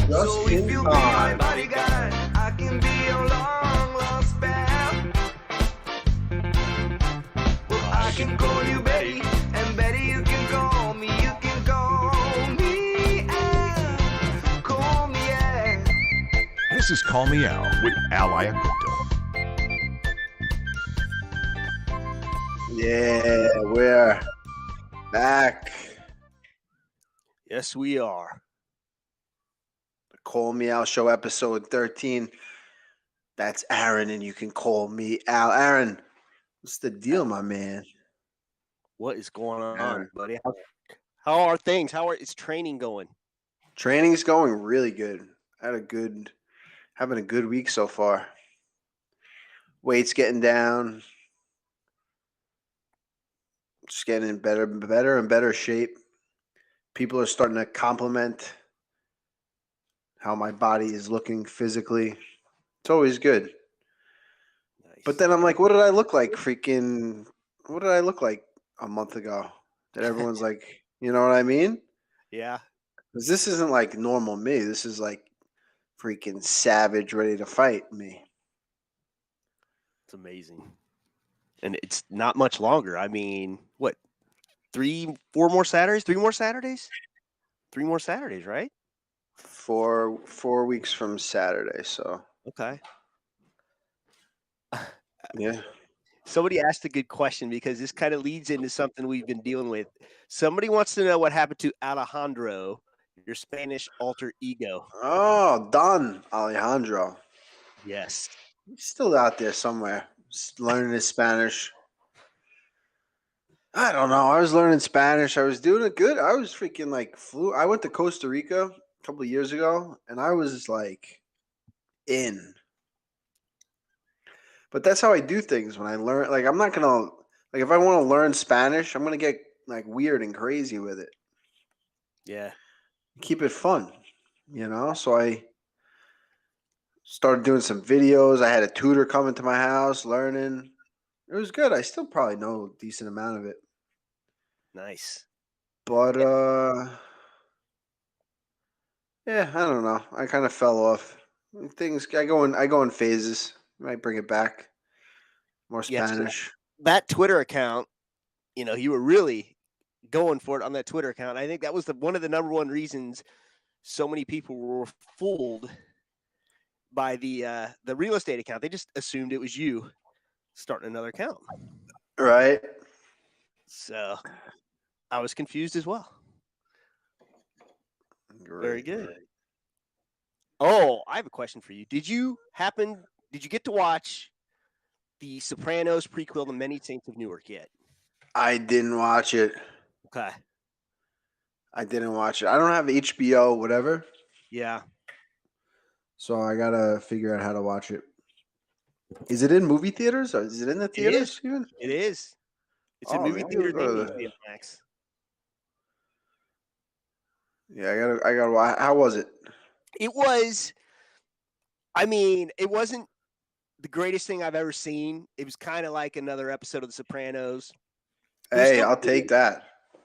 So if you be my bodyguard, I can be your long lost pal. Well, I can call you Betty, and Betty you can call me. You can call me Al. Call me Al. This is Call Me Al with Al Iaquinta. Yeah, we're back. Yes, we are. The Call Me Al Show, episode 13. That's Aaron, and you can call me Al. Aaron, what's the deal, my man? What is going on, Aaron. buddy? How are things? Is training going? Training's going really good. Having a good week so far. Weight's getting down. Just getting in better and better shape. People are starting to compliment how my body is looking physically. It's always good. Nice. But then I'm like, what did I look like a month ago? That everyone's like, you know what I mean? Yeah. Because this isn't like normal me. This is like freaking savage, ready to fight me. It's amazing. And it's not much longer. I mean, what? 3 more Saturdays, right? 4 weeks from Saturday, so Okay. yeah. Somebody asked a good question because this kind of leads into something we've been dealing with. Somebody wants to know what happened to Alejandro, your Spanish alter ego. Oh, Don Alejandro. Yes. He's still out there somewhere, learning his Spanish. I don't know. I was learning Spanish. I was doing it good. I was freaking like I went to Costa Rica a couple of years ago, and I was like in. But that's how I do things when I learn. Like, I'm not going to, like, if I want to learn Spanish, I'm going to get like weird and crazy with it. Yeah. Keep it fun, you know? So I started doing some videos. I had a tutor coming to my house, learning. It was good. I still probably know a decent amount of it. Nice. But, yeah, I don't know. I kind of fell off. Things, I go in phases. Might bring it back. More Spanish. That Twitter account, you were really going for it on that Twitter account. I think that was one of the number one reasons so many people were fooled by the real estate account. They just assumed it was you starting another account. Right. So I was confused as well. Great. Very good. Oh, I have a question for you. Did you get to watch the Sopranos prequel, The Many Saints of Newark yet? I didn't watch it. Okay. I didn't watch it. I don't have HBO, whatever. Yeah. So I gotta figure out how to watch it. Is it in movie theaters? Or is it in the theaters? It is. It's a Oh, movie maybe theater we'll go named to HBO Max. Yeah, I gotta watch. How was it? It was. I mean, it wasn't the greatest thing I've ever seen. It was kind of like another episode of The Sopranos. Hey, I'll take that.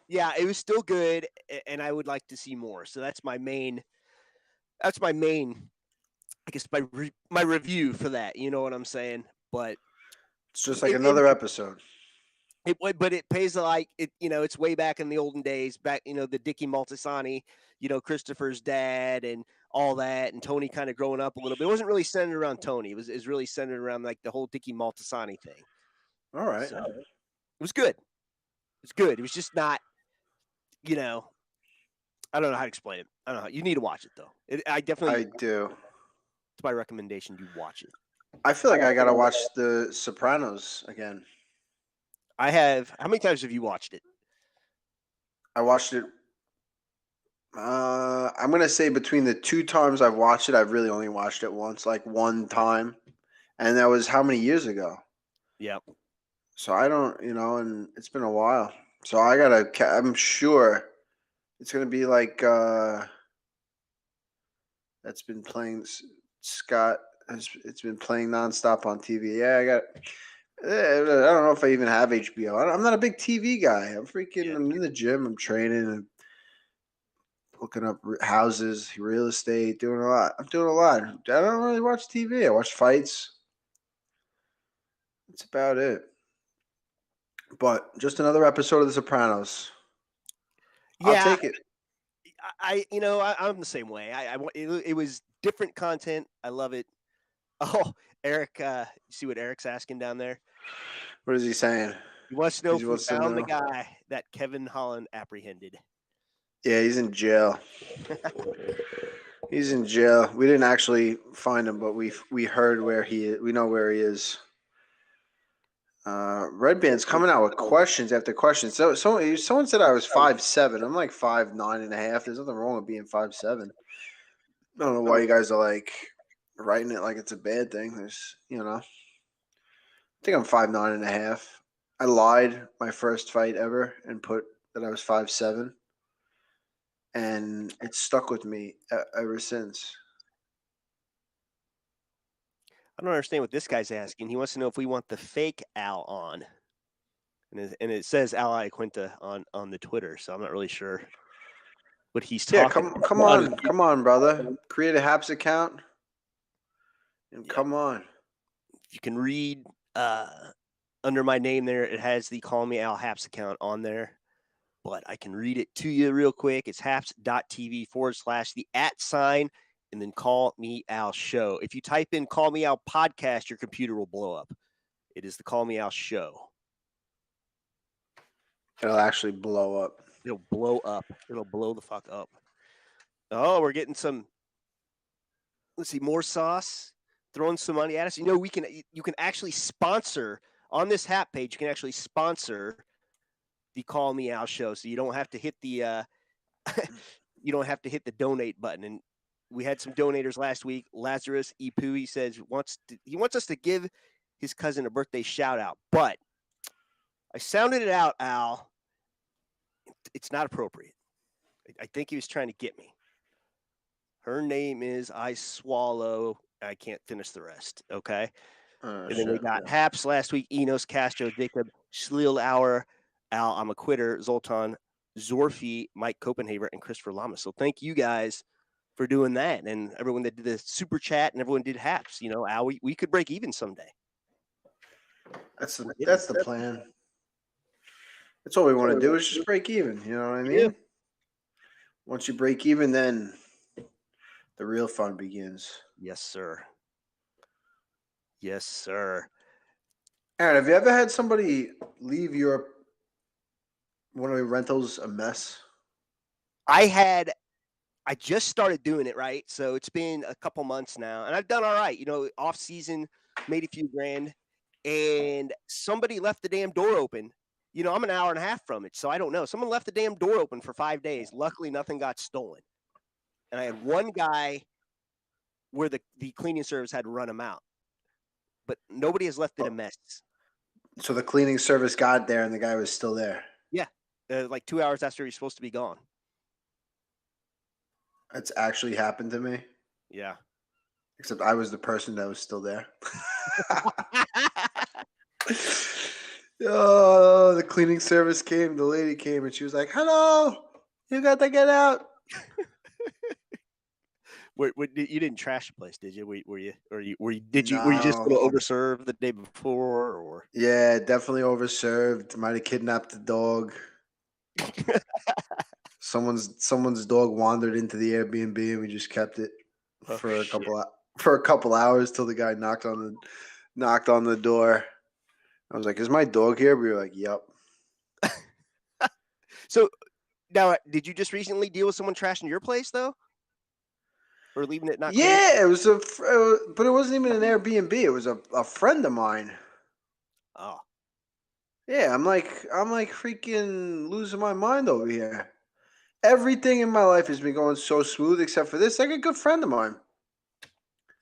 Yeah, it was still good, and I would like to see more. So that's my main. I guess my review for that. You know what I'm saying? But It's just like another episode. But it pays like it. It's way back in the olden days. Back, the Dickie Maltasani, Christopher's dad and all that, and Tony kind of growing up a little bit. It wasn't really centered around Tony. It was really centered around like the whole Dickie Maltasani thing. All right. So, it was good. It's good. It was just not, I don't know how to explain it. I don't know. You need to watch it though. I do. It's my recommendation. You watch it. I feel like I gotta watch The Sopranos again. I have. How many times have you watched it? I watched it. I'm gonna say between the 2 times I've watched it, I've really only watched it once, like one time, and that was how many years ago? Yep. So I don't, and it's been a while. So I'm sure it's gonna be like that's been playing. Scott it's been playing nonstop on TV. Yeah, I don't know if I even have HBO. I'm not a big TV guy. I'm in the gym. I'm training. And looking up houses, real estate, doing a lot. I'm doing a lot. I don't really watch TV. I watch fights. That's about it. But just another episode of The Sopranos. I'll Yeah, take it. I'm the same way. It was different content. I love it. Oh, Eric, you see what Eric's asking down there? What is he saying? He wants to know He if we wants to found the know. guy that Kevin Holland apprehended. Yeah, he's in jail. He's in jail. We didn't actually find him, but we heard where he is. We know where he is. Red Band's coming out with questions after questions. So someone said I was 5'7". I'm like 5'9.5". There's nothing wrong with being 5'7". I don't know why you guys are like writing it like it's a bad thing. There's, I think I'm 5'9.5". I lied my first fight ever and put that I was 5'7", and it's stuck with me ever since. I don't understand what this guy's asking. He wants to know if we want the fake Al on, and it says Al Iaquinta on the Twitter, so I'm not really sure what he's talking. Yeah, come on, brother. Create a Happs account, and come on. You can read under my name there. It has the Call Me Al Happs account on there, but I can read it to you real quick. It's happs.tv/the @ and then Call Me Al Show. If you type in Call Me Al Podcast, your computer will blow up. It is the Call Me Al Show. It'll actually blow up. It'll blow up. It'll blow the fuck up. Oh, we're getting some, let's see, more sauce. Throwing some money at us. You can actually sponsor on this Hap page. You can actually sponsor the Call Me Al Show, so you don't have to hit the you don't have to hit the donate button. And we had some donators last week. Lazarus Ipu, he says he wants us to give his cousin a birthday shout out, but I sounded it out, Al. It's not appropriate. I think he was trying to get me. Her name is I Swallow. I can't finish the rest. Okay. And then we got Happs last week. Enos, Castro, Jacob, Schleel Hour, Al, I'm a Quitter, Zoltan, Zorfi, Mike Copenhaver, and Christopher Lamas. So thank you guys for doing that. And everyone that did the super chat and everyone did Happs. Al, we could break even someday. That's the plan. That's all we want to do is just break even. You know what I mean? Yeah. Once you break even, then the real fun begins. Yes, sir. Yes, sir. Aaron, have you ever had somebody leave one of your rentals a mess? I just started doing it, right? So it's been a couple months now, and I've done all right. Off season, made a few grand, and somebody left the damn door open. I'm an hour and a half from it, so I don't know. Someone left the damn door open for 5 days. Luckily, nothing got stolen. And I had one guy where the cleaning service had to run him out, but nobody has left it a mess. So the cleaning service got there, and the guy was still there. Yeah, like 2 hours after he's supposed to be gone. That's actually happened to me. Yeah. Except I was the person that was still there. Oh, the cleaning service came. The lady came, and she was like, "Hello, you got to get out." You didn't trash the place, did you? Were you just going to overserve the day before, or? Yeah, definitely overserved. Might have kidnapped the dog. Someone's dog wandered into the Airbnb, and we just kept it for a couple hours till the guy knocked on the door. I was like, "Is my dog here?" We were like, "Yep." So now, did you just recently deal with someone trashing your place though? Or leaving it not clean? Yeah, it was but it wasn't even an Airbnb. It was a friend of mine. Oh. Yeah, I'm like freaking losing my mind over here. Everything in my life has been going so smooth except for this. Like a good friend of mine.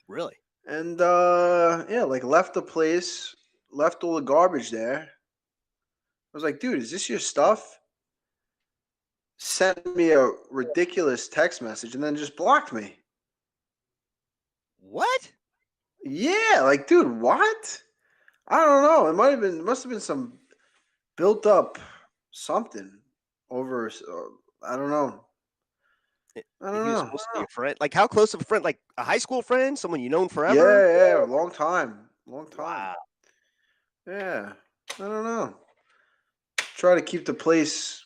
Really? And left the place, left all the garbage there. I was like, "Dude, is this your stuff?" Sent me a ridiculous text message and then just blocked me. What? Yeah, like, dude, what? I don't know. It must have been some built up something over. I don't know. I He don't was know. supposed to be a friend. Like, how close of a friend? Like a high school friend, someone you known forever? Yeah, long time. Wow. Yeah, I don't know. Try to keep the place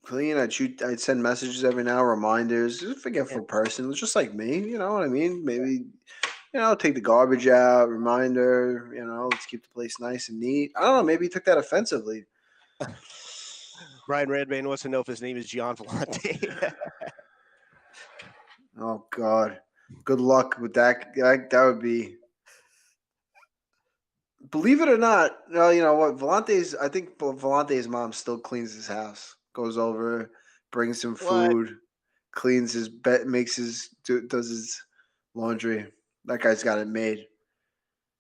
clean. I'd send messages every now, reminders. Just a forgetful person. It's just like me, you know what I mean? Maybe, take the garbage out, reminder, let's keep the place nice and neat. I don't know, maybe he took that offensively. Brian Redman wants to know if his name is Gian Villante. Oh God. Good luck with that. That would be, believe it or not, no, you know what? I think Villante's mom still cleans his house. Goes over, brings him What? food, cleans his bed, does his laundry. That guy's got it made.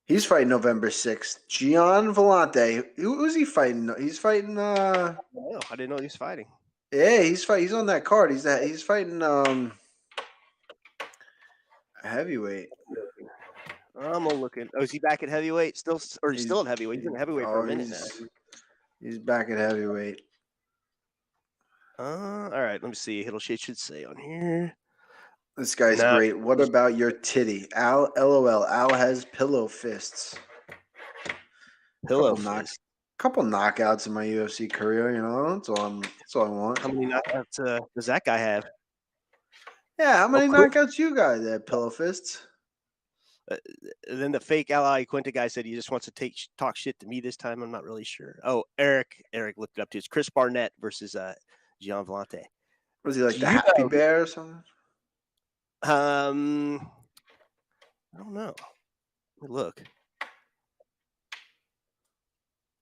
He's fighting November 6th. Gian Villante. Who's he fighting? He's fighting Oh, I didn't know he was fighting. yeah, he's on that card. He's fighting a heavyweight. I'm gonna look at. Oh, is he back at heavyweight still, or he's still in heavyweight? He's in heavyweight for a minute now. He's back at heavyweight. All right. Let me see. It should say on here. This guy's great. What about your titty? Al, LOL. Al has pillow fists. Pillow fist. Couple knockouts in my UFC career, That's all I want. How many knockouts does that guy have? Yeah, how many cool. knockouts you got there, pillow fists? Then the fake Iaquinta guy said he just wants to talk shit to me this time. I'm not really sure. Oh, Eric looked it up to. It's Chris Barnett versus Gian Villante. Was he like the Happy Bear or something? I don't know. Let me look.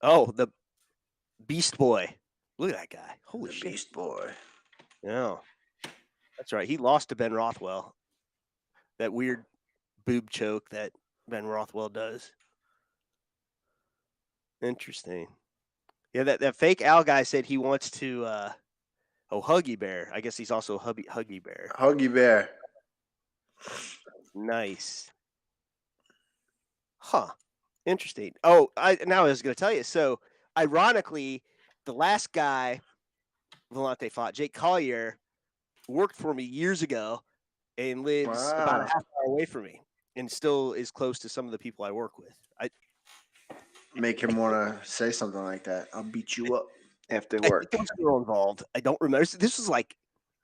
Oh, the Beast Boy. Look at that guy. Holy shit. Beast Boy. Yeah. That's right. He lost to Ben Rothwell. That weird boob choke that Ben Rothwell does. Interesting. Yeah, that fake Al guy said he wants to Huggy Bear. I guess he's also Huggy Bear. Huggy Bear. Nice. Huh. Interesting. Oh, now I was going to tell you. So, ironically, the last guy Villante fought, Jake Collier, worked for me years ago and lives about a half hour away from me and still is close to some of the people I work with. Make him want to say something like that. I'll beat you up after I work. think there was a girl involved. I don't remember. This was like,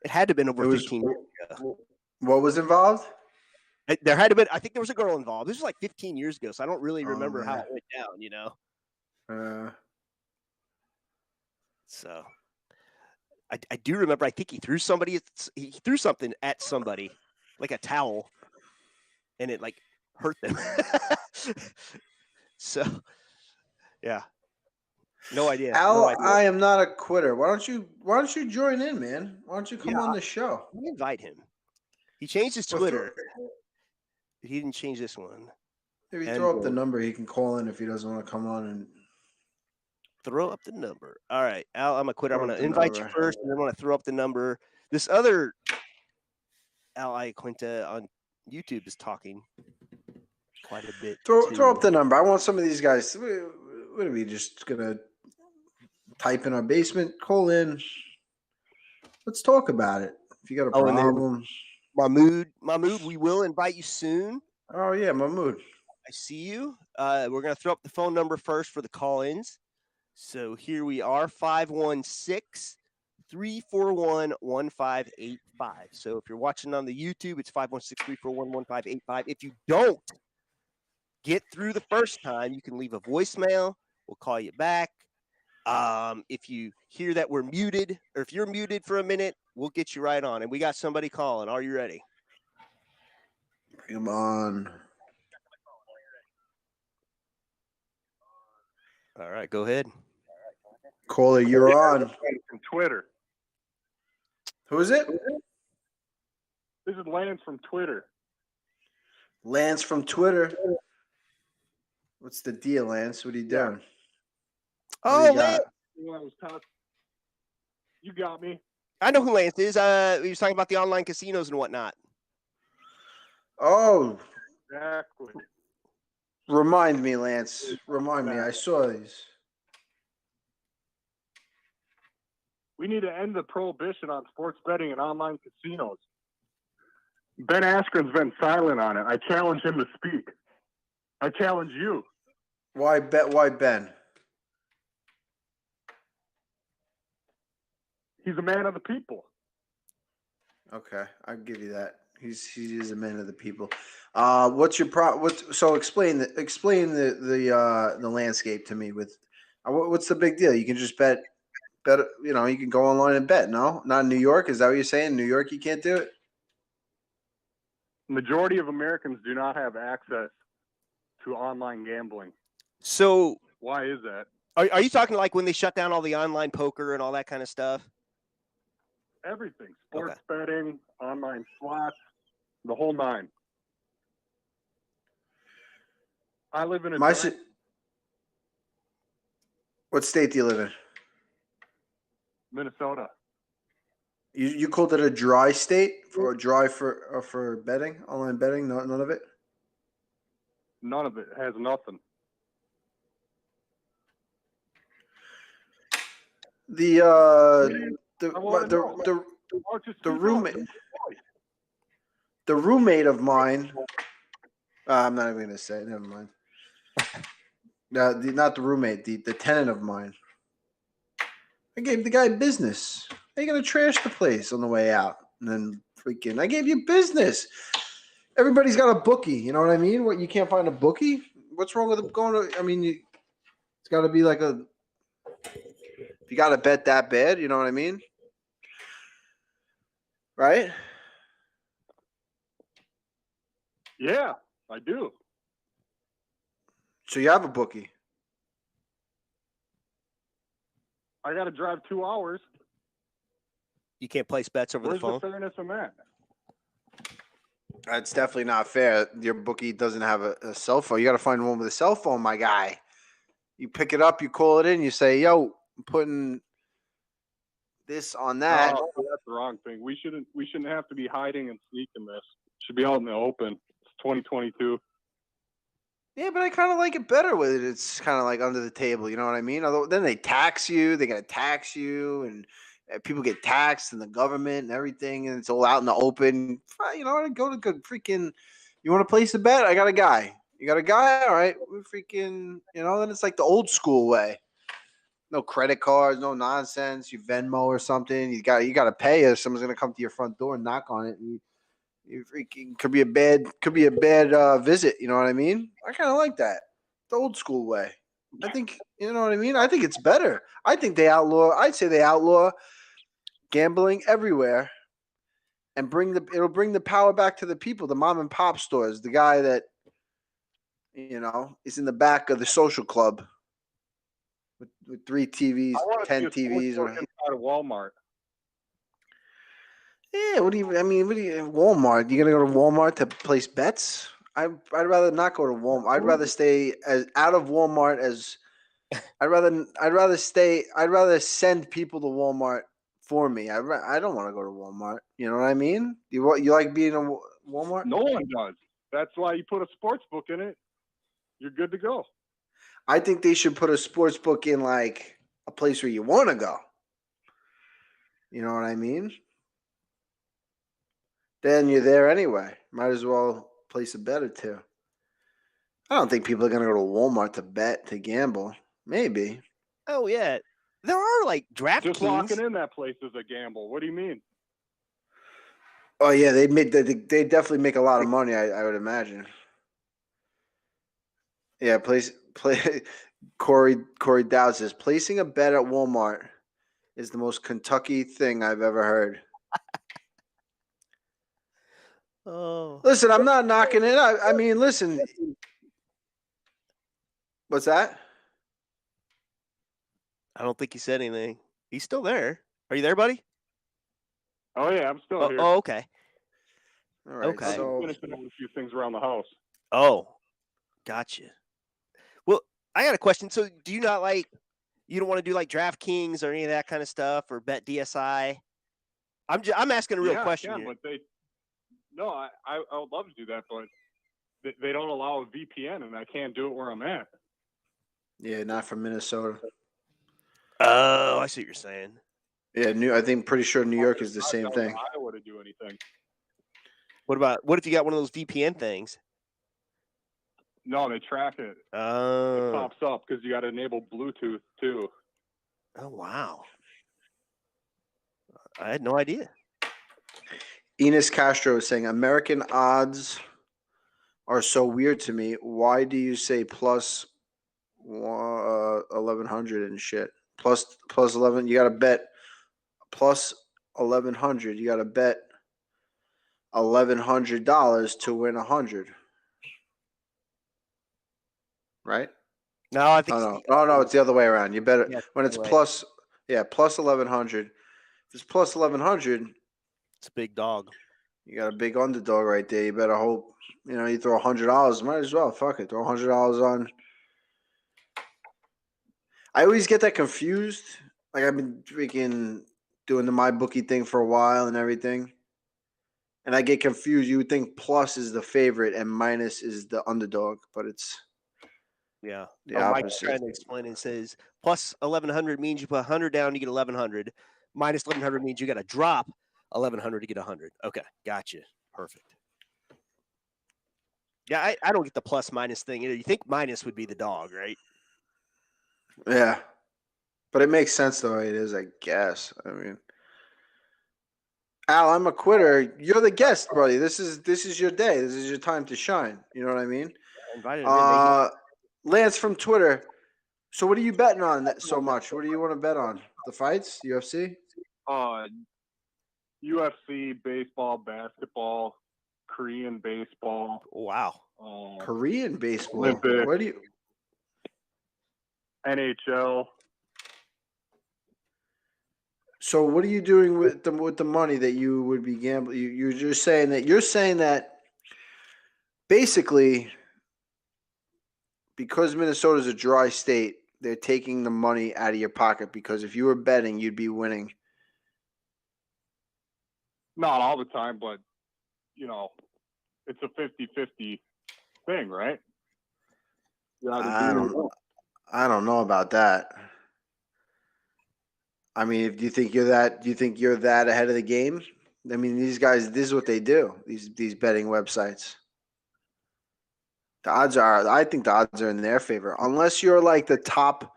it had to have been over 15 years ago. What was involved? There had to been. I think there was a girl involved. This was like 15 years ago, so I don't really remember how it went down. So I do remember. I think he threw something at somebody, like a towel, and it like hurt them. So, yeah, no idea. Al, no idea. I am not a quitter. Why don't you join in, man? Why don't you come on the show? Let me invite him. He changed his Twitter. But he didn't change this one. Maybe throw up the number. He can call in if he doesn't want to come on and throw up the number. All right, Al, I'm a quitter. I'm going to invite you first, and then I'm going to throw up the number. This other Al Iaquinta on YouTube is talking quite a bit. Throw up the number. I want some of these guys. What are we just going to type in our basement? Call in. Let's talk about it. If you got a problem. Mahmoud, we will invite you soon. Oh, yeah, Mahmoud. I see you. We're going to throw up the phone number first for the call-ins. So here we are, 516-341-1585. So if you're watching on the YouTube, it's 516-341-1585. If you don't get through the first time, you can leave a voicemail. We'll call you back. If you hear that we're muted, or if you're muted for a minute, we'll get you right on. And we got somebody calling. Are you ready? Bring him on. All right, go ahead. Caller, you're on. From Twitter. Who is it? This is Lance from Twitter. Lance from Twitter. What's the deal, Lance? What are you doing? Oh, Lance. You got me. I know who Lance is. He was talking about the online casinos and whatnot. Oh. Exactly. Remind me, Lance. Remind me. I saw these. We need to end the prohibition on sports betting and online casinos. Ben Askren's been silent on it. I challenge him to speak. I challenge you. Why Ben? He's a man of the people. Okay, I'll give you that. He is a man of the people. What's your so explain the landscape to me with what's the big deal? You can just bet, you know, you can go online and bet. No, not in New York. Is that what you're saying? New York, you can't do it. Majority of Americans do not have access to online gambling. So Why is that? are you talking like when they shut down all the online poker and all that kind of stuff? Everything. Sports betting, online slots, the whole nine. I live in a What state do you live in? Minnesota. You called it a dry state or dry for betting, online betting? No, none of it. None of it has nothing. The roommate of mine. I'm not even gonna say it. Never mind. Not the roommate. The tenant of mine. I gave the guy business. How you gonna trash the place on the way out? And then freaking, I gave you business. Everybody's got a bookie. You know what I mean? What, you can't find a bookie? What's wrong with going to? I mean, it's got to be like a. If you got to bet that bad, you know what I mean? Right? Yeah, I do. So you have a bookie. I got to drive 2 hours. You can't place bets over Where's the phone. the fairness in that? That's definitely not fair. Your bookie doesn't have a cell phone. You got to find one with a cell phone, my guy. You pick it up, you call it in, you say, "Yo, I'm putting this on that." No, that's the wrong thing. We shouldn't have to be hiding and sneaking this. It should be out in the open. It's 2022. Yeah, but I kind of like it better with it. It's kind of like under the table. You know what I mean? Although then they tax you. They got to tax you, and people get taxed, and the government and everything, and it's all out in the open. You know, go to good freaking. You want to place a bet? I got a guy. You got a guy? All right, we freaking. You know, then it's like the old school way. No credit cards, no nonsense. You Venmo or something. You got to pay us. Someone's gonna come to your front door and knock on it. And you freaking could be a bad visit. You know what I mean? I kind of like that, the old school way. I think you know what I mean. I think it's better. I think they outlaw. I'd say they outlaw gambling everywhere, and it'll bring the power back to the people, the mom and pop stores, the guy that is in the back of the social club with 3 TVs, 10 TVs, or inside of Walmart. Yeah, what do you Walmart? You gonna go to Walmart to place bets? I'd rather not go to Walmart. I'd rather stay as out of Walmart as I'd rather send people to Walmart for me. I don't want to go to Walmart. You know what I mean? You like being a Walmart? No one does. That's why you put a sports book in it. You're good to go. I think they should put a sports book in like a place where you want to go. You know what I mean? Then you're there anyway. Might as well place a bet or two. I don't think people are going to go to Walmart to bet, to gamble. Maybe. Oh, yeah. There are like Just walking DraftKings. in that place is a gamble. What do you mean? Oh, yeah. They definitely make a lot of money, I would imagine. Yeah, Corey Dowd says, placing a bet at Walmart is the most Kentucky thing I've ever heard. Oh. Listen, I'm not knocking it. I mean, listen. What's that? I don't think he said anything. He's still there. Are you there, buddy? Oh, yeah, I'm still here. Oh, okay. All right. Okay. So, Finishing up a few things around the house. Oh, gotcha. Well, I got a question. So do you not you don't want to do like DraftKings or any of that kind of stuff or bet DSI? I'm asking a real question Yeah, here. but I would love to do that, but they don't allow a VPN, and I can't do it where I'm at. yeah, not from Minnesota. Oh, I see what you're saying. Yeah, pretty sure New York is the same thing. Iowa to do anything. What if you got one of those VPN things? No, they track it. It Oh, pops up because you got to enable Bluetooth too. oh wow! I had no idea. Enos Castro is saying American odds are so weird to me. Why do you say plus 1100 and shit? Plus 11. You got to bet plus 1100. You got to bet $1,100 to win 100. Right? No, I think No, it's the other way around. You bet it Yeah, when the it's other way. plus 1100. If it's plus 1100, it's a big dog. you got a big underdog right there. You better hope. You throw $100. Might as well. Fuck it. Throw $100 on. I always get that confused. Like I've been freaking doing the MyBookie thing for a while and everything, and I get confused. You would think plus is the favorite and minus is the underdog, but it's Yeah. the Mike's opposite. trying to explain and says plus 1100 means you put 100 down, you get 1100. Minus 1100 means you got to drop 1100 to get 100. Okay, gotcha. Perfect. Yeah, I don't get the plus minus thing. You think minus would be the dog, right? Yeah, but it makes sense the way it is. I guess. I mean, Al, I'm a quitter. You're the guest, buddy. This is your day. This is your time to shine. You know what I mean? I invited him in. Lance from Twitter. So what are you betting on so much? What do you want to bet on? The fights, UFC? UFC, baseball, basketball, Korean baseball, Wow. Korean baseball. Olympic. Where do you? NHL. So what are you doing with the money that you would be gambling? You're just saying that basically because Minnesota's a dry state, they're taking the money out of your pocket because if you were betting, you'd be winning. Not all the time, but it's a 50-50 thing, right? I don't know about that. I mean, do you think you're that ahead of the game? I mean, these guys, this is what they do. These betting websites. I think the odds are in their favor, unless you're like the top.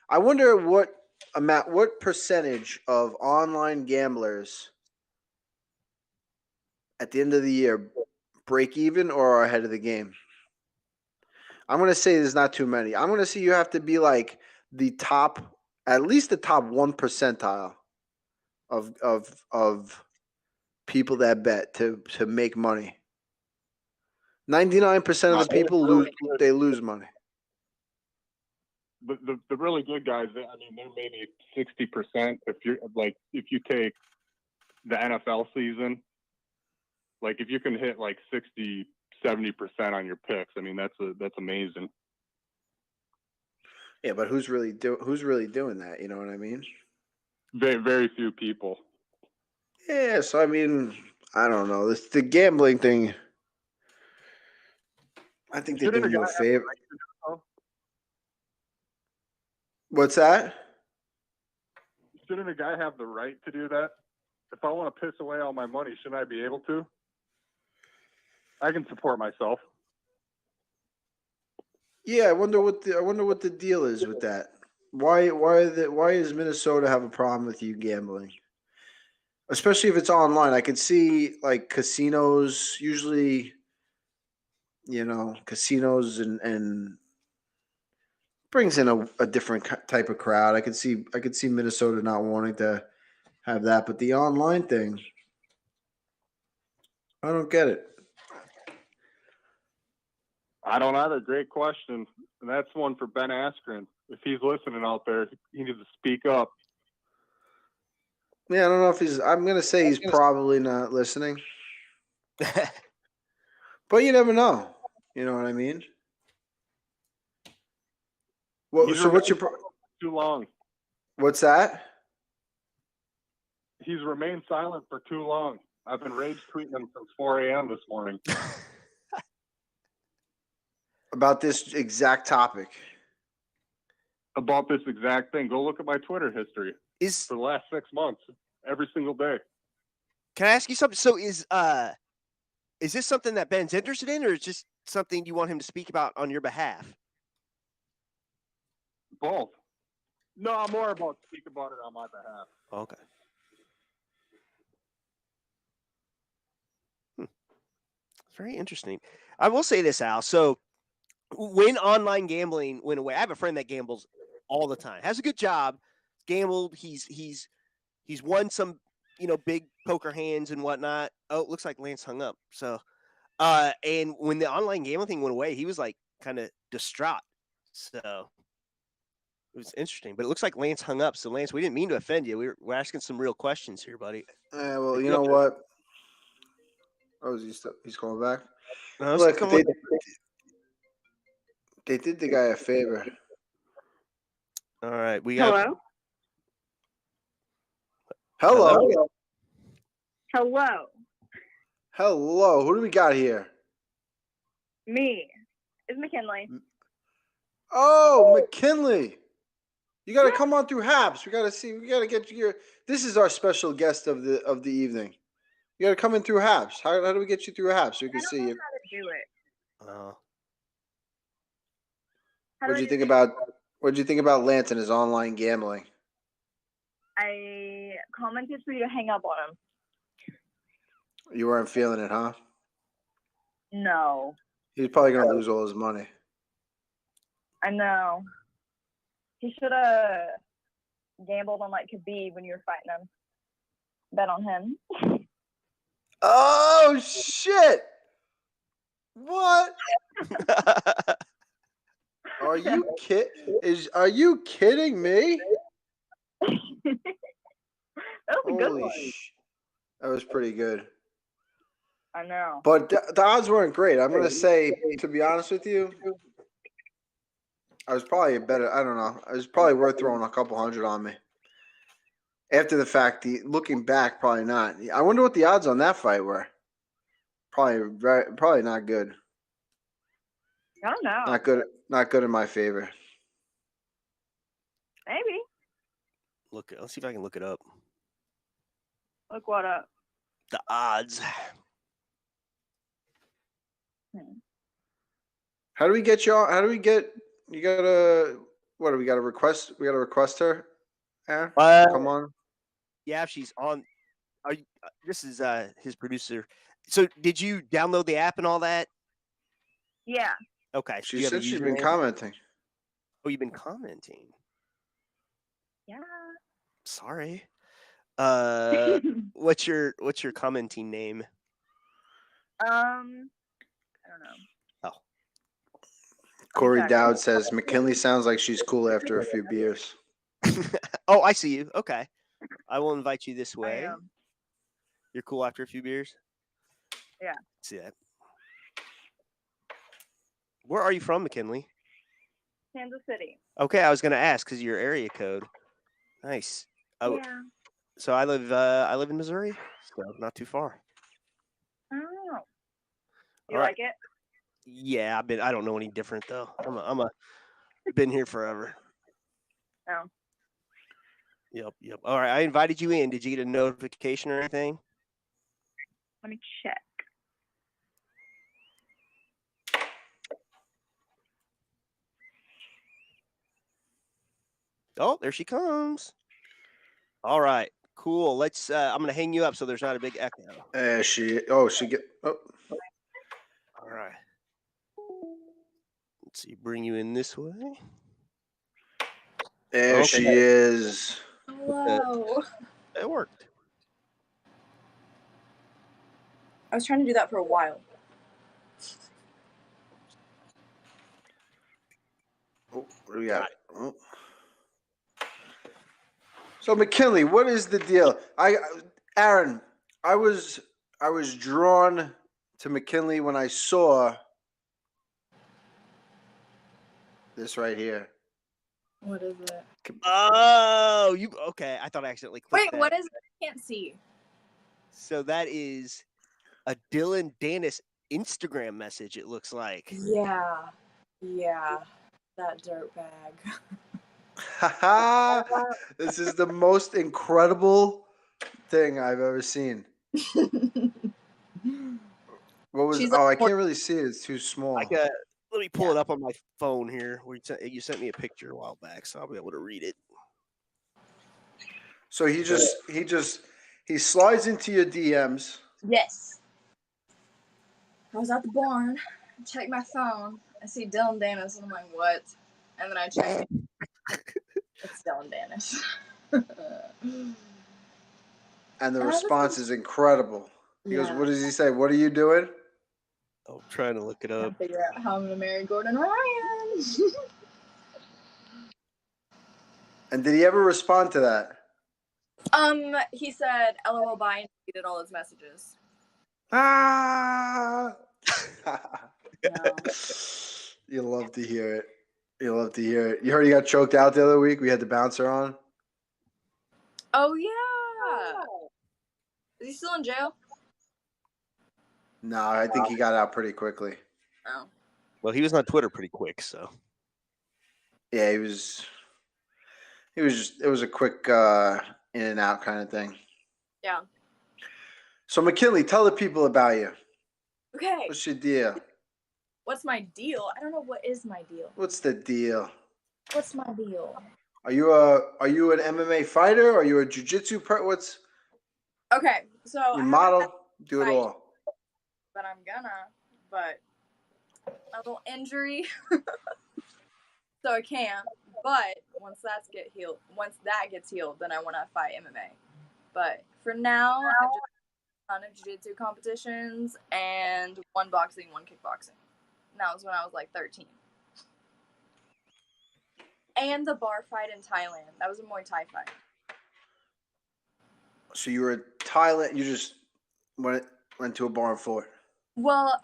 I wonder what percentage of online gamblers at the end of the year break even or are ahead of the game. I'm going to say there's not too many. I'm going to say you have to be like at least the top 1 percentile of people that bet to make money. 99% of the people lose money. The really good guys, I mean, they're maybe 60%. If you take the NFL season, like if you can hit like 60-70% on your picks, I mean that's amazing. Yeah, but who's really doing that? You know what I mean? Very, very few people. Yeah, so I mean, I don't know. The gambling thing, I think they're doing you a favor. What's that? Shouldn't a guy have the right to do that? If I want to piss away all my money, shouldn't I be able to? I can support myself. Yeah, I wonder what the deal is with that. Why does Minnesota have a problem with you gambling? Especially if it's online. I could see like casinos usually, casinos and brings in a different type of crowd. I could see Minnesota not wanting to have that, but the online thing, I don't get it. I don't either. Great question. And that's one for Ben Askren. If he's listening out there, he needs to speak up. Yeah, I don't know if I'm going to say he's probably not listening. But you never know. You know what I mean? So what's your too long? What's that? He's remained silent for too long. I've been rage tweeting him since 4 a.m. this morning. About this exact topic. About this exact thing. Go look at my Twitter history. For the last 6 months, every single day. Can I ask you something? So is Is this something that Ben's interested in, or is just something you want him to speak about on your behalf? Both. No, I'm more about speak about it on my behalf. Okay. It's very interesting. I will say this, Al. So when online gambling went away, I have a friend that gambles all the time. Has a good job, gambled. He's won some, big poker hands and whatnot. Oh, it looks like Lance hung up. So, and when the online gambling thing went away, he was like kind of distraught. So it was interesting, but it looks like Lance hung up. So Lance, we didn't mean to offend you. We're asking some real questions here, buddy. Well, you know what? Oh, he's calling back? No, Look, come they, on. they did the guy a favor. All right, we got. Hello. Hello. Who do we got here? Me. It's Mckinley. Oh, McKinley. You got to come on through Happs. We got to get you. This is our special guest of the evening. You got to come in through Happs. How do we get you through Happs so we can see you? How to do it. How What'd do you I think do about Lance and his online gambling? I commented for you to hang up on him. You weren't feeling it, huh? No. He was probably gonna lose all his money. I know. He should have gambled on like Khabib when you were fighting him. Bet on him. Oh shit! What? Are you Are you kidding me? That was a good one. That was pretty good. I know. But the odds weren't great. I'm gonna say, to be honest with you, I was probably better. I don't know. It was probably worth throwing a couple hundred on me. After the fact, looking back, probably not. I wonder what the odds on that fight were. Probably not good. I don't know. Not good in my favor. Maybe. Let's see if I can look it up. Look what up. The odds. How do we get you on? How do we get you? What do we got to request? We got to request her. Aaron? Come on. Yeah, she's on. This is his producer. So, did you download the app and all that? Yeah. Okay. She said she's been commenting. Oh, you've been commenting. Yeah. Sorry. What's your commenting name? I don't know. Oh. Corey Dowd says McKinley sounds like she's cool after a few beers. Oh, I see you. Okay. I will invite you this way. You're cool after a few beers? Yeah. See that. Where are you from, McKinley? Kansas City. Okay, I was going to ask because your area code. Nice. Oh, Yeah. so I live in Missouri, so not too far. Oh. You All right. like it? Yeah, I don't know any different though. Been here forever. Oh. Yep. All right, I invited you in. Did you get a notification or anything? Let me check. Oh, there she comes. All right, cool. Let's. I'm gonna hang you up so there's not a big echo. All right. Let's see. Bring you in this way. There she is. Hello. It worked. I was trying to do that for a while. Oh, what do we got? Oh. So McKinley, what is the deal? Aaron, I was drawn to McKinley when I saw this right here. What is it? Oh, okay. I thought I accidentally clicked Wait, that. what is it? I can't see. So that is a Dillon Danis Instagram message, it looks like. Yeah. That dirtbag. Haha! This is the most incredible thing I've ever seen. What was? She's Oh, like I can't really see it. It's too small. Let me pull it up on my phone here. You sent me a picture a while back, so I'll be able to read it. So he slides into your DMs. Yes. I was at the barn, checked my phone, I see Dillon Danis, and I'm like, what? And then I checked it's Dillon Danis. And the And I was response is incredible. He goes, Yeah. "What does he say? What are you doing?" I'm trying to look it Trying up. to figure out how I'm gonna marry Gordon Ryan. And did he ever respond to that? He said LOL bye and deleted all his messages. Ah. No. You love to hear it. You love to hear it. You heard he got choked out the other week. We had the bouncer on. Oh yeah. Is he still in jail? No, I think he got out pretty quickly. Oh. Well, he was on Twitter pretty quick, so. Yeah, he was just, it was a quick in and out kind of thing. Yeah. So McKinley, tell the people about you. Okay. What's your deal? What's my deal? I don't know what is my deal. What's the deal? What's my deal? Are you an MMA fighter? Are you a jiu-jitsu what's Okay, so I you haven't model? Do it fight. all. but I'm gonna. But a little injury, so I can't. But once that gets healed, then I want to fight MMA. But for now, I've just done a ton of jiu-jitsu competitions and one boxing, one kickboxing. And that was when I was like 13. And the bar fight in Thailand. That was a Muay Thai fight. So you were in Thailand. You just went to a bar and fought. Well,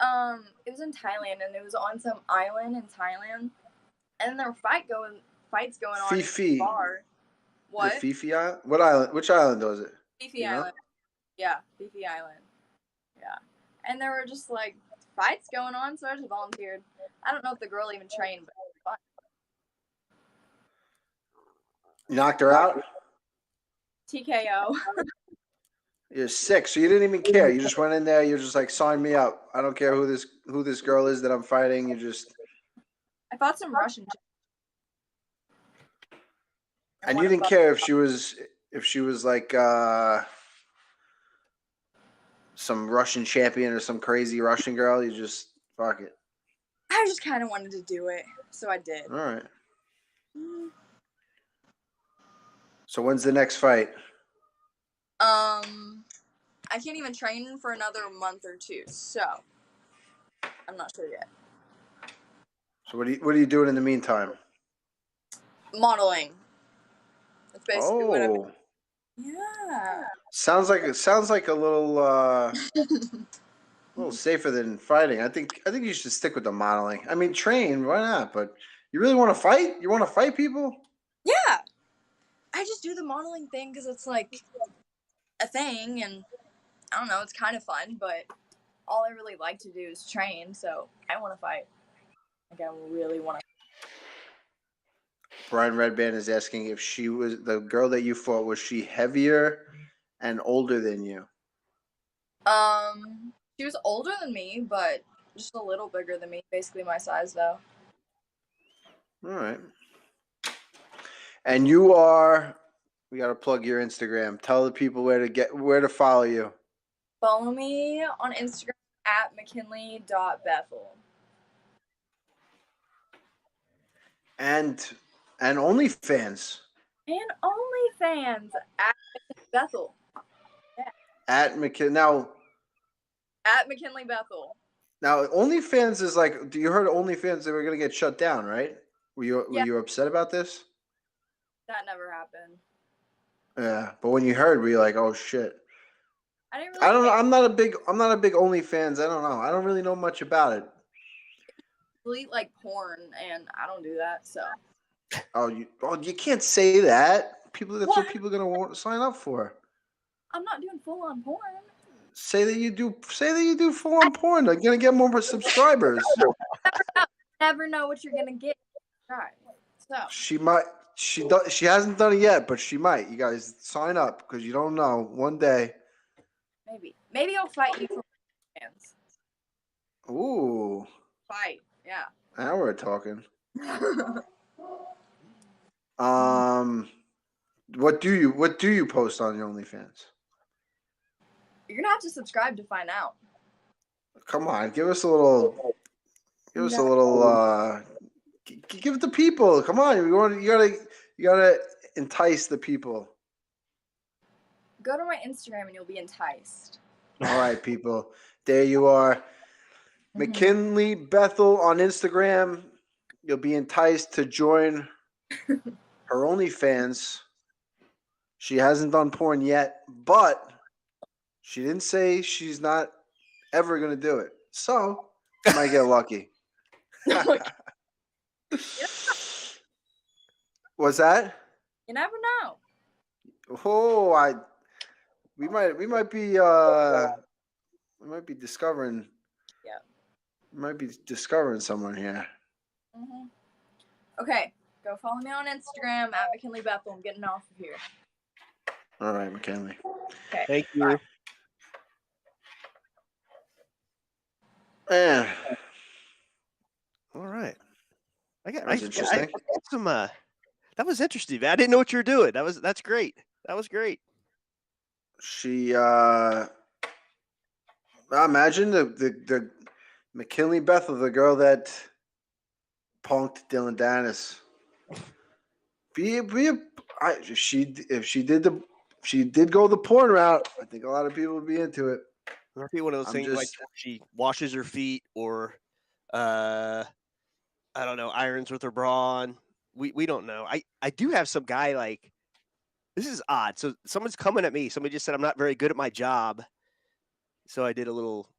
it was in Thailand, and it was on some island in Thailand, and there were fights going on Fifi. in the bar. What? The Fifi Island? What island? Which island was it? Fifi You know? Island. Yeah, Fifi Island. Yeah. And there were just like fights going on, so I just volunteered. I don't know if the girl even trained, but it was fun. You knocked her out? TKO. You're sick, so you didn't even care. You just went in there. You're just like, sign me up. I don't care who this girl is that I'm fighting. You just I fought some Russian chicks. and you didn't care if she was like some Russian champion or some crazy Russian girl. You just fuck it. I just kind of wanted to do it, so I did. All right. So when's the next fight? I can't even train for another month or two, so I'm not sure yet. So what are you doing in the meantime? Modeling. That's basically what I've been. Oh, Yeah. sounds like a little safer than fighting. I think you should stick with the modeling. I mean, train, why not? But you really want to fight? You want to fight people? Yeah. I just do the modeling thing because it's like a thing, and I don't know, it's kind of fun, but all I really like to do is train, so I want to fight. Like, I really want to. Brian Redband is asking if she was the girl that you fought, was she heavier and older than you? She was older than me, but just a little bigger than me. Basically my size, though. All right. And you are, we got to plug your Instagram. Tell the people where to follow you. Follow me on Instagram at mckinley.bethel. And OnlyFans. And OnlyFans at Bethel. At McKinley. At McKinley Bethel. Now OnlyFans is like, do you heard OnlyFans, they were going to get shut down, right? Were you upset about this? That never happened. Yeah, but when you heard, were you like, oh shit? I didn't really. I don't know. I'm not a big OnlyFans. I don't know. I don't really know much about it. Delete like porn, and I don't do that. So. Oh, you can't say that. That's what people are gonna want to sign up for. I'm not doing full on porn. Say that you do full on porn. They're gonna get more subscribers. Never know what you're gonna get. Right. So. She might. She hasn't done it yet, but she might. You guys sign up because you don't know. One day. Maybe I'll fight you for fans. Ooh, Fight. Yeah. now we're talking. You're What do you post on your OnlyFans? gonna have to subscribe to find out. Come on, give us a little. Give us a little. Give it the people. Come on, you gotta entice the people. Go to my Instagram and you'll be enticed. All right, people. There you are. McKinley Bethel on Instagram. You'll be enticed to join her OnlyFans. She hasn't done porn yet, but she didn't say she's not ever going to do it. So, you might get lucky. What's that? You never know. Oh, we might be discovering. Yeah. We might be discovering someone here. Okay, go follow me on Instagram at McKinley Bethel. I'm getting off of here. All right, McKinley. Okay. Thank you. Bye. Man, All right. That's interesting. I got some. That was interesting, man. I didn't know what you were doing. That's great. That was great. She imagine the McKinley Bethel, the girl that punked Dillon Danis. If she did go the porn route, I think a lot of people would be into it. Or be one of those I'm things like just- she washes her feet, or I don't know, irons with her bra on. We don't know. I do have some guy like, this is odd. So someone's coming at me. Somebody just said I'm not very good at my job. So I did a little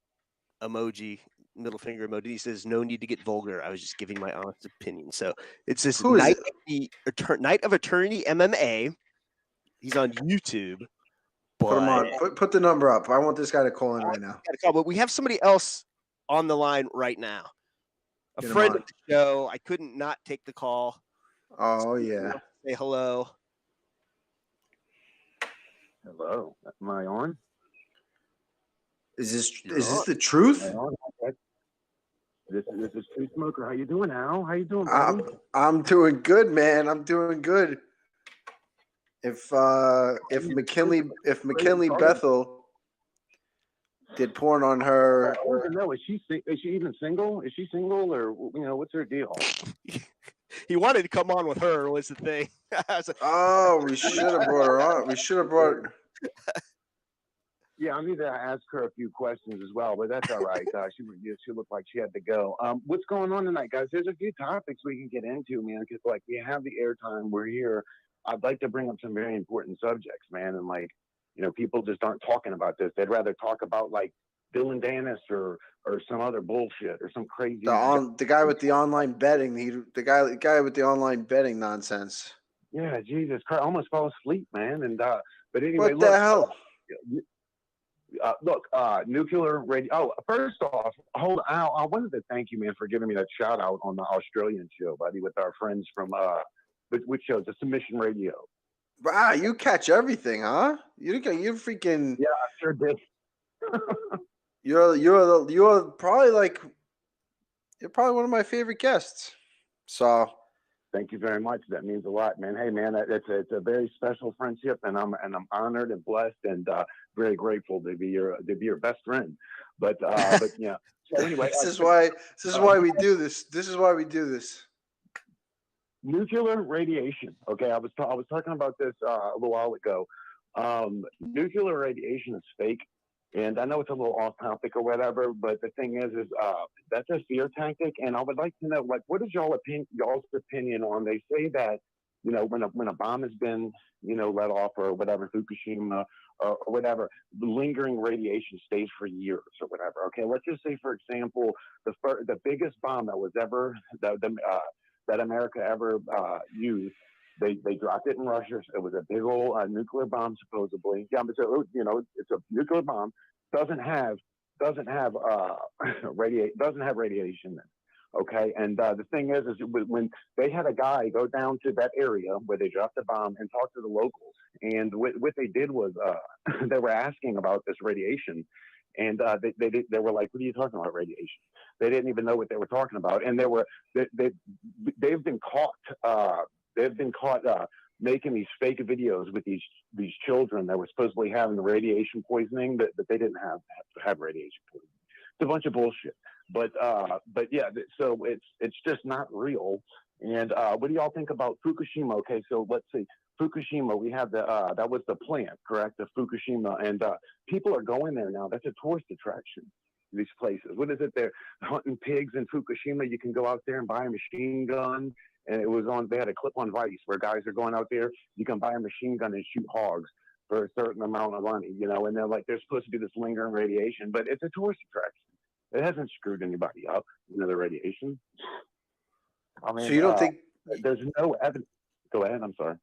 emoji, middle finger emoji. He says, "No need to get vulgar. I was just giving my honest opinion." So it's this Who is Night of Eternity MMA. He's on YouTube. Put him on. Put the number up. I want this guy to call in right now. Gotta call, but we have somebody else on the line right now. A Get him friend on. of the show. I couldn't not take the call. Oh yeah. Say hello. Hello, am I on? Is this the truth? Am I on? Okay. This is True Smoker. How you doing, Al? How you doing, buddy? I'm doing good, man. I'm doing good. If McKinley Bethel did porn on her, I want to know, is she even single? Is she single, or what's her deal? He wanted to come on with her. Was the thing? I was like, oh, we should have brought her on. We should have brought. Yeah, I need to ask her a few questions as well, but that's all right. She looked like she had to go. What's going on tonight, guys? There's a few topics we can get into, man, because we have the airtime. We're here. I'd like to bring up some very important subjects, man, and people just aren't talking about this. They'd rather talk about Dillon Danis or some other bullshit or some crazy. The guy with the online betting. The guy with the online betting nonsense. Yeah, Jesus Christ! I almost fell asleep, man. And but anyway, What the hell? Look, nuclear radio. Oh, first off, hold on. I wanted to thank you, man, for giving me that shout out on the Australian show, buddy, with our friends from which show? The Submission Radio. Wow, you catch everything, huh? You're freaking. Yeah, I sure did. You're probably one of my favorite guests. So. Thank you very much. That means a lot, man. Hey, man, it's a very special friendship, and I'm honored and blessed and very grateful to be your best friend. But yeah. So anyway, this is why we do this. This is why we do this. Nuclear radiation. Okay, I was talking about this a little while ago. Nuclear radiation is fake. And I know it's a little off topic or whatever, but the thing is that's a fear tactic. And I would like to know, what is y'all's opinion on? They say that, when a bomb has been, let off or whatever, Fukushima or whatever, the lingering radiation stays for years or whatever. Okay, let's just say, for example, the biggest bomb that was ever that America ever used. They dropped it in Russia. It was a big old nuclear bomb, supposedly. Yeah, but it's a nuclear bomb. Doesn't have radiation in it. Okay, and the thing is when they had a guy go down to that area where they dropped the bomb and talk to the locals, and what they did was they were asking about this radiation, and they were like, "What are you talking about, radiation?" They didn't even know what they were talking about, and they've been caught. They've been caught making these fake videos with these children that were supposedly having radiation poisoning, but they didn't have radiation poisoning. It's a bunch of bullshit. But yeah, so it's just not real. And what do y'all think about Fukushima? Okay, so let's see. Fukushima, we have that was the plant, correct? The Fukushima, and people are going there now. That's a tourist attraction. These places. What is it? They're hunting pigs in Fukushima. You can go out there and buy a machine gun. And it was on. They had a clip on Vice where guys are going out there. You can buy a machine gun and shoot hogs for a certain amount of money, you know. And they're like, there's supposed to be this lingering radiation, but it's a tourist attraction. It hasn't screwed anybody up. You know, the radiation. I mean, So you don't think there's no evidence? Go ahead. I'm sorry.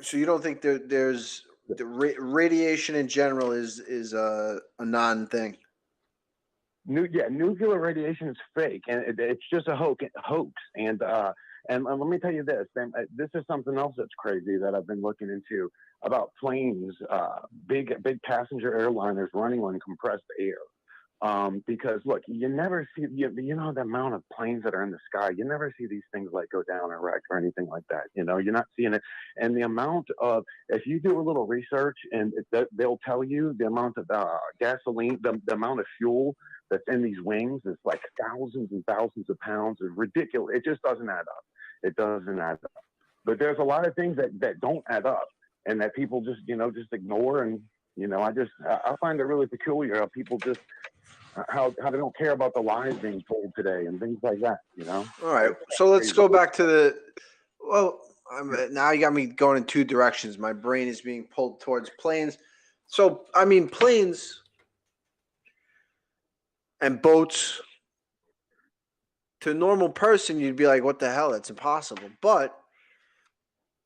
So you don't think there's radiation in general is a non-thing? Nuclear radiation is fake, and it's just a hoax. And let me tell you this. This is something else that's crazy that I've been looking into about planes, big passenger airliners running on compressed air. Because look, you never see, you know, the amount of planes that are in the sky, you never see these things like go down or wreck or anything like that. You know, you're not seeing it. And the amount of, if you do a little research, and they'll tell you the amount of gasoline, the amount of fuel that's in these wings is like thousands and thousands of pounds. It's ridiculous. It just doesn't add up. It doesn't add up. But there's a lot of things that don't add up, and that people just ignore. And, you know, I find it really peculiar how people just, how they don't care about the lies being told today and things like that, you know? All right. So let's go back to now you got me going in two directions. My brain is being pulled towards planes. So, I mean, planes and boats, to a normal person, you'd be like, what the hell? That's impossible. But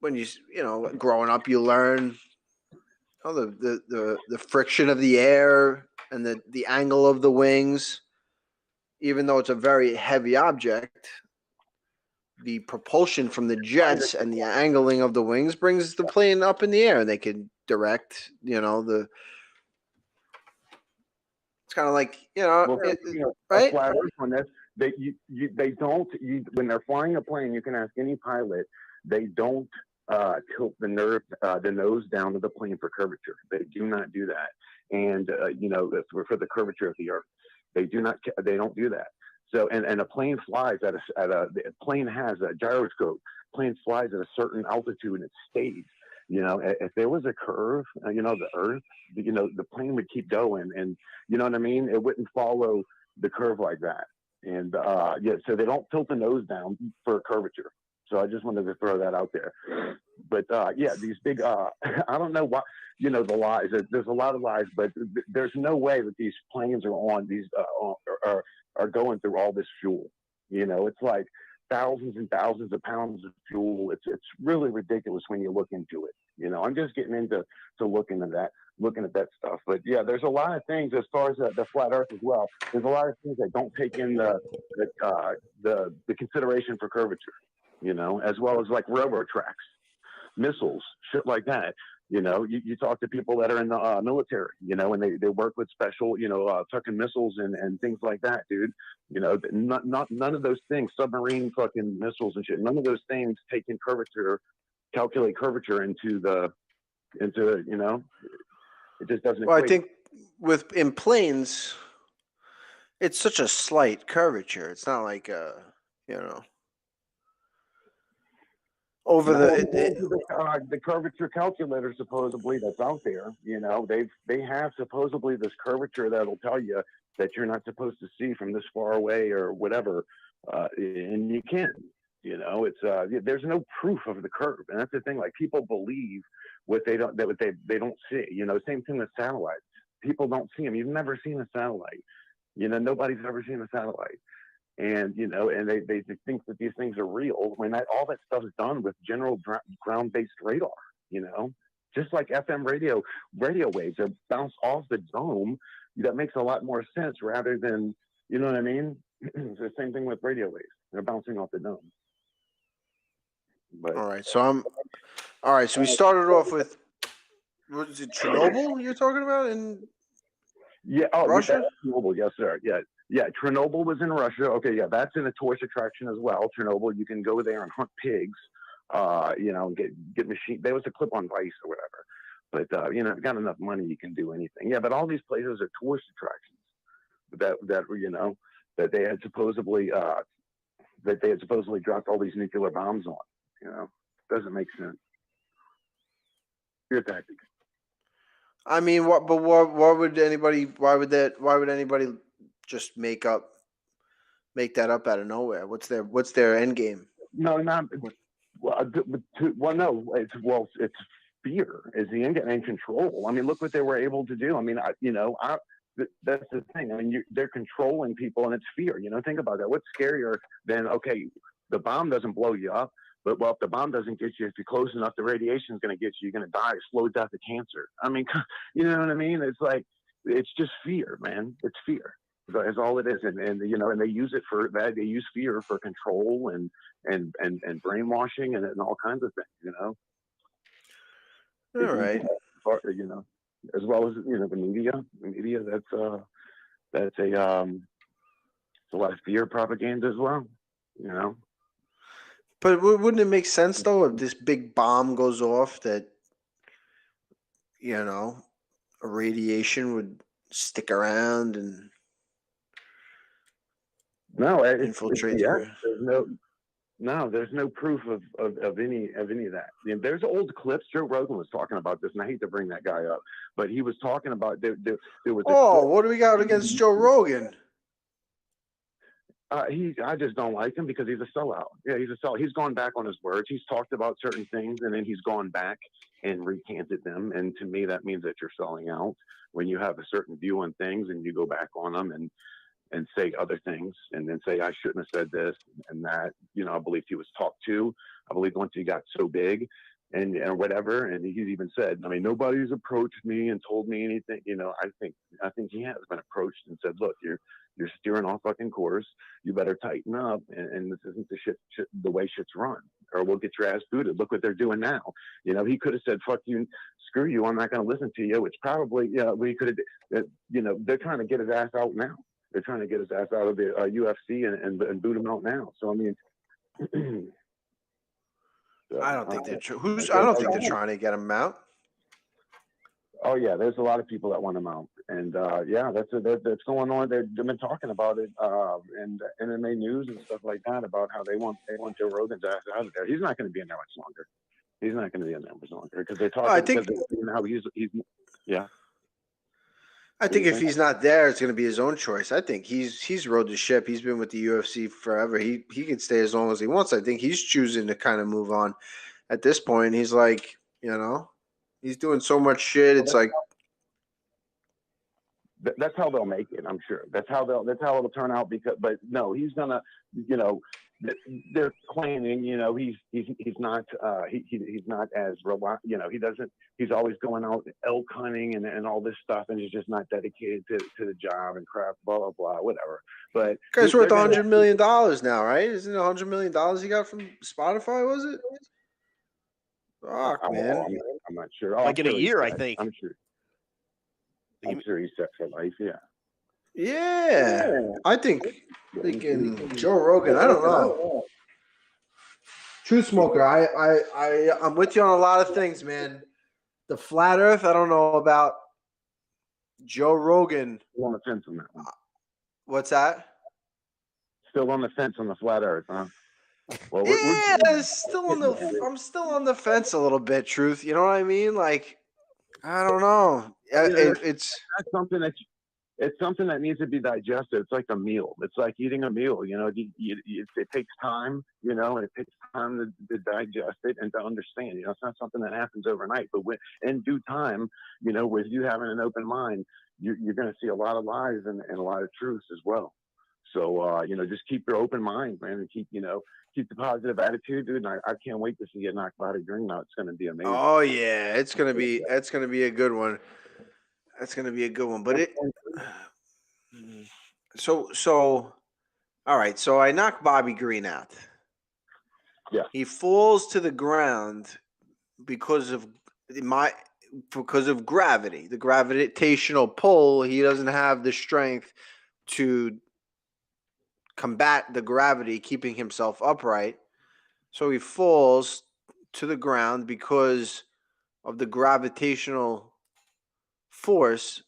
when you know, growing up, you learn the friction of the air and the angle of the wings. Even though it's a very heavy object, the propulsion from the jets and the angling of the wings brings the plane up in the air, and they can direct, you know, it's kind of like, you know, right? A flat earth on this, they don't, when they're flying a plane, you can ask any pilot, they don't tilt the nose down to the plane for curvature. They do not do that. And, you know, for the curvature of the earth, they don't do that. So, and a plane flies the plane has a gyroscope. Plane flies at a certain altitude and it stays. You know, if there was a curve, you know, the earth, you know, the plane would keep going, and you know what I mean? It wouldn't follow the curve like that. And so they don't tilt the nose down for curvature. So I just wanted to throw that out there. But yeah, these big, I don't know what, you know, the lies. There's a lot of lies, but there's no way that these planes are on these are going through all this fuel. You know, it's like thousands and thousands of pounds of fuel. It's really ridiculous when you look into it. You know, I'm just getting into looking at that stuff. But yeah, there's a lot of things as far as the flat Earth as well. There's a lot of things that don't take in the consideration for curvature. You know, as well as like railroad tracks, missiles, shit like that. You know, you talk to people that are in the military, you know, and they work with special, you know, tucking missiles and things like that, dude. You know, none of those things, submarine fucking missiles and shit, none of those things take in calculate curvature into, you know, it just doesn't. Well, I think in planes, it's such a slight curvature. It's not like, you know. Over the curvature calculator supposedly that's out there, you know, they have supposedly this curvature that'll tell you that you're not supposed to see from this far away or whatever, and you can, you know, it's there's no proof of the curve, and that's the thing. Like, people believe what they don't see. You know, same thing with satellites. People don't see them. You've never seen a satellite. You know, nobody's ever seen a satellite. And, you know, and they think that these things are real when all that stuff is done with general ground-based radar, you know, just like FM radio waves are bounced off the dome. That makes a lot more sense rather than, you know what I mean? It's the same thing with radio waves. They're bouncing off the dome. But, all right. So we started off with, what is it, Chernobyl you're talking about? And Yeah. Oh, Russia? Chernobyl. Yes, sir. Yeah. Yeah. Chernobyl was in Russia. Okay. Yeah. That's in a tourist attraction as well. Chernobyl, you can go there and hunt pigs, get machine. There was a clip on Vice or whatever. But, if you got enough money, you can do anything. Yeah. But all these places are tourist attractions that they had supposedly, dropped all these nuclear bombs on, doesn't make sense. Fear tactic. I mean, what? But why would anybody? Why would anybody just make that up out of nowhere? What's their end game? No, not no. It's fear is the end game and control. I mean, look what they were able to do. I mean, that's the thing. I mean, they're controlling people, and it's fear. Think about that. What's scarier than the bomb doesn't blow you up, but if the bomb doesn't get you, if you're close enough, the radiation is going to get you. You're going to die, slow death of cancer. I mean, you know what I mean? It's like it's just fear, man. It's fear. That's all it is, and they use it for that. They use fear for control and brainwashing and all kinds of things. All right. As well as the media. The media that's a lot of fear propaganda as well. But wouldn't it make sense though if this big bomb goes off that a radiation would stick around and infiltrate the earth? There's no proof of any of that. There's old clips. Joe Rogan was talking about this, and I hate to bring that guy up, but he was talking about there was. What do we got against Joe Rogan? I just don't like him because he's a sellout. Yeah, he's a sellout. He's gone back on his words. He's talked about certain things, and then he's gone back and recanted them. And to me, that means that you're selling out when you have a certain view on things and you go back on them and say other things, and then say I shouldn't have said this and that. I believe he was talked to. I believe once he got so big and whatever, and he's even said, I mean, nobody's approached me and told me anything. I think he has been approached and said, look, you're steering off fucking course. You better tighten up, and this isn't the way shit's run, or we'll get your ass booted. Look what they're doing now. He could have said, fuck you, screw you, I'm not going to listen to you, which probably, we could have, they're trying to get his ass out now. They're trying to get his ass out of the UFC and boot him out now. So, I mean, I don't think they're I don't think they're trying to get him out. Oh yeah, there's a lot of people that want him out, and that's going on. They've been talking about it, and MMA news and stuff like that about how they want Joe Rogan's ass out of there. He's not going to be in there much longer. He's not going to be in there much longer because they're talking. I think how he's yeah. I think if he's not there, it's going to be his own choice. I think he's rode the ship. He's been with the UFC forever. He can stay as long as he wants. I think he's choosing to kind of move on. At this point, he's like, he's doing so much shit. It's like that's how they'll make it. I'm sure that's how it'll turn out. But no, he's gonna. They're claiming, he's not as reliant. He's always going out elk hunting and all this stuff, and he's just not dedicated to the job and crap, blah blah blah, whatever. But guy's worth $100 million now, right? Isn't it $100 million he got from Spotify? Was it? Fuck, man. I'm not sure. In a year, I think. I'm sure he's set for life. Yeah. Yeah, I think Joe Rogan. I don't know. Truth Smoker. I'm with you on a lot of things, man. The flat Earth. I don't know about Joe Rogan. Still on the fence on that one. What's that? Still on the fence on the flat Earth, huh? Well, I'm still on the fence a little bit. Truth. You know what I mean? Like, I don't know. It's something that. It's something that needs to be digested. It's like a meal. It's like eating a meal. It takes time. And it takes time to digest it and to understand. It's not something that happens overnight. But in due time, with you having an open mind, you're going to see a lot of lies and a lot of truths as well. So just keep your open mind, man, and keep the positive attitude, dude. And I can't wait to see you knock out a dream now. It's going to be amazing. Oh yeah, it's going to be a good one. That's going to be a good one. But so all right. So I knocked Bobby Green out. Yeah. He falls to the ground because of because of gravity, the gravitational pull. He doesn't have the strength to combat the gravity, keeping himself upright. So he falls to the ground because of the gravitational force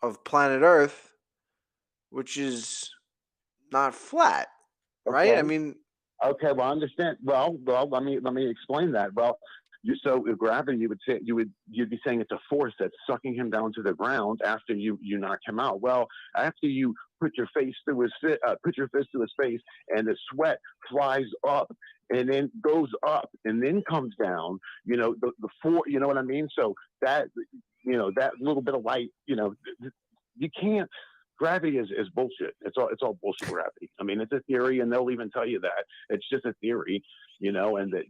of planet Earth, which is not flat, right? Okay. I mean, Okay, well, I understand. Well, let me explain that. Well, so with gravity, you'd be saying it's a force that's sucking him down to the ground after you knock him out. Well, after you put your fist through his face, and the sweat flies up and then goes up and then comes down. You know the you know what I mean. So that that little bit of light, you can't. Gravity is bullshit. It's all bullshit. Gravity. I mean, it's a theory, and they'll even tell you that it's just a theory, and that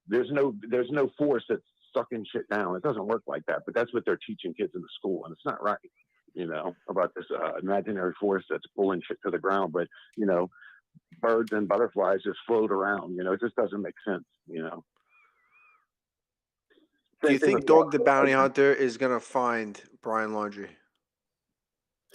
there's no force that's sucking shit down. It doesn't work like that. But that's what they're teaching kids in the school, and it's not right. About this imaginary force that's pulling shit to the ground. But birds and butterflies just float around. It just doesn't make sense. do you think Dog the Bounty Hunter is gonna find Brian Laundrie?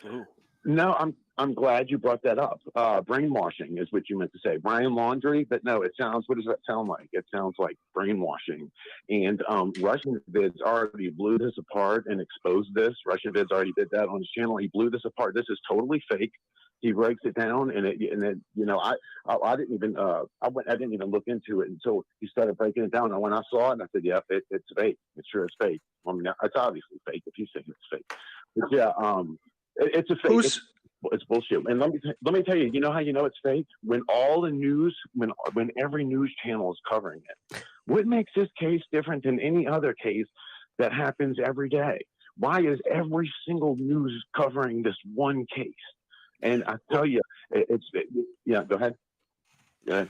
Ooh. No, I'm glad you brought that up. Brainwashing is what you meant to say. Brian Laundrie, but no, it sounds. What does that sound like? It sounds like brainwashing. And Russian Vids already blew this apart and exposed this. Russian Vids already did that on his channel. He blew this apart. This is totally fake. He breaks it down, and I didn't even I didn't even look into it until he started breaking it down. And when I saw it, and I said, "Yep, it's fake. It sure is fake." I mean, it's obviously fake if you say it's fake. But yeah, it's a fake. It's bullshit. And let me tell you. You know how you know it's fake? When all the news, when every news channel is covering it. What makes this case different than any other case that happens every day? Why is every single news covering this one case? And I tell you, yeah. Go ahead. Go ahead.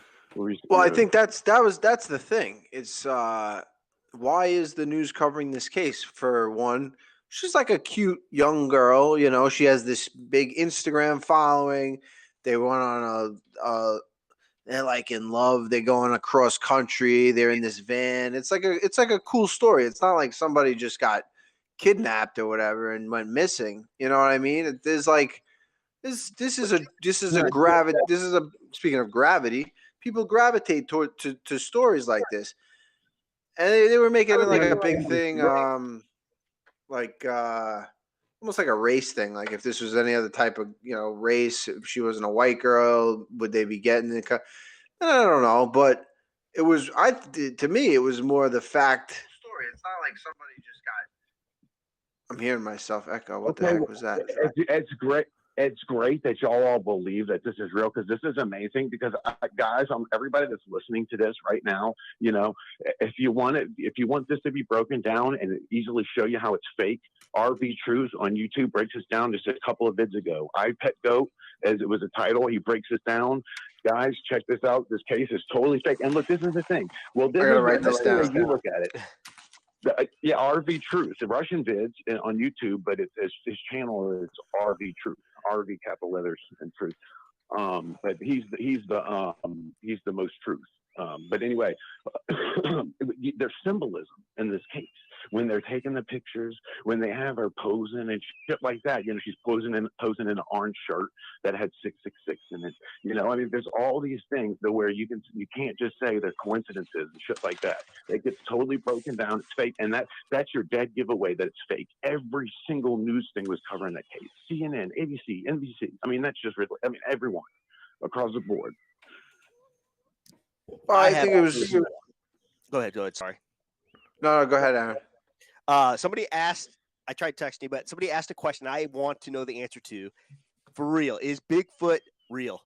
Well, I think that's the thing. It's why is the news covering this case? For one, she's like a cute young girl. She has this big Instagram following. They went on they're like in love. They're going across country. They're in this van. It's like a cool story. It's not like somebody just got kidnapped or whatever and went missing. You know what I mean? There's like this is a gravity. Speaking of gravity, people gravitate to stories like this, and they were making it like a big thing. Like almost like a race thing. Like if this was any other type of race, if she wasn't a white girl, would they be getting the? I don't know, but it was. To me, it was more the fact. Story. It's not like somebody just got. I'm hearing myself echo. What the heck was that? It's great. It's great that y'all all believe that this is real, because this is amazing. Because guys, everybody that's listening to this right now, if you want this to be broken down and easily show you how it's fake, RV Truth on YouTube breaks this down just a couple of vids ago. I Pet Goat, as it was a title, he breaks this down. Guys, check this out. This case is totally fake. And look, this is the thing. Well, this is write this down. The way you look at it. Yeah, RV Truth, the Russian Vids on YouTube, but his channel is RV Truth, RV capital letters and Truth. But he's the most truth. But anyway, there's symbolism in this case when they're taking the pictures, when they have her posing and shit like that. She's posing in an orange shirt that had 666 in it. I mean, there's all these things that where you can't just say they're coincidences and shit like that. It gets totally broken down. It's fake, and that's your dead giveaway that it's fake. Every single news thing was covering that case. CNN, ABC, NBC. I mean, that's just really. I mean, everyone across the board. Well, I think it was. Go ahead. Sorry. No, go ahead, Aaron. Somebody asked. I tried texting you, but somebody asked a question I want to know the answer to. For real, is Bigfoot real?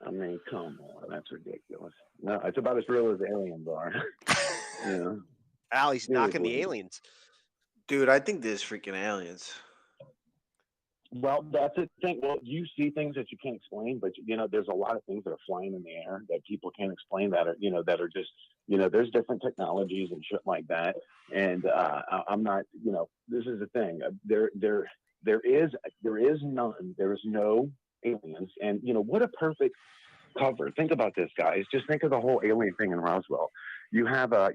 I mean, come on, that's ridiculous. No, it's about as real as aliens are. He's knocking the aliens. Dude, I think there's freaking aliens. Well, that's the thing. Well, you see things that you can't explain, but there's a lot of things that are flying in the air that people can't explain that are just there's different technologies and shit like that. And I'm not, this is the thing. There is none. There is no aliens. And what a perfect cover. Think about this, guys. Just think of the whole alien thing in Roswell. you have a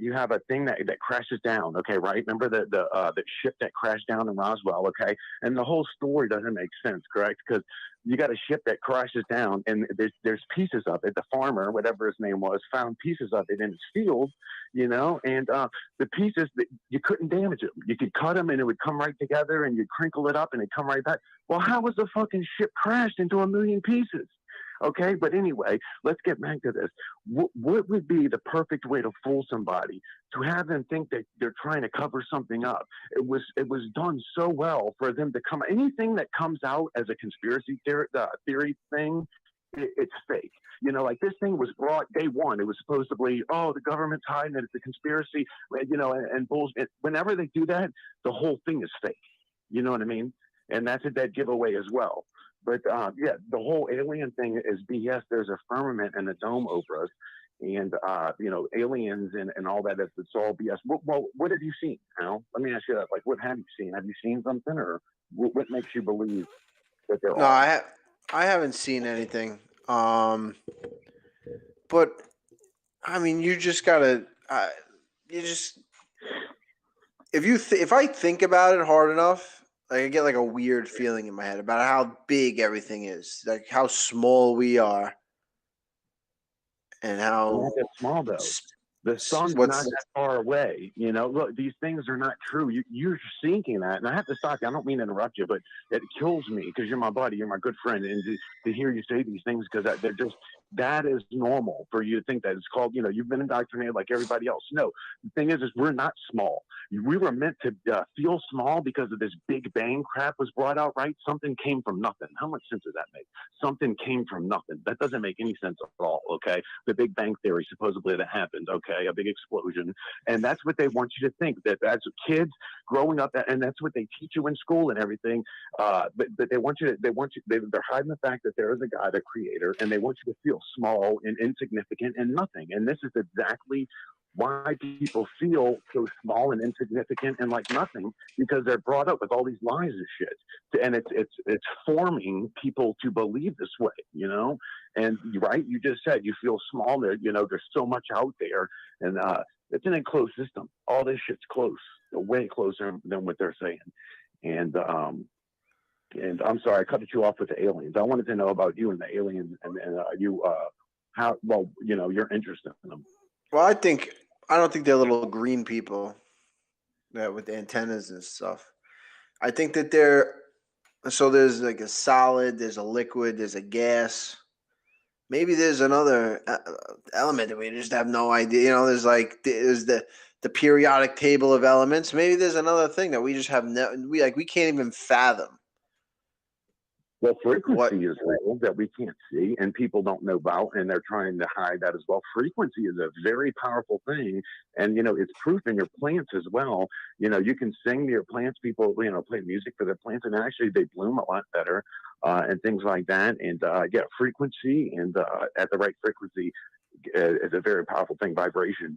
thing that crashes down. Okay, right? Remember the ship that crashed down in Roswell? Okay, and the whole story doesn't make sense, correct? Because you got a ship that crashes down, and there's pieces of it. The farmer, whatever his name was, found pieces of it in his field, and the pieces that you couldn't damage them. You could cut them, and it would come right together, and you'd crinkle it up, and it'd come right back. Well, how was the fucking ship crashed into a million pieces? Okay, but anyway, let's get back to this. What would be the perfect way to fool somebody? To have them think that they're trying to cover something up. It was done so well for them to come. Anything that comes out as a conspiracy theory thing, it's fake. Like this thing was brought day one. It was supposedly, the government's hiding it. It's a conspiracy, and bullshit. Whenever they do that, the whole thing is fake. You know what I mean? And that's a dead giveaway as well. But the whole alien thing is BS. There's a firmament and a dome over us, and aliens and all that. It's all BS. Well, what have you seen, Al? Let me ask you that. Like, what have you seen? Have you seen something, or what makes you believe that they're? No, I haven't seen anything. But I mean, you just gotta. If I think about it hard enough. Like I get like a weird feeling in my head about how big everything is, like how small we are, and how Not that small though. The sun's not that far away. Look, these things are not true. You're thinking that, and I have to stop you. I don't mean to interrupt you, but it kills me because you're my buddy, you're my good friend, and to hear you say these things because that is normal for you to think that it's called. You've been indoctrinated like everybody else. No, the thing is we're not small. We were meant to feel small because of this Big Bang crap was brought out, right? Something came from nothing. How much sense does that make? Something came from nothing. That doesn't make any sense at all. Okay, the Big Bang theory supposedly that happened. Okay, a big explosion, and that's what they want you to think that as kids growing up, and that's what they teach you in school and everything. But they're hiding the fact that there is a God, a creator, and they want you to feel small and insignificant and nothing. And this is exactly why people feel so small and insignificant and like nothing, because they're brought up with all these lies and shit, and it's forming people to believe this way, And right, you just said you feel small. There, there's so much out there, and it's an enclosed system. All this shit's close, way closer than what they're saying. And I'm sorry, I cut you off with the aliens. I wanted to know about you and the aliens, and you your interest in them. Well, I don't think they're little green people that with the antennas and stuff. I think that there's like a solid, there's a liquid, there's a gas. Maybe there's another element that we just have no idea. There's the periodic table of elements. Maybe there's another thing that we just have we can't even fathom. Well, frequency is real that we can't see and people don't know about, and they're trying to hide that as well. Frequency is a very powerful thing, and it's proof in your plants as well. You can sing to your plants. People, play music for their plants, and actually they bloom a lot better, and things like that. And frequency and at the right frequency is a very powerful thing. Vibration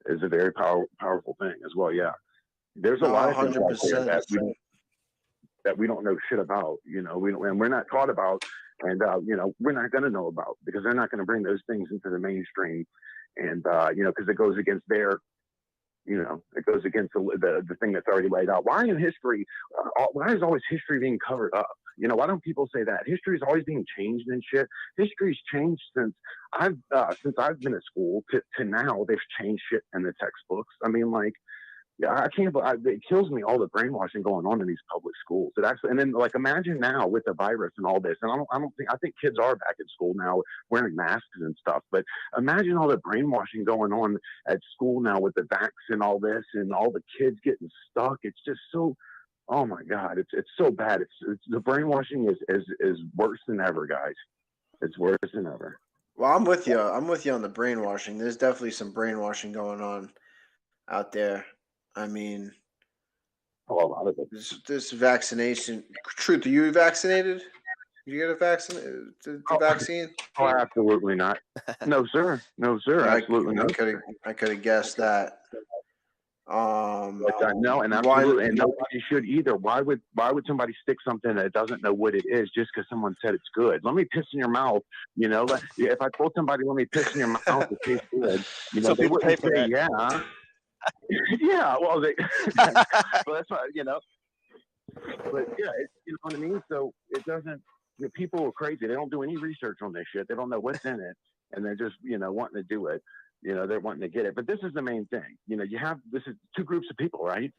is a very powerful thing as well. Yeah, there's a lot of things out there that we don't know shit about, and we're not taught about, and we're not going to know about because they're not going to bring those things into the mainstream, and because it goes against their, it goes against the thing that's already laid out. Why is always history being covered up? Why don't people say that history is always being changed and shit? History's changed since I've been at school to now. They've changed shit in the textbooks. I mean, like. Yeah, I can't. It kills me all the brainwashing going on in these public schools. It actually, and then like imagine now with the virus and all this. And I think kids are back at school now wearing masks and stuff. But imagine all the brainwashing going on at school now with the vax and all this, and all the kids getting stuck. It's just so. Oh my God, it's so bad. It's the brainwashing is worse than ever, guys. It's worse than ever. Well, I'm with you. I'm with you on the brainwashing. There's definitely some brainwashing going on out there. I mean, a lot of it. This vaccination. Truth, are you vaccinated? Did you get a vaccine? The vaccine? Oh, absolutely not. No, sir. No, sir. Absolutely not. I could have guessed that. No, and why- absolutely, and nobody should either. Why would somebody stick something that doesn't know what it is just because someone said it's good? Let me piss in your mouth. You know, if I told somebody, let me piss in your mouth, it tastes good. You know, So they people pay wouldn't for say, that. yeah. Yeah, well, well, that's why, you know. But yeah, you know what I mean. So it doesn't. People are crazy. They don't do any research on this shit. They don't know what's in it, and they're just wanting to do it. They're wanting to get it. But this is the main thing. This is two groups of people, right?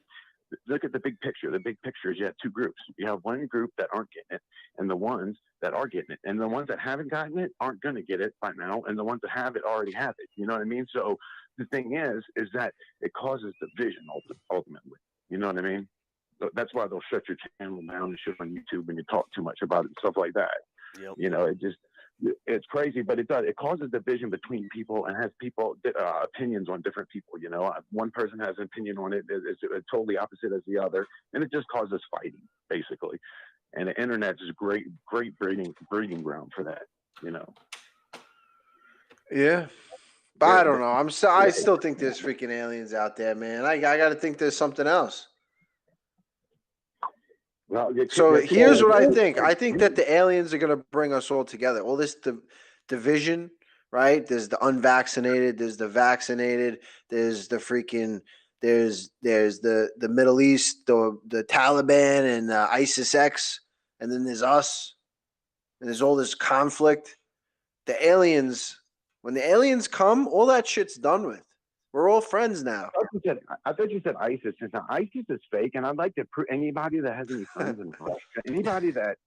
Look at the big picture. The big picture is you have two groups. You have one group that aren't getting it, and the ones that are getting it. And the ones that haven't gotten it aren't going to get it by now, and the ones that have it already have it. You know what I mean? So the thing is that it causes division ultimately. You know what I mean? So that's why they'll shut your channel down and shit on YouTube when you talk too much about it and stuff like that. Yep. It's crazy, but it causes division between people and has people opinions on different people. One person has an opinion on it is totally opposite as the other, and it just causes fighting basically. And the internet is a great breeding ground for that. Yeah. But I don't know. I still think there's freaking aliens out there, man. I got to think there's something else. Well, So here's what I think. I think that the aliens are going to bring us all together. All this division, right? There's the unvaccinated, there's the vaccinated, there's the freaking, there's the Middle East, the Taliban and ISIS-X, and then there's us, and there's all this conflict. The aliens, when the aliens come, all that shit's done with. We're all friends now. I thought you said ISIS. Now, ISIS is fake, and I'd like to prove anybody that has any friends in Russia, anybody that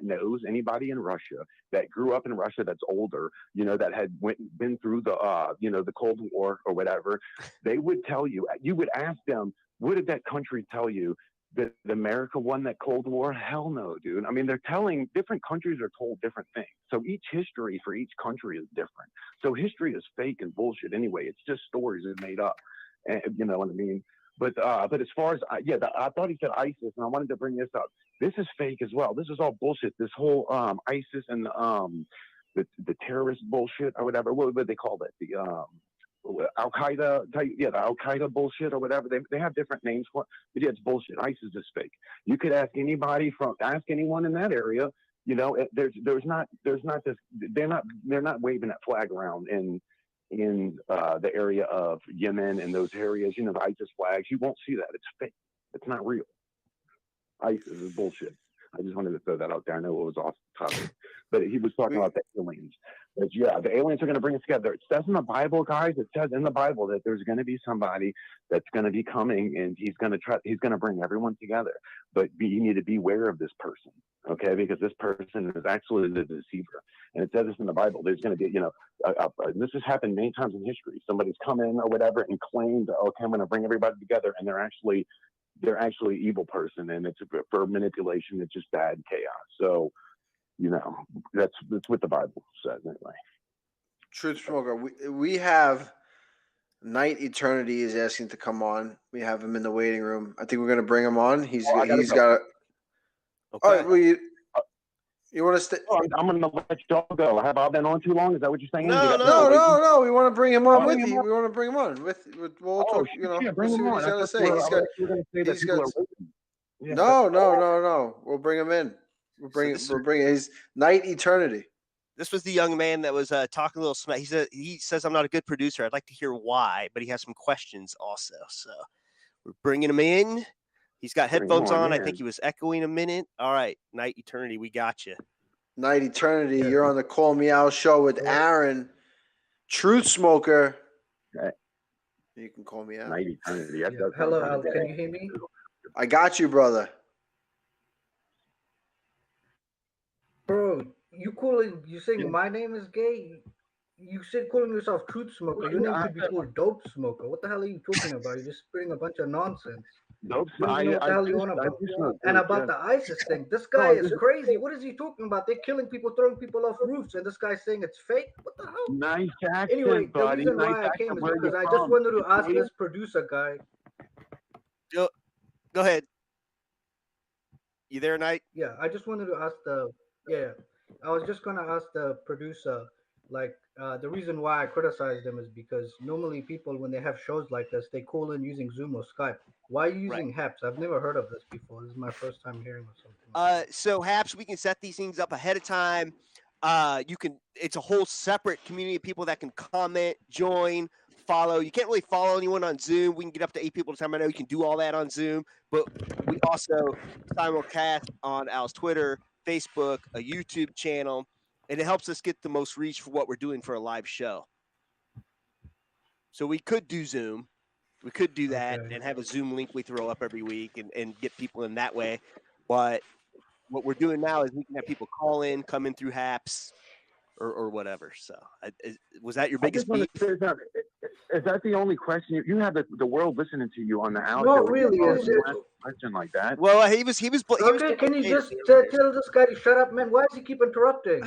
knows anybody in Russia that grew up in Russia that's older, that had been through the Cold War or whatever, they would tell you. You would ask them, what did that country tell you? That America won that Cold War? Hell no, dude. I mean, different countries are told different things. So each history for each country is different. So history is fake and bullshit anyway. It's just stories that are made up. And, you know what I mean? But as far as, I thought he said ISIS, and I wanted to bring this up. This is fake as well. This is all bullshit. This whole ISIS and the terrorist bullshit or whatever. What would they call it? The Al-Qaeda, the Al-Qaeda bullshit or whatever. They have different names for it, but yeah, it's bullshit. ISIS is fake. You could ask anyone in that area. There's not this. They're not waving that flag around in the area of Yemen and those areas. The ISIS flags. You won't see that. It's fake. It's not real. ISIS is bullshit. I just wanted to throw that out there. I know it was off topic, but he was talking about the aliens. But yeah, the aliens are going to bring us together. It says in the Bible, guys. It says in the Bible that there's going to be somebody that's going to be coming, and he's going to bring everyone together. But you need to be aware of this person, okay? Because this person is actually the deceiver, and it says this in the Bible. There's going to be, this has happened many times in history. Somebody's come in or whatever and claimed, okay, I'm going to bring everybody together, and they're actually evil person, and it's for manipulation. It's just bad chaos. So, that's what the Bible says anyway. Truth Smoker, we have Night Eternity is asking to come on. We have him in the waiting room. I think we're gonna bring him on. He's got. Okay. All right, well, you want to stay? I'm gonna let y'all go. Have I been on too long? Is that what you're saying? No. We want to bring him on with you. We want to bring him on with. We'll talk. Bring him on. What he's gonna say. No. We'll bring him in. We'll bring his Night Eternity. This was the young man that was talking a little smack. He says I'm not a good producer. I'd like to hear why, but he has some questions also. So we're bringing him in. He's got headphones on. I think he was echoing a minute. All right, Night Eternity, we got you. Night Eternity, you're on the Call Me Out show with Aaron, Truth Smoker. Okay. You can call me out. Night Eternity. Hello, Al. Can you hear me? I got you, brother. Bro, you saying my name is gay? You said calling yourself Truth Smoker. Your name should be called Dope Smoker. What the hell are you talking about? You're just spitting a bunch of nonsense. Dope Smoker. What the hell are you on about? And about the ISIS thing, this guy is crazy. What is he talking about? They're killing people, throwing people off roofs, and this guy's saying it's fake? What the hell? Nice accent, anyway, buddy. The reason why I came is because I just wanted to ask this producer guy. Go ahead. You there, Night? Yeah, I just wanted to ask I was just gonna ask the producer, Like the reason why I criticize them is because normally people when they have shows like this, they call in using Zoom or Skype. Why are you using Happs? I've never heard of this before. This is my first time hearing of something. So Happs, we can set these things up ahead of time. It's a whole separate community of people that can comment, join, follow. You can't really follow anyone on Zoom. We can get up to 8 people at a time. I know you can do all that on Zoom, but we also simulcast on Al's Twitter, Facebook, a YouTube channel, and it helps us get the most reach for what we're doing for a live show. So we could do Zoom. We could do that and have a Zoom link we throw up every week and get people in that way. But what we're doing now is we can have people call in, come in through Happs or whatever. So was that your biggest beef? Is that the only question? You have the world listening to you on the house. No, really. Question like that. Well, he was. Okay, can you just tell this guy to shut up, man? Why does he keep interrupting?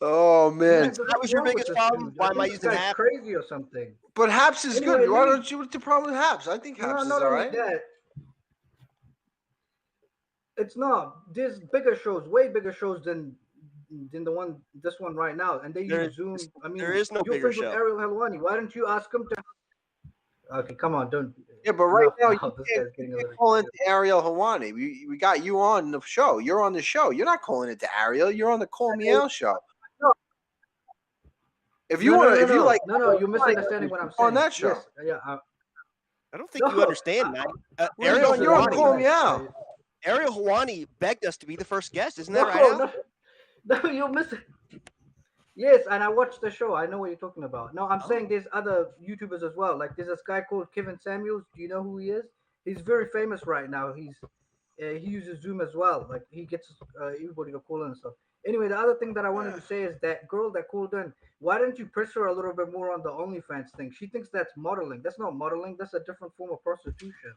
Oh man, that was your biggest problem. Why am I using Happs? Crazy or something? But Happs is Anyway, good. Why don't you? What's the problem with Happs? I think Happs is not all only right. that. It's not. There's bigger shows, way bigger shows than this one right now, and they use Zoom. I mean, there is no you're bigger friends with show. Ariel Helwani. Why don't you ask him to? Okay, come on, don't. Yeah, but right now you this guy's getting a can't little call into Ariel Hawani. We got you on the show. You're on the show. You're not calling it to Ariel. You're on the Call Me Out show. If you want, if you like, no, you're misunderstanding what I'm saying. On that show. Yes, yeah. I don't think you understand, man. You're on Call Me Out. Ariel Hawani begged us to be the first guest. Isn't that right? No, you're missing. Yes, and I watched the show. I know what you're talking about. No, I'm saying there's other YouTubers as well. Like there's this guy called Kevin Samuels. Do you know who he is? He's very famous right now. He uses Zoom as well. Like he gets everybody to call in and stuff. Anyway, the other thing that I wanted to say is that girl that called in. Why don't you press her a little bit more on the OnlyFans thing? She thinks that's modeling. That's not modeling. That's a different form of prostitution.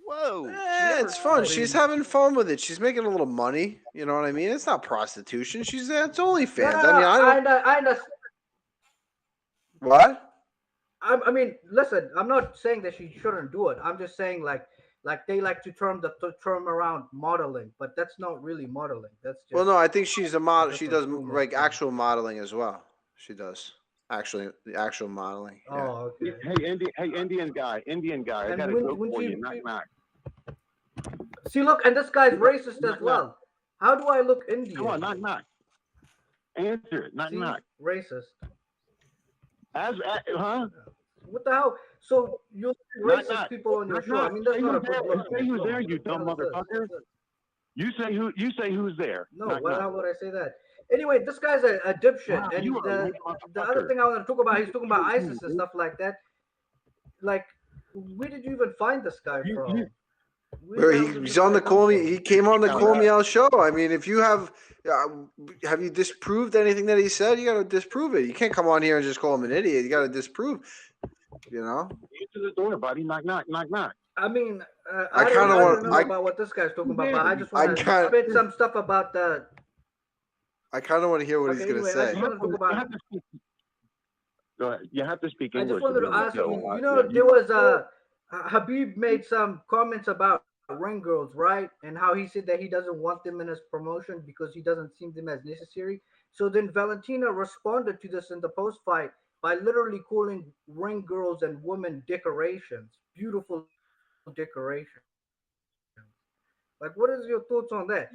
Whoa. Yeah, it's fun. She's having fun with it. She's making a little money. You know what I mean? It's not prostitution. It's OnlyFans. I understand. What? I mean, listen. I'm not saying that she shouldn't do it. I'm just saying like they like to term around modeling, but that's not really modeling. That's just, well, no. I think she's a model. She does like actual modeling as well. She does actually the actual modeling. Yeah. Oh, okay. Hey, Indian guy. I got a joke for you. Knock. See, look, and this guy's racist as well. How do I look Indian? Come on, knock. Answer it. Knock. Racist. Huh? What the hell? So you're racist people on your show. I mean, that's not a good look. Say who's there, you dumb motherfucker. You say who's there. No, why would I say that? Anyway, this guy's a dipshit. Wow, and the other thing I want to talk about, he's talking about ISIS and stuff like that. Like, where did you even find this guy from? He's on the Call Me. He came on the Call Me Out show. I mean, if you have you disproved anything that he said? You got to disprove it. You can't come on here and just call him an idiot. You got to disprove. You know. Answer the door, buddy. Knock. I mean, I kind of want to know about what this guy's talking about, but I just want to spit some stuff about the. I kind of want to hear what he's going to say. Go ahead. You have to speak English. I just wanted to ask you. There was Khabib made some comments about ring girls, right? And how he said that he doesn't want them in his promotion because he doesn't see them as necessary. So then Valentina responded to this in the post-fight by literally calling ring girls and women decorations, beautiful decorations. Like, what is your thoughts on that?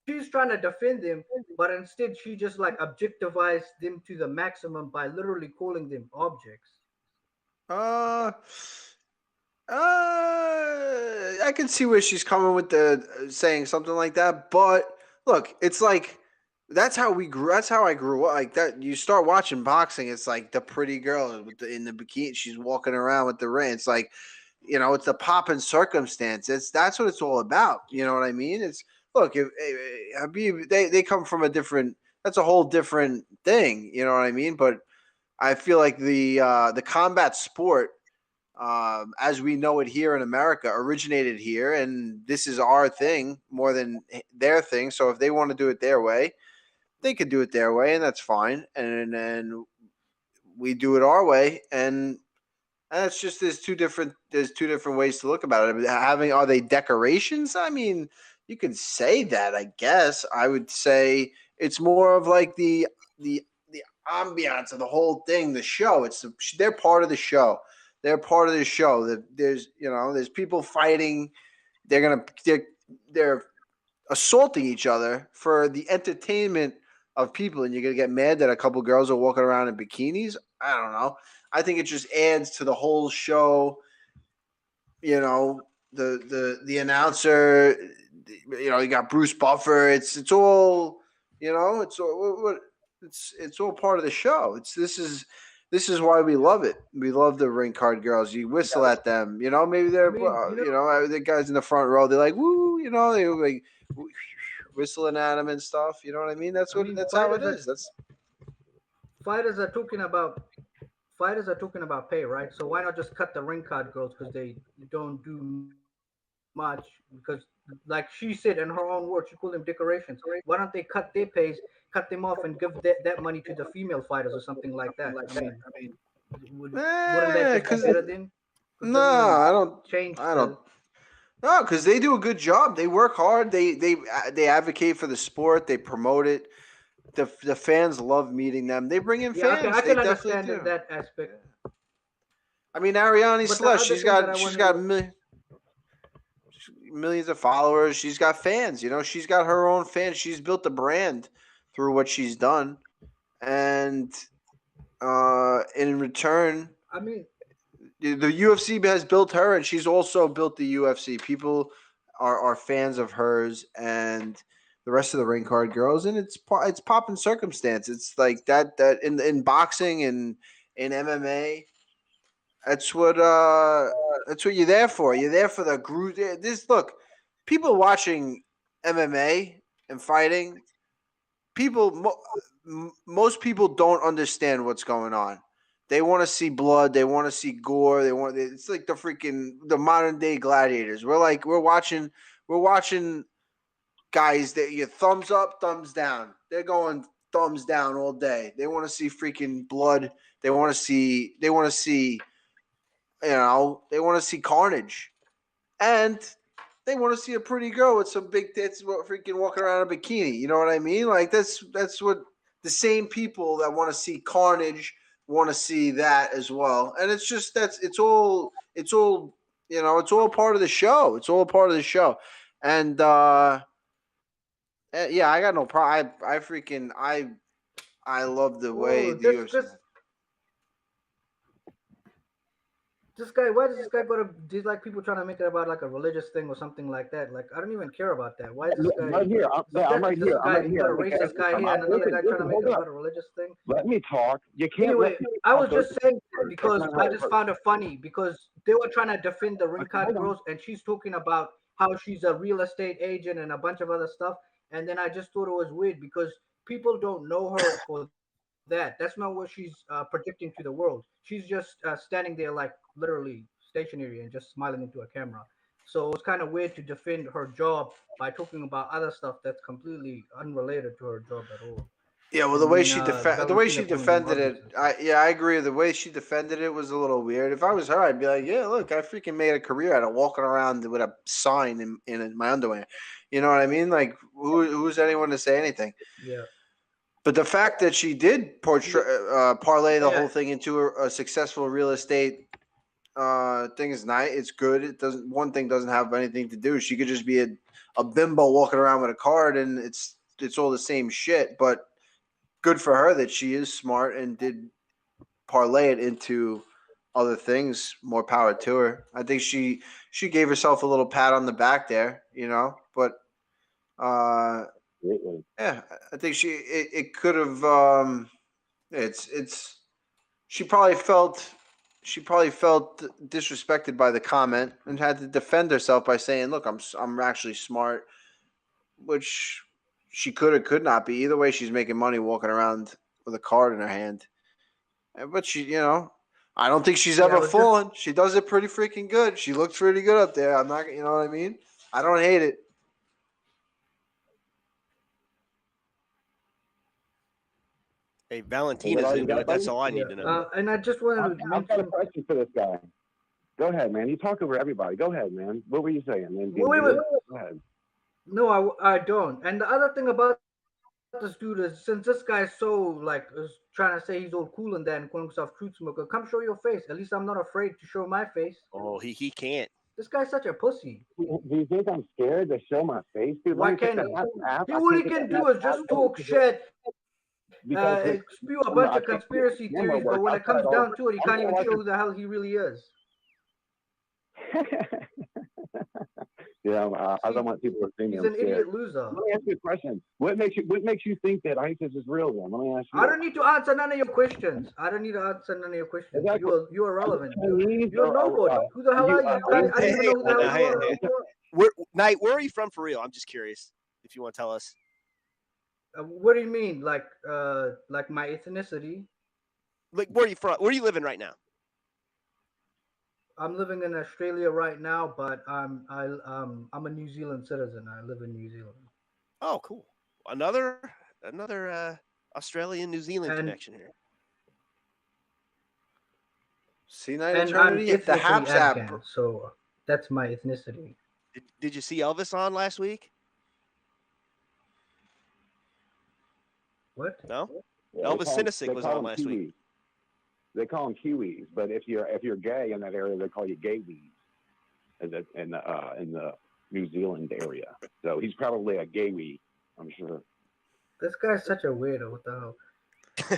She's trying to defend them, but instead she just like objectifies them to the maximum by literally calling them objects. I can see where she's coming with the saying something like that, but look, it's like that's how we grew. That's how I grew up. Like that, you start watching boxing, it's like the pretty girl in the bikini. She's walking around with the ring. It's like, it's the pop and circumstance. That's what it's all about. You know what I mean? It's look, if Khabib, they come from a different. That's a whole different thing. You know what I mean? But I feel like the combat sport, as we know it here in America, originated here, and this is our thing more than their thing. So if they want to do it their way, they could do it their way, and that's fine. And then we do it our way, and that's just there's two different ways to look about it. Are they decorations? I mean, You could say that, I guess. I would say it's more of like the ambiance of the whole thing, the show. They're part of the show. They're part of the show. There's people fighting. They're assaulting each other for the entertainment of people, and you're gonna get mad that a couple girls are walking around in bikinis. I don't know. I think it just adds to the whole show. The announcer. You got Bruce Buffer. It's all. It's all part of the show. This is why we love it. We love the ring card girls. You whistle at them. Maybe they're the guys in the front row. They're like woo. They're like whistling at them and stuff. You know what I mean? That's how it is. Fighters are talking about pay, right? So why not just cut the ring card girls because they don't do much? Because like she said in her own words, she called them decorations. Why don't they cut their pays, cut them off, and give that money to the female fighters or something like that? Wouldn't that be better then? No, I don't. Change. No, because they do a good job. They work hard. They advocate for the sport. They promote it. The fans love meeting them. They bring in fans. I can understand that aspect. I mean, Ariane Slush, she's got millions of followers. She's got fans. She's got her own fans. She's built a brand through what she's done, and in return, I mean, the UFC has built her, and she's also built the UFC. People are fans of hers, and the rest of the ring card girls, and it's pop and circumstance. It's like that in boxing and in MMA. That's what you're there for. You're there for the group. Look, people watching MMA and fighting. Most people don't understand what's going on. They want to see blood. They want to see gore. It's like the modern day gladiators. We're watching guys that you thumbs up, thumbs down. They're going thumbs down all day. They want to see freaking blood. They want to see they want to see carnage, and they want to see a pretty girl with some big tits freaking walking around in a bikini. You know what I mean? Like that's what the same people that want to see carnage want to see that as well. And it's just it's all part of the show. It's all part of the show. And yeah, I got no problem. I love the way the UFC. This guy, why does this guy go to? These like people trying to make it about like a religious thing or something like that. Like I don't even care about that. Why is this guy? Right here, I'm right here. You got a racist guy here and another guy trying to make it about a religious thing. Let me talk. You can't. Anyway, I was just saying because I just found it funny because they were trying to defend the ring card girls and she's talking about how she's a real estate agent and a bunch of other stuff. And then I just thought it was weird because people don't know her for that. That's not what she's projecting to the world. She's just standing there like literally stationary and just smiling into a camera. So it's kind of weird to defend her job by talking about other stuff that's completely unrelated to her job at all. Yeah, well, the way she defended it, I agree. The way she defended it was a little weird. If I was her, I'd be like, yeah, look, I freaking made a career out of walking around with a sign in my underwear. You know what I mean? Like, who's anyone to say anything? Yeah. But the fact that she did parlay the whole thing into a successful real estate thing is nice. It's good. One thing doesn't have anything to do. She could just be a bimbo walking around with a card, and it's all the same shit. But good for her that she is smart and did parlay it into other things. More power to her. I think she gave herself a little pat on the back there, But yeah, I think it could have. She probably felt disrespected by the comment and had to defend herself by saying, "Look, I'm actually smart," which she could or could not be. Either way, she's making money walking around with a card in her hand. But she, I don't think she's ever fallen. She does it pretty freaking good. She looks pretty good up there. I'm not, you know what I mean? I don't hate it. Hey, Valentina's into it. That's all I need to know. And I just wanted to I've got a question for this guy. Go ahead, man. You talk over everybody. Go ahead, man. What were you saying, man? Wait. Go ahead. No, I don't. And the other thing about this dude is, since this guy's so like is trying to say he's all cool and that and calling himself truth smoker, come show your face. At least I'm not afraid to show my face. Oh, he can't. This guy's such a pussy. Do you think I'm scared to show my face, dude? Why Let me take can't the he? app. He I all he can't take can the do is just talk shit, because spew a bunch I of can't conspiracy get camera theories, but work when it outside comes all. down to it, he can't even like show who the hell he really is. Yeah, I don't want people to think He's I'm an scared. idiot loser. Let me ask you a question. What makes you think that ISIS is real? Then let me ask you. I don't need to answer none of your questions. I don't need to answer none of your questions. You're irrelevant. You're nobody. Who the hell are you? I don't even know who the hell you are. Where are you from for real? I'm just curious if you want to tell us. What do you mean? Like my ethnicity? Like, where are you from? Where are you living right now? I'm living in Australia right now, but I'm a New Zealand citizen. I live in New Zealand. Oh, cool. Another Australian New Zealand And- connection here. C9 And I'm Eternity, the ethnically Happs Afghan, app. so that's my ethnicity. Did you see Elvis on last week? What? No. Yeah, Elvis they Sinisic was call on them last week. Kiwis. They call them Kiwis, but if you're gay in that area, they call you Gaywees in the New Zealand area. So he's probably a Gaywee, I'm sure. This guy's such a weirdo. What the hell?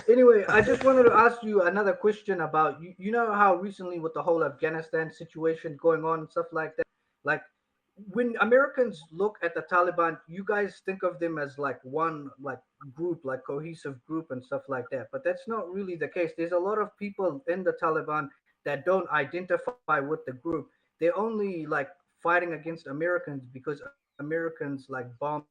Anyway, I just wanted to ask you another question about you. You know how recently with the whole Afghanistan situation going on and stuff like that, like when Americans look at the Taliban, you guys think of them as like one like group, like cohesive group and stuff like that. But that's not really the case. There's a lot of people in the Taliban that don't identify with the group. They're only like fighting against Americans because Americans like bomb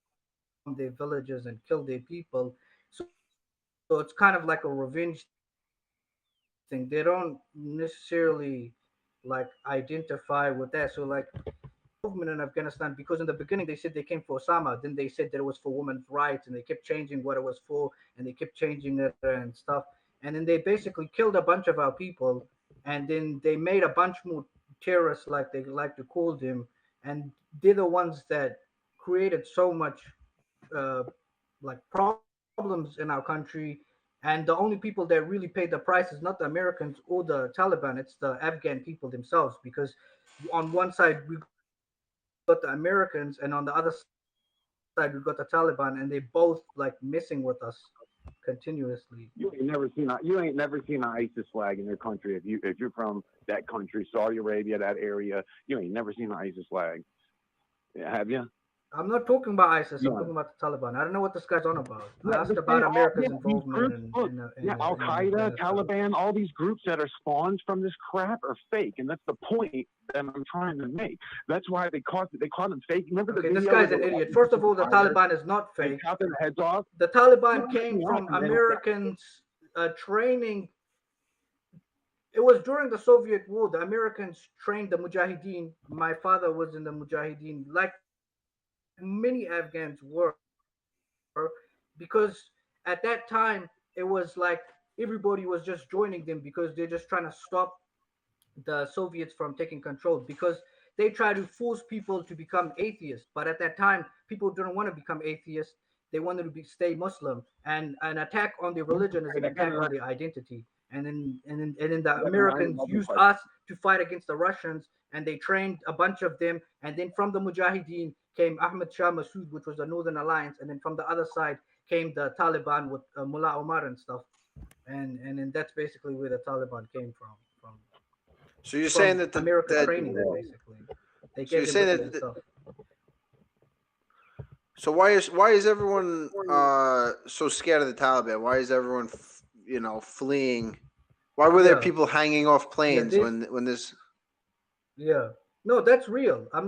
their villages and kill their people. So it's kind of like a revenge thing. They don't necessarily like identify with that. So like movement in Afghanistan, because in the beginning they said they came for Osama, then they said that it was for women's rights, and they kept changing what it was for, and they kept changing it and stuff. And then they basically killed a bunch of our people, and then they made a bunch more terrorists, like they like to call them, and they're the ones that created so much like problems in our country. And the only people that really paid the price is not the Americans or the Taliban, it's the Afghan people themselves. Because on one side we got the Americans, and on the other side we got the Taliban, and they both like messing with us continuously. You ain't never seen an ISIS flag in your country. If you're from that country, Saudi Arabia, that area, you ain't never seen an ISIS flag. Yeah, have you? I'm not talking about ISIS. Yeah. I'm talking about the Taliban. I don't know what this guy's on about. Yeah, I asked but about they all- America's yeah, these involvement groups, look, in Al Qaeda, Afghanistan. Taliban, all these groups that are spawned from this crap are fake, and that's the point that I'm trying to make. That's why they caught them fake. Remember the Okay, video? this guy's of an the- idiot. First of all, the Taliban is not They fake. chopping their heads off. The Taliban came from Americans training. It was during the Soviet War. The Americans trained the Mujahideen. My father was in the Mujahideen, like many Afghans were, because at that time it was like everybody was just joining them because they're just trying to stop the Soviets from taking control, because they try to force people to become atheists. But at that time, people didn't want to become atheists. They wanted to stay Muslim. And an attack on their religion is an attack on their identity. And then the Americans used us to fight against the Russians, and they trained a bunch of them. And then from the Mujahideen came Ahmad Shah Massoud, which was the Northern Alliance. And then from the other side came the Taliban with Mullah Omar and stuff. And then that's basically where the Taliban came from. So you're saying that America training them basically. They So you're gave saying them that and stuff. So why is everyone so scared of the Taliban? Why is everyone fleeing? Why were there Yeah. people hanging off planes they- when this? Yeah. No, that's real. I'm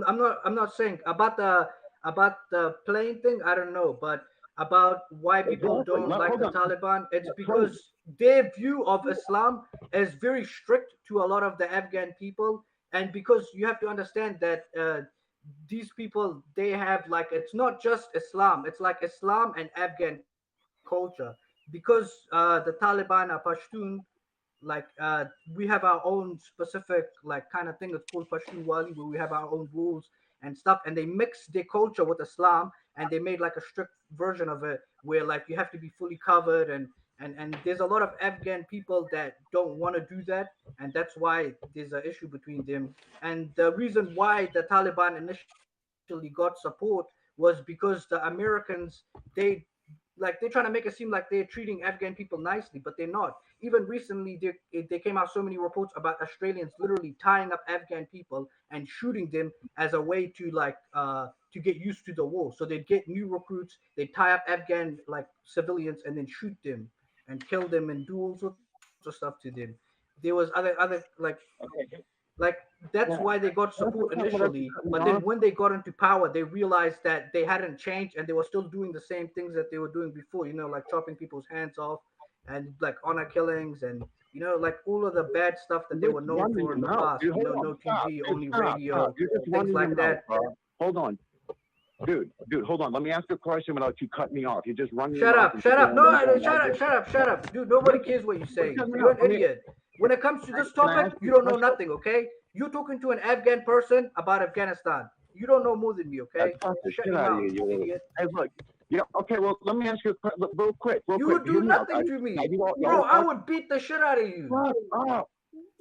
not saying about the plane thing. I don't know, but about why people Exactly. don't Well, like hold the on. Taliban, it's That's because their view of Islam is very strict to a lot of the Afghan people, and because you have to understand that these people, they have like, it's not just Islam, it's like Islam and Afghan culture. Because the Taliban are Pashtun, like we have our own specific like kind of thing. It's called Pashtun Wali, where we have our own rules and stuff, and they mixed their culture with Islam, and they made like a strict version of it where like you have to be fully covered, and there's a lot of Afghan people that don't want to do that, and that's why there's an issue between them. And the reason why the Taliban initially got support was because the Americans, they're trying to make it seem like they're treating Afghan people nicely, but they're not. Even recently, they came out so many reports about Australians literally tying up Afghan people and shooting them as a way to to get used to the war. So they'd get new recruits, they tie up Afghan like civilians and then shoot them and kill them and do all sorts of stuff to them. There was other like that's why they got support initially, but then when they got into power, they realized that they hadn't changed and they were still doing the same things that they were doing before. Like chopping people's hands off and like honor killings and like all of the bad stuff that they were known for in the past. No TV, only radio, things like that. Hold on. Dude, hold on. Let me ask you a question without you cutting me off. You just run your Shut mouth up. No, shut up. Dude, nobody cares what you say. You're an idiot. When it comes to this topic, you don't know nothing, okay? You're talking to an Afghan person about Afghanistan. You don't know more than me, okay? Shut your mouth, you idiot. Hey, look. Yeah, okay, well, let me ask you real quick. You would do nothing to me. Bro, I would beat the shit out of you.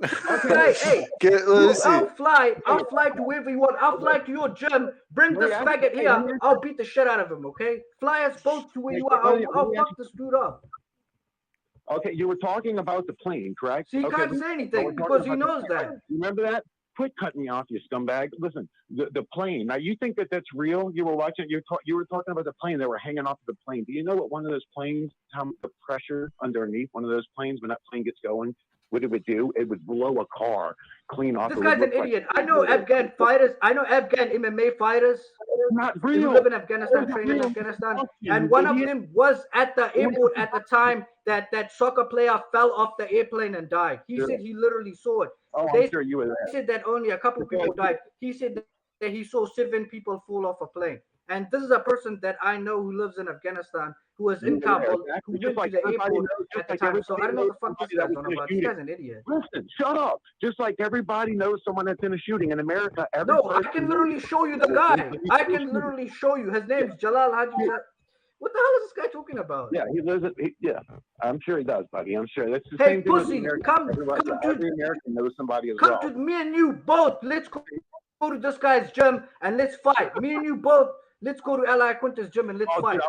Okay. Hey, I'll fly to wherever you want. I'll fly to your gym. Bring this faggot here. I'll beat the shit out of him, okay? Fly us both to where you are. I'll fuck this dude up. Okay, you were talking about the plane, correct? So he can't say anything because he knows that. Remember that? Quit cutting me off, you scumbag. Listen, the plane. Now, you think that that's real? You were watching, you were talking about the plane. They were hanging off of the plane. Do you know what one of those planes, how the pressure underneath one of those planes, when that plane gets going, what it would do? It would blow a car clean off. This guy's an idiot. I know Afghan fighters. I know Afghan MMA fighters. Not real. Who live in Afghanistan, train in Afghanistan. And one of them was at the airport at the time that soccer player fell off the airplane and died. He said he literally saw it. Oh, I'm sure you were there. He said that only a couple people died. He said that he saw 7 people fall off a plane. And this is a person that I know who lives in Afghanistan, who was in Kabul, who went to the airport at the time. So I don't know what the fuck this guy's on about. This guy's an idiot. Listen, shut up. Just like everybody knows someone that's in a shooting in America. No, I can literally show you the guy. I can literally show you. His name's Jalal Haji. What the hell is this guy talking about? Yeah, he lives. Yeah, I'm sure he does, buddy. I'm sure that's the hey, same thing. Pussy, come every American knows somebody as come well. to me and you both. Let's go to this guy's gym and let's fight. Me and you both. Let's go to Iaquinta's gym and let's fight.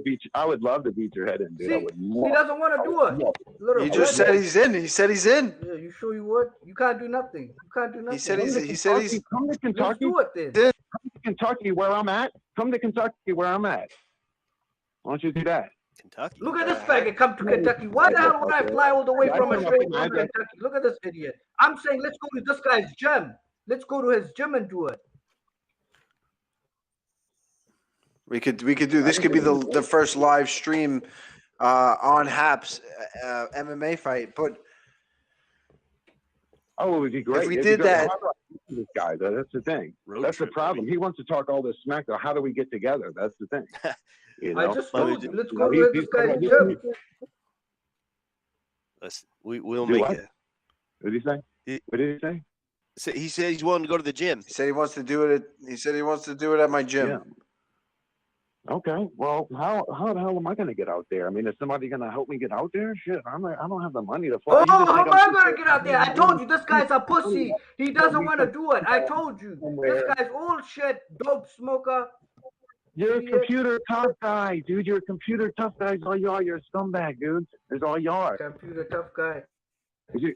Dude, I would love to beat your head in, dude. See, he doesn't want to do it. He just said he's in. He said he's in. Yeah, you sure you would? You can't do nothing. You can't do nothing. He said he's. Come to Kentucky. Let's do it then. Come to Kentucky where I'm at. Come to Kentucky where I'm at. Why don't you do that? Kentucky. Look at this faggot come to Kentucky. Why the hell would I fly all the way from Australia to Kentucky? Look at this idiot. I'm saying let's go to this guy's gym. Let's go to his gym and do it. We could do this. Could be the first live stream on Happs MMA fight. But it would be great if we did that. This guy, though, that's the thing. That's the problem. He wants to talk all this smack. Though, how do we get together? That's the thing. I just told you. Let's go to this guy's gym. Listen, we'll make it. What did he say? What did he say? He said he's willing to go to the gym. He said he wants to do it. He said he wants to do it at my gym. Yeah. Okay. Well, how the hell am I going to get out there? I mean, is somebody going to help me get out there? Shit, I don't have the money to fly. Oh, how am I going to get out there? I told you, this guy's a pussy. He doesn't want to do it. I told you. This guy's all shit, dope smoker. You're a computer tough guy, dude. You're a computer tough guy. That's all you are. You're a scumbag, dude. That's all you are. Computer tough guy.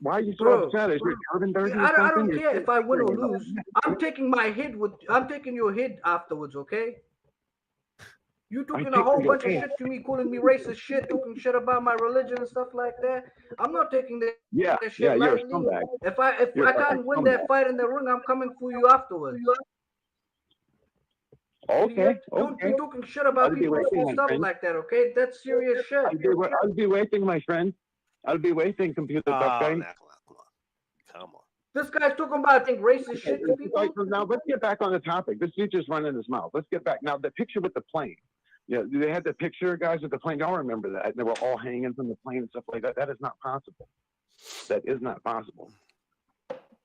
Why are you so upset? Is your turban dirty or something? I don't care if I win or lose. I'm taking your head afterwards, okay? You talking a whole bunch of shit to me, calling me racist shit, talking shit about my religion and stuff like that. I'm not taking that shit lightly. You're a scumbag. If I can't win that fight in the ring, I'm coming for you afterwards. Okay. Don't be talking shit about people and stuff like that, okay? That's serious shit. I'll be waiting, my friend. I'll be waiting, computer tough guy. Come on. This guy's talking about racist shit to people. Now let's get back on the topic. This dude's just running his mouth. Let's get back. Now the picture with the plane. Yeah, they had the picture, guys, with the plane. Y'all remember that? They were all hanging from the plane and stuff like that. That is not possible. That is not possible.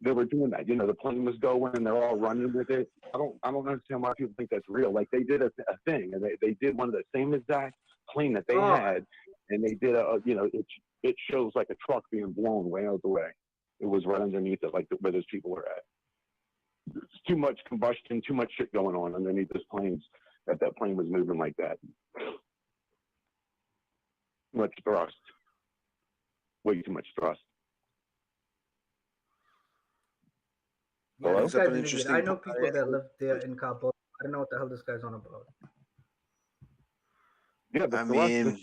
they were doing that. You know, the plane was going and they're all running with it. I don't understand why people think that's real. Like they did a thing, and they did one of the same exact plane that they had, and they did it shows like a truck being blown way out the way. It was right underneath it, like where those people were at. There's too much combustion, too much shit going on underneath those planes. That plane was moving like that. Much thrust. Way too much thrust. Yeah, Hello? this guy's an idiot. I know people that live there in Kabul. I don't know what the hell this guy's on about. Yeah, the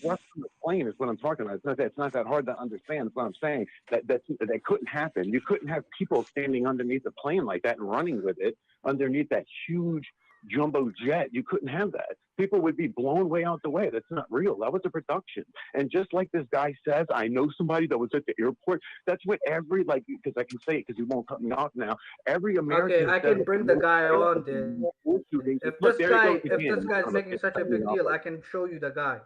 thrust from the plane is what I'm talking about. It's not that hard to understand. That's what I'm saying. That couldn't happen. You couldn't have people standing underneath a plane like that and running with it underneath that huge jumbo jet. You couldn't have that. People would be blown way out the way. That's not real. That was a production. And just like this guy says, I know somebody that was at the airport. That's what every, like, because I can say it because he won't cut me off now. Every American. Okay, I can bring the guy on then. If this guy's making such a big deal, I can show you the guy.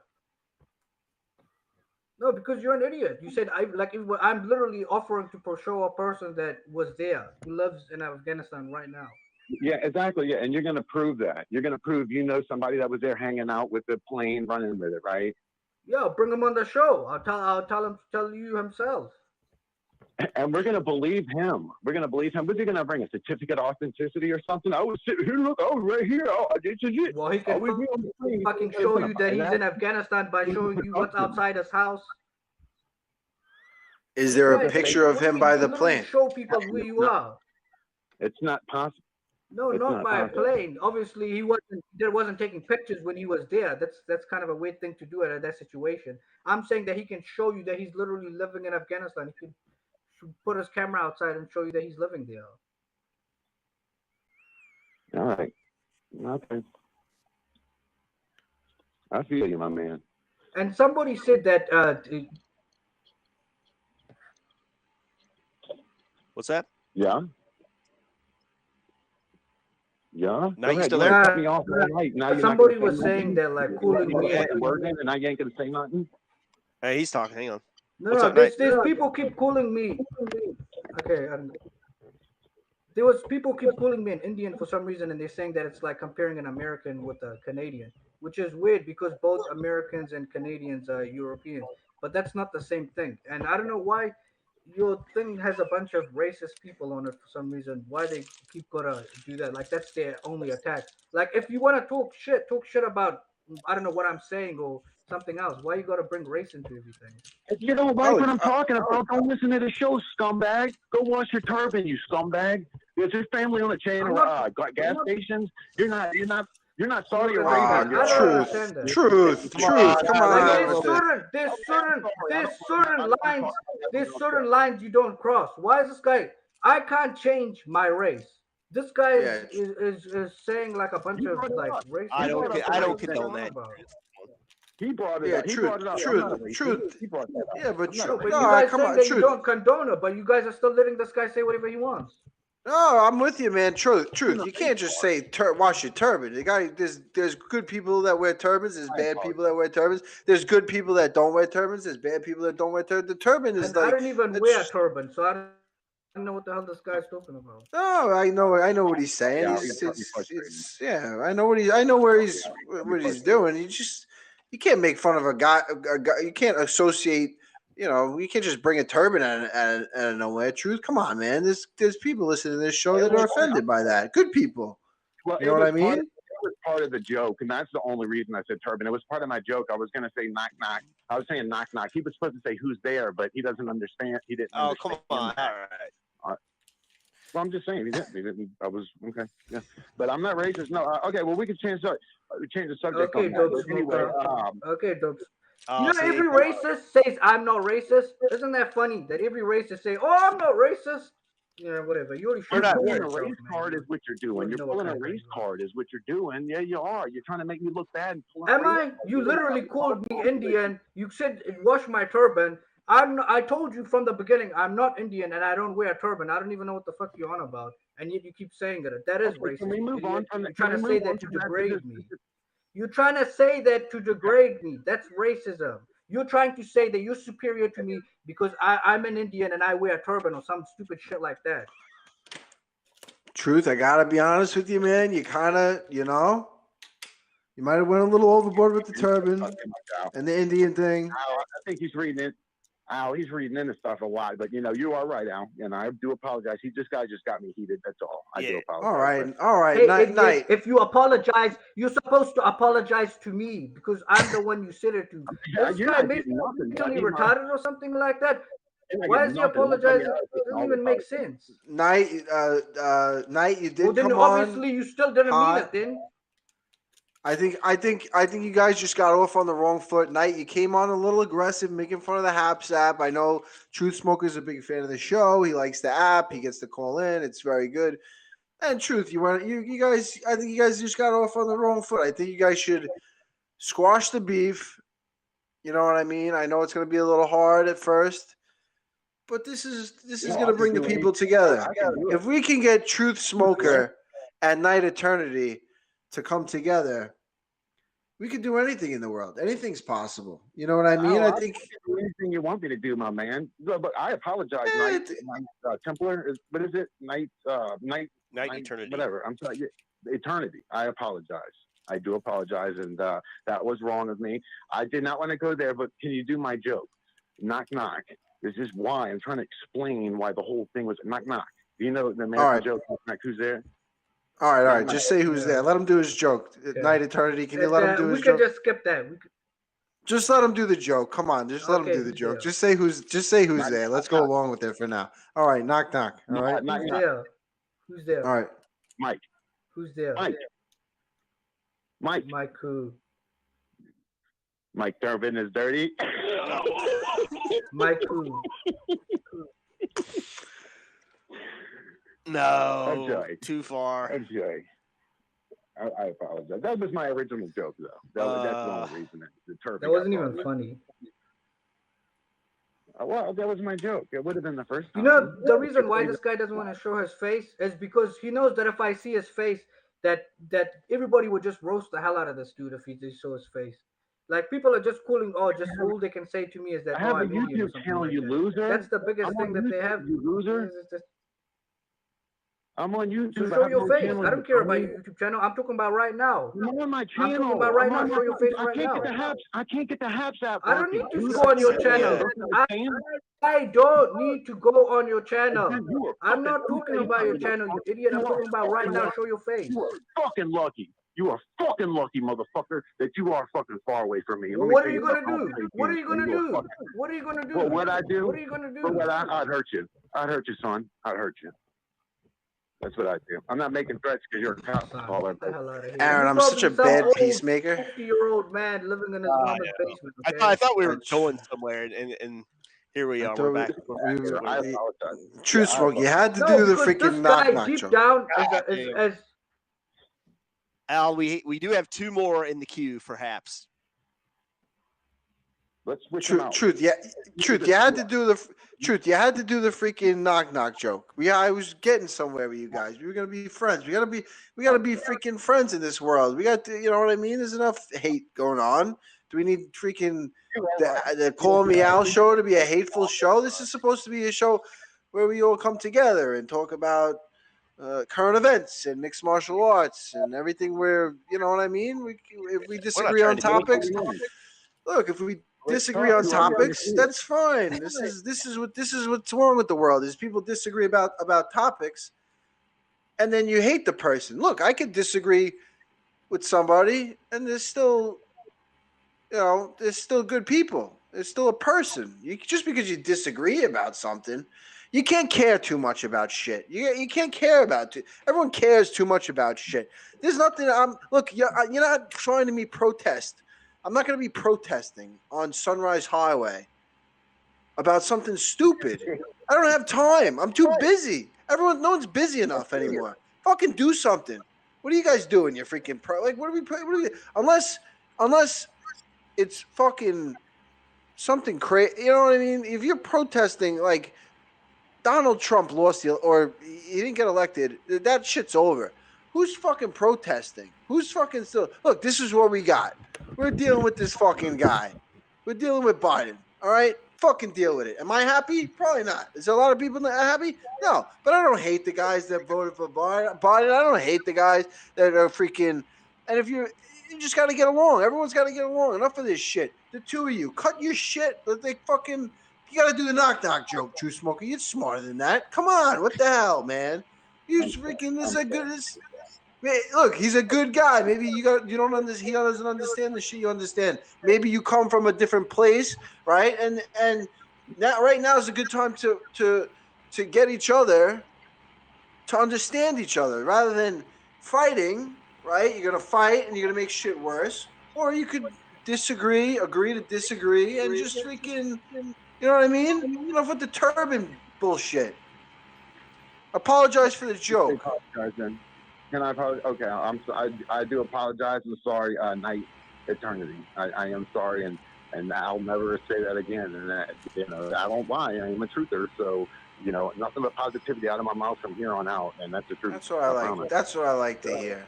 No, because you're an idiot. You said I'm literally offering to show a person that was there, who lives in Afghanistan right now. Yeah, exactly. Yeah, and you're going to prove that. You're going to prove you know somebody that was there hanging out with the plane, running with it, right? Yeah, bring him on the show. I'll tell you himself. And we're going to believe him. We're going to believe him. What's he going to bring? A certificate of authenticity or something? I was sitting here, look, I was right here. Oh, this is it. Well, he can fucking show you that he's in Afghanistan by showing you what's outside his house. Is there a picture of him by the plane? Show people who you are. It's not possible. No, not by a plane. Obviously, he wasn't taking pictures when he was there. That's kind of a weird thing to do at that situation. I'm saying that he can show you that he's literally living in Afghanistan. He can put his camera outside and show you that he's living there. All right. Okay. I feel you, my man. And somebody said that. What's that? Yeah. Yeah. Now you still there? Cut me off all night. Now Somebody was saying that like cooling me. And I ain't gonna say nothing. Hey, he's talking. Hang on. No, there's people keep calling me. Okay, there was people keep calling me an Indian for some reason, and they're saying that it's like comparing an American with a Canadian, which is weird because both Americans and Canadians are Europeans, but that's not the same thing. And I don't know why your thing has a bunch of racist people on it for some reason. Why they keep gonna do that? Like that's their only attack. Like if you want to talk shit about I don't know what I'm saying or something else. Why you gotta bring race into everything? If you don't like what I'm talking about, don't listen to the show, scumbag. Go wash your turban, you scumbag. There's your family on the chain of gas stations. You're not Saudi Arabia. Truth. Come on. There's certain lines you don't cross. Why is this guy? I can't change my race. This guy is saying like a bunch of like race. I don't condone that. He brought it up. Truth. Yeah, but you guys saying that you don't condone it, but you guys are still letting this guy say whatever he wants. No, I'm with you, man. Truth. You can't just say wash your turban. The guy, there's good people that wear turbans. There's bad people that wear turbans. There's good people that don't wear turbans. There's bad people that don't wear turbans. The turban is like I don't even wear a turban, so I don't know what the hell this guy's talking about. No, I know what he's saying. I know what he's doing. You can't make fun of a guy. You can't associate. You can't just bring a turban out of nowhere. Truth, come on, man. There's people listening to this show that are offended by that. Good people. Well, you know what I mean? It was part of the joke, and that's the only reason I said turban. It was part of my joke. I was going to say knock knock. I was saying knock knock. He was supposed to say who's there, but he doesn't understand. He didn't. Oh, come on. All right. Well, I'm just saying he didn't. I was okay. Yeah, but I'm not racist. No. Okay. Well, we can change the subject. Okay, dope. Anyway. Okay, dope. Every racist says I'm not racist. Isn't that funny that every racist say, "Oh, I'm not racist"? Yeah, whatever. You already pulling a race card is what you're doing. You're pulling a race card is what you're doing. Yeah, you are. You're trying to make me look bad. Am I? You literally called me Indian. You said wash my turban. I told you from the beginning I'm not Indian and I don't wear a turban. I don't even know what the fuck you're on about, and yet you keep saying that. That is racist. Can we move on from You're trying to say that to degrade me. You're trying to say that to degrade me. That's racism. You're trying to say that you're superior to me because I'm an Indian and I wear a turban or some stupid shit like that. Truth, I gotta be honest with you, man. You kind of, you might have went a little overboard with the turban and the Indian thing. Al, I think he's reading it. Al, he's reading into stuff a lot, but you are right, Al, and I do apologize. This guy just got me heated. That's all. I do apologize. All right. Hey, Night. if you apologize, you're supposed to apologize to me because I'm the one you said it to. This You're guy not maybe getting nothing. mentally You're not- retarded or something like that. you're not Why getting is he nothing. apologizing? Nobody else It doesn't is even make apologizing. sense. Night, you did Well, then come obviously on. you still didn't mean hot. it then. I think you guys just got off on the wrong foot. Night, you came on a little aggressive, making fun of the Happs app. I know Truth Smoker's a big fan of the show. He likes the app. He gets to call in. It's very good. And Truth, you guys. I think you guys just got off on the wrong foot. I think you guys should squash the beef. You know what I mean? I know it's going to be a little hard at first, but this is going to bring the people together. If we can get Truth Smoker and Night Eternity to come together, we can do anything in the world. Anything's possible. You know what I mean? I think do anything you want me to do, my man. But I apologize, Night Templar. What is it? Night Eternity. Whatever. I'm sorry. Eternity. I apologize. I do apologize, and that was wrong of me. I did not want to go there, but can you do my joke? Knock, knock. This is why I'm trying to explain why the whole thing was knock, knock. Do you know the American joke? Knock, knock, who's there? All right. Just say who's there. Let him do his joke. Night Eternity. Can you let him do his joke? We can just skip that. Just let him do the joke. Come on, just let him do the joke. Just say who's there. Let's go along with it for now. All right, knock knock. All right. Who's there? Who's there? All right. Mike. Who's there? Mike. Mike who? Mike Durbin is dirty. Mike who? No, Okay. too far. Okay. I apologize. That was my original joke, though. That's the only reason. The turban. That wasn't even funny. Well, that was my joke. It would have been the first time. You know, the reason why this guy doesn't want to show his face is because he knows that if I see his face, that everybody would just roast the hell out of this dude if he just show his face. Like, people are just calling, just all they can say to me is that, I have a I'm Indian or YouTube something channel, like you that. loser. That's the biggest I'm thing on that they YouTube, have. you loser. I'm on YouTube. To show your face. I don't care about your YouTube channel. I'm talking about right now. I'm on my channel. I'm talking about right now. Show your face right now. I can't get the Happs app. I don't need to go on your channel. I don't need to go on your channel. I'm not talking about your channel, you idiot. I'm talking about right now. Show your face. You are fucking lucky. You are fucking lucky, motherfucker, that you are fucking far away from me. What are you gonna do? What are you gonna do? What are you gonna do? Well, what I do? What are you gonna do? Well, I'd hurt you. I'd hurt you, son. I'd hurt you. That's what I do. I'm not making threats because you're a cop caller. Aaron, I'm such a bad peacemaker. 50-year-old man living in his mama's basement. Okay? I thought we were going somewhere, and here we are. We're back. I apologize. Truth Smoke, you had to do the because freaking this guy knock deep joke. down is Al, we do have two more in the queue for Happs. Let's switch them out. Truth. You had to do the freaking knock joke. I was getting somewhere with you guys. We were gonna be friends. We gotta be freaking friends in this world. We got to, you know what I mean? There's enough hate going on. Do we need freaking the Call Me Al show to be a hateful show? This is supposed to be a show where we all come together and talk about current events and mixed martial arts and everything. Where, you know what I mean? If we disagree on topics, look, if we disagree on topics, that's fine. This is what's wrong with the world is people disagree about topics, and then you hate the person. Look, I could disagree with somebody, and there's still good people. There's still a person. Just because you disagree about something, you can't care too much about shit. You can't care about it. Everyone cares too much about shit. There's nothing. You're not trying to me protest. I'm not going to be protesting on Sunrise Highway about something stupid. I don't have time. I'm too busy. No one's busy enough anymore. Fucking do something. What are you guys doing? You're freaking what are we unless it's fucking something crazy. You know what I mean? If you're protesting like Donald Trump lost or he didn't get elected, that shit's over. Who's fucking protesting? Who's fucking still? Look, this is what we got. We're dealing with this fucking guy. We're dealing with Biden. All right? fucking deal with it. Am I happy? Probably not. Is there a lot of people that are happy? No. But I don't hate the guys that voted for Biden. I don't hate the guys that are freaking. And if you just got to get along. Everyone's got to get along. Enough of this shit. The two of you, cut your shit. But they fucking. You got to do the knock knock joke, True Smoker. You're smarter than that. Come on. What the hell, man? You freaking. This is a good. Look, he's a good guy. Maybe you don't understand. He doesn't understand the shit you understand. Maybe you come from a different place, right? And right now is a good time to get each other to understand each other rather than fighting. Right? You're gonna fight and you're gonna make shit worse, or you could agree to disagree, and just freaking. You know what I mean? Enough with the turban bullshit. Apologize for the joke. Can I apologize? Okay, I do apologize. I'm sorry, Night Eternity. I am sorry, and I'll never say that again. And that, I don't lie. I'm a truther, so nothing but positivity out of my mouth from here on out, and that's the truth. That's what I like. Promise. That's what I like to hear.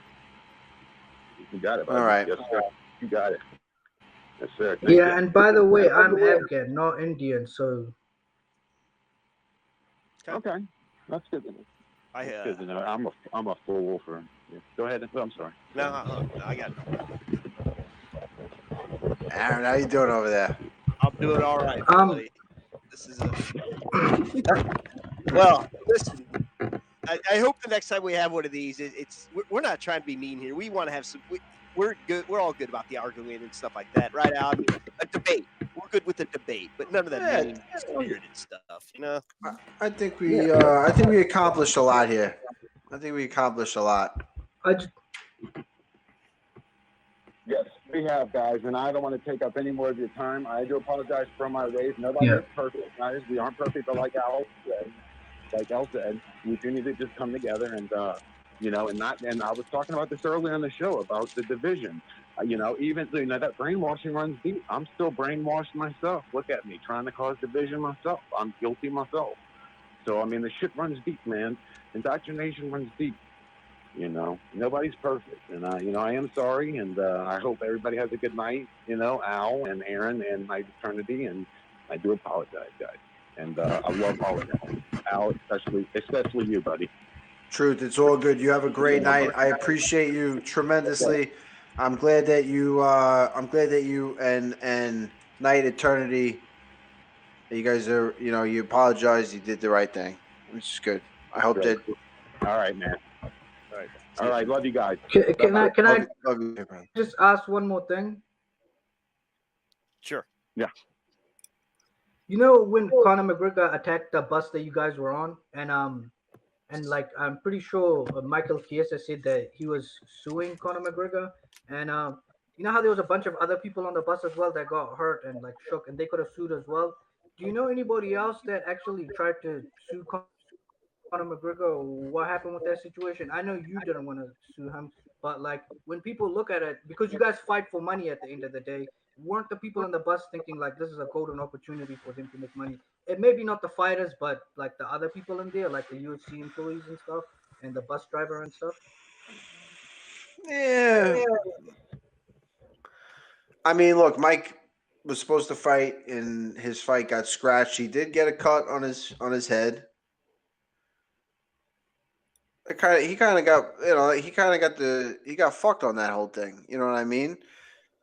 You got it, buddy. All right. Yes, sir. You got it. Yes, sir. Thank Yeah, you. and by the way, I'm Afghan, not Indian, so. Okay, that's good to know. I Good to know. I'm a fool for. Yeah. Go ahead. I'm sorry. no, I got. Aaron, how you doing over there? I'm doing all right, buddy. This is well. Listen, I hope the next time we have one of these, we're not trying to be mean here. We want to have some. We're good. We're all good about the arguing and stuff like that, right? Al? I mean, a debate. We're good with the debate, but none of that mean spirited stuff, I think we accomplished a lot here. I think we accomplished a lot. Yes, we have, guys, and I don't want to take up any more of your time. I do apologize for my ways. Nobody is perfect, guys. We aren't perfect, but like Al said, we do need to just come together and and I was talking about this earlier on the show about the division. Even that brainwashing runs deep. I'm still brainwashed myself. Look at me, trying to cause division myself. I'm guilty myself. So I mean, the shit runs deep, man. Indoctrination runs deep. Nobody's perfect, and I am sorry, and I hope everybody has a good night. Al and Aaron and my eternity, and I do apologize, guys. And I love all of you. Al, especially you, buddy. Truth, it's all good. You have a great night. I appreciate you tremendously. I'm glad that you and Night Eternity, you guys are, you apologized. You did the right thing, which is good. I hope that. All right, man. All right. Love you guys. Can I love you, just ask one more thing? Sure. Yeah. When Conor McGregor attacked the bus that you guys were on, and I'm pretty sure Michael Chiesa said that he was suing Conor McGregor, and you know how there was a bunch of other people on the bus as well that got hurt and shook, and they could have sued as well. Do you know anybody else that actually tried to sue Conor McGregor? What happened with that situation? I know you didn't want to sue him, but when people look at it, because you guys fight for money at the end of the day, weren't the people on the bus thinking this is a golden opportunity for them to make money? It maybe not the fighters, but the other people in there, like the UFC employees and stuff, and the bus driver and stuff. Yeah. I mean, look, Mike was supposed to fight, and his fight got scratched. He did get a cut on his head. He got fucked on that whole thing. You know what I mean?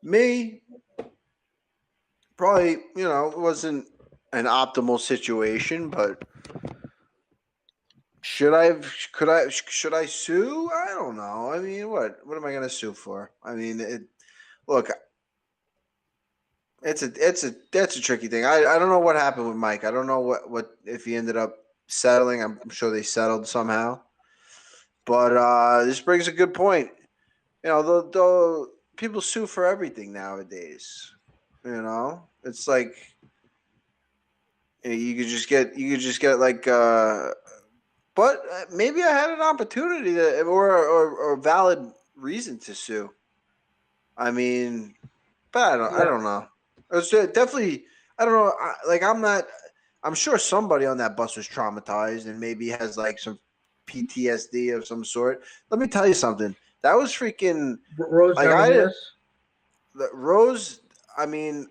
Me, probably, it wasn't an optimal situation, but should I sue? I don't know. I mean, what am I going to sue for? I mean, that's a tricky thing. I don't know what happened with Mike. I don't know what if he ended up settling. I'm sure they settled somehow. But this brings a good point. Though people sue for everything nowadays. It's like you could just get but maybe I had an opportunity or a valid reason to sue. I mean, but I don't know. It was definitely, I don't know. I'm sure somebody on that bus was traumatized and maybe has some PTSD of some sort. Let me tell you something. That was freaking Rose. Rose. I mean,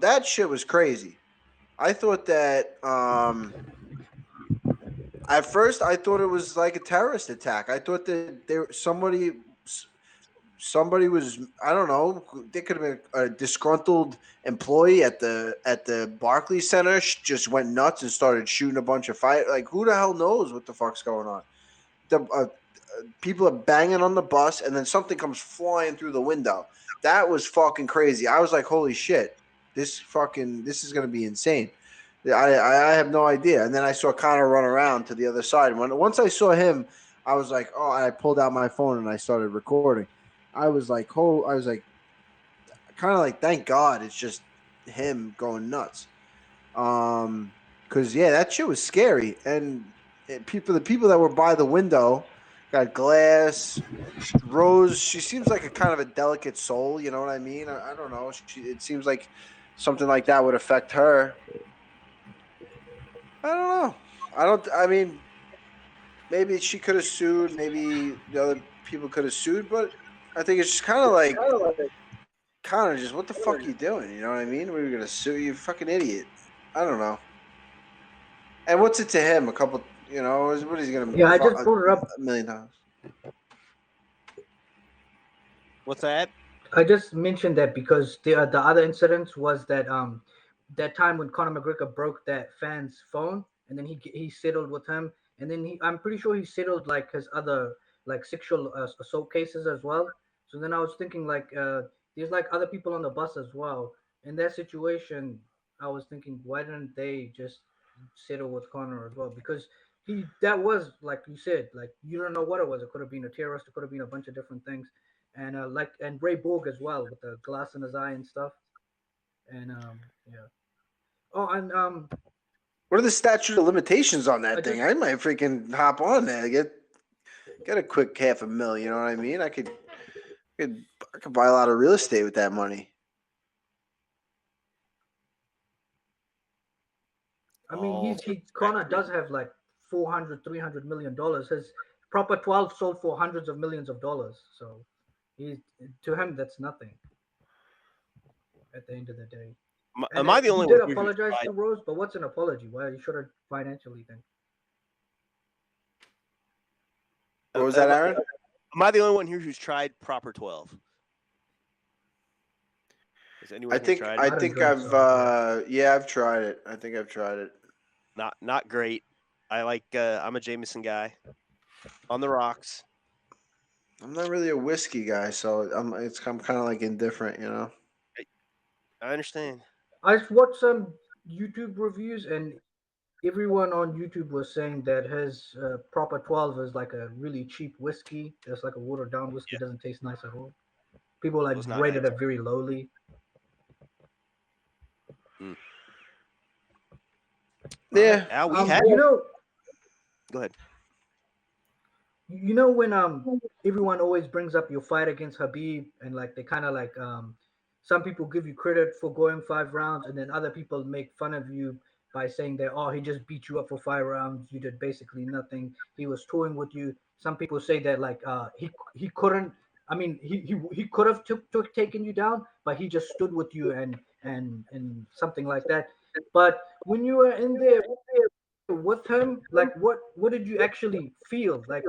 that shit was crazy. I thought that at first I thought it was like a terrorist attack. I thought that somebody was, I don't know, they could have been a disgruntled employee at the Barclays Center just went nuts and started shooting a bunch of fight. Like, who the hell knows what the fuck's going on? People are banging on the bus, and then something comes flying through the window. That was fucking crazy. I was like, holy shit, this is gonna be insane. I have no idea. And then I saw Conor run around to the other side. Once I saw him, I was like, oh, I pulled out my phone and I started recording. I was like, kind of like, thank God it's just him going nuts. Because yeah, that shit was scary. And the people that were by the window got glass. Rose, she seems like a kind of a delicate soul. You know what I mean? I don't know. It seems like something like that would affect her. I don't know. I mean, maybe she could have sued. Maybe the other people could have sued. But I think it's just kind of like, Conor, just what the fuck are you doing? You know what I mean? We were gonna sue you, fucking idiot. I don't know. And what's it to him? A couple, what is he gonna? Yeah, I just pulled it up. $1 million. What's that? I just mentioned that because the other incidents was that that time when Conor McGregor broke that fan's phone, and then he settled with him, and then I'm pretty sure he settled like his other like sexual assault cases as well. So then I was thinking like there's like other people on the bus as well. In that situation, I was thinking why didn't they just settle with Conor as well? Because that was like you said, like you don't know what it was. It could have been a terrorist. It could have been a bunch of different things, and and Ray Borg as well with the glass in his eye and stuff. And yeah. Oh, and What are the statute of limitations on that I thing? just- I might freaking hop on there, get a quick $500,000. You know what I mean? I could buy a lot of real estate with that money. I mean, Conor does have like 400, $300 million. His proper 12 sold for hundreds of millions of dollars. So to him that's nothing. At the end of the day. Am I the only he one? did apologize to Rose, but what's an apology? Well, you should have financially then. What was that, Aaron? Am I the only one here who's tried proper 12? Has anyone I think tried I it? think drink, I've so, I've tried it. I think I've tried it. Not great. I like I'm a Jameson guy. On the rocks. I'm not really a whiskey guy, so I'm kind of like indifferent, you know. I understand. I've watched some YouTube reviews, and everyone on YouTube was saying that his proper 12 is like a really cheap whiskey. It's like a watered down whiskey. Doesn't taste nice at all. People like Was not rated nice. it very lowly. Yeah. Al, we Um, had. you know, Go ahead. you know when everyone always brings up your fight against Khabib, and like they kind of like some people give you credit for going 5 rounds, and then other people make fun of you by saying that he just beat you up for 5 rounds, you did basically nothing, he was toying with you. Some people say that like he couldn't, I mean he could have taken you down, but he just stood with you and something like that. But when you were in there with him, like what did you actually feel like,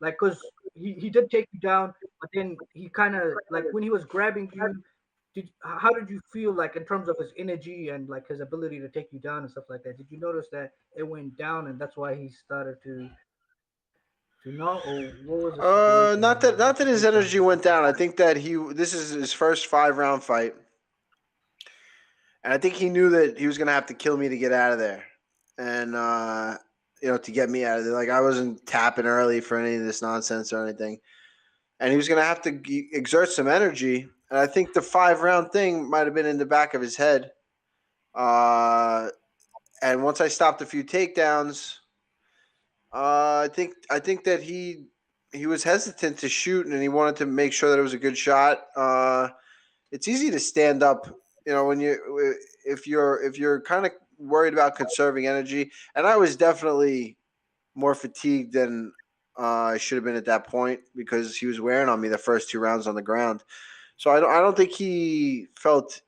like because he did take you down, but then he kind of like when he was grabbing you, how did you feel like in terms of his energy and like his ability to take you down and stuff like that? Did you notice that it went down and that's why he started to know, or what was the situation? Not that his energy went down. I think that this is his first 5-round fight, and I think he knew that he was gonna have to kill me to get out of there, and to get me out of there. Like, I wasn't tapping early for any of this nonsense or anything, and he was gonna have to exert some energy. And I think the 5-round thing might have been in the back of his head. And once I stopped a few takedowns, I think that he was hesitant to shoot, and he wanted to make sure that it was a good shot. It's easy to stand up, when if you're kind of worried about conserving energy. And I was definitely more fatigued than I should have been at that point, because he was wearing on me the first 2 rounds on the ground. So I don't think he felt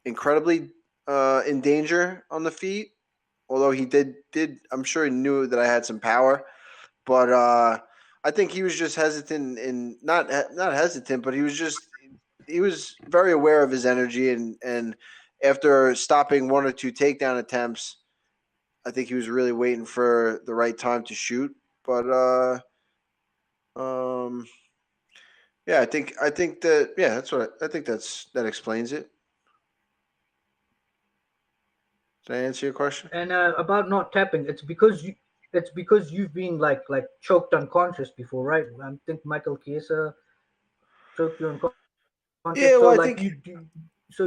incredibly in danger on the feet. Although he did I'm sure he knew that I had some power, but I think he was just hesitant and not hesitant, but he was very aware of his energy and after stopping one or two takedown attempts, I think he was really waiting for the right time to shoot. But um, yeah, I think that yeah, I think that explains it. Did I answer your question? And about not tapping, it's because you've been like choked unconscious before, right? I think Michael Chiesa choked you unconscious. So like Yeah, well, I so think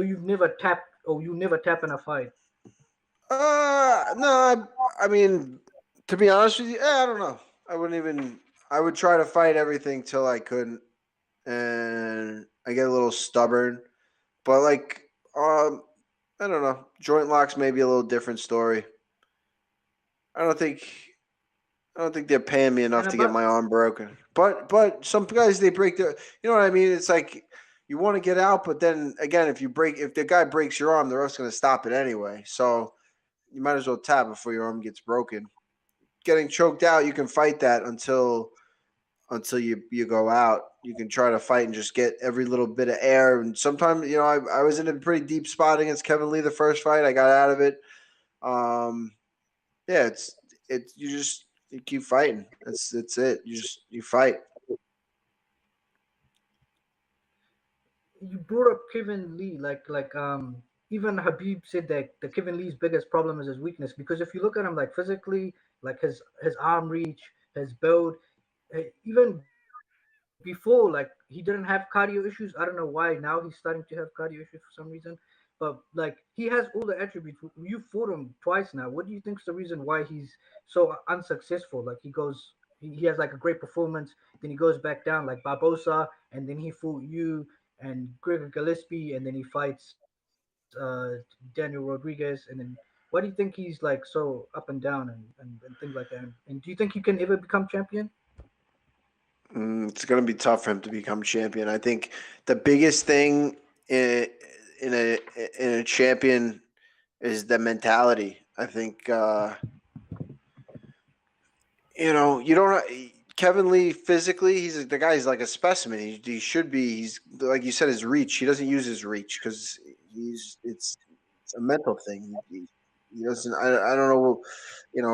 you've never tapped or you never tap in a fight. no, I mean, to be honest with you, I don't know. I wouldn't even. I would try to fight everything till I couldn't, and I get a little stubborn. But like, I don't know. Joint locks may be a little different story. I don't think. I don't think they're paying me enough And to get about my arm broken. But some guys they break their. You know what I mean? It's like you want to get out, but then again, if the guy breaks your arm, the ref's going to stop it anyway. So you might as well tap before your arm gets broken. Getting choked out, you can fight that until you go out. You can try to fight and just get every little bit of air. And sometimes, I was in a pretty deep spot against Kevin Lee the first fight. I got out of it. Um, yeah, you keep fighting. That's it. You fight. you brought up Kevin Lee, even Habib said that the Kevin Lee's biggest problem is his weakness because if you look at him like physically, like his arm reach, his build, even before he didn't have cardio issues. I don't know why now he's starting to have cardio issues for some reason, but like he has all the attributes. You fought him twice now. What do you think's the reason why he's so unsuccessful? Like he has like a great performance, then he goes back down like Barbosa, and then he fought you and Gregor Gillespie, and then he fights Daniel Rodriguez, and then why do you think he's like so up and down and things like that? And do you think you can ever become champion? It's going to be tough for him to become champion. I think the biggest thing in, in a in a champion is the mentality. I think you don't. Kevin Lee physically, the guy's like a specimen. He should be. He's like you said, his reach. He doesn't use his reach because it's a mental thing. He doesn't. I don't know.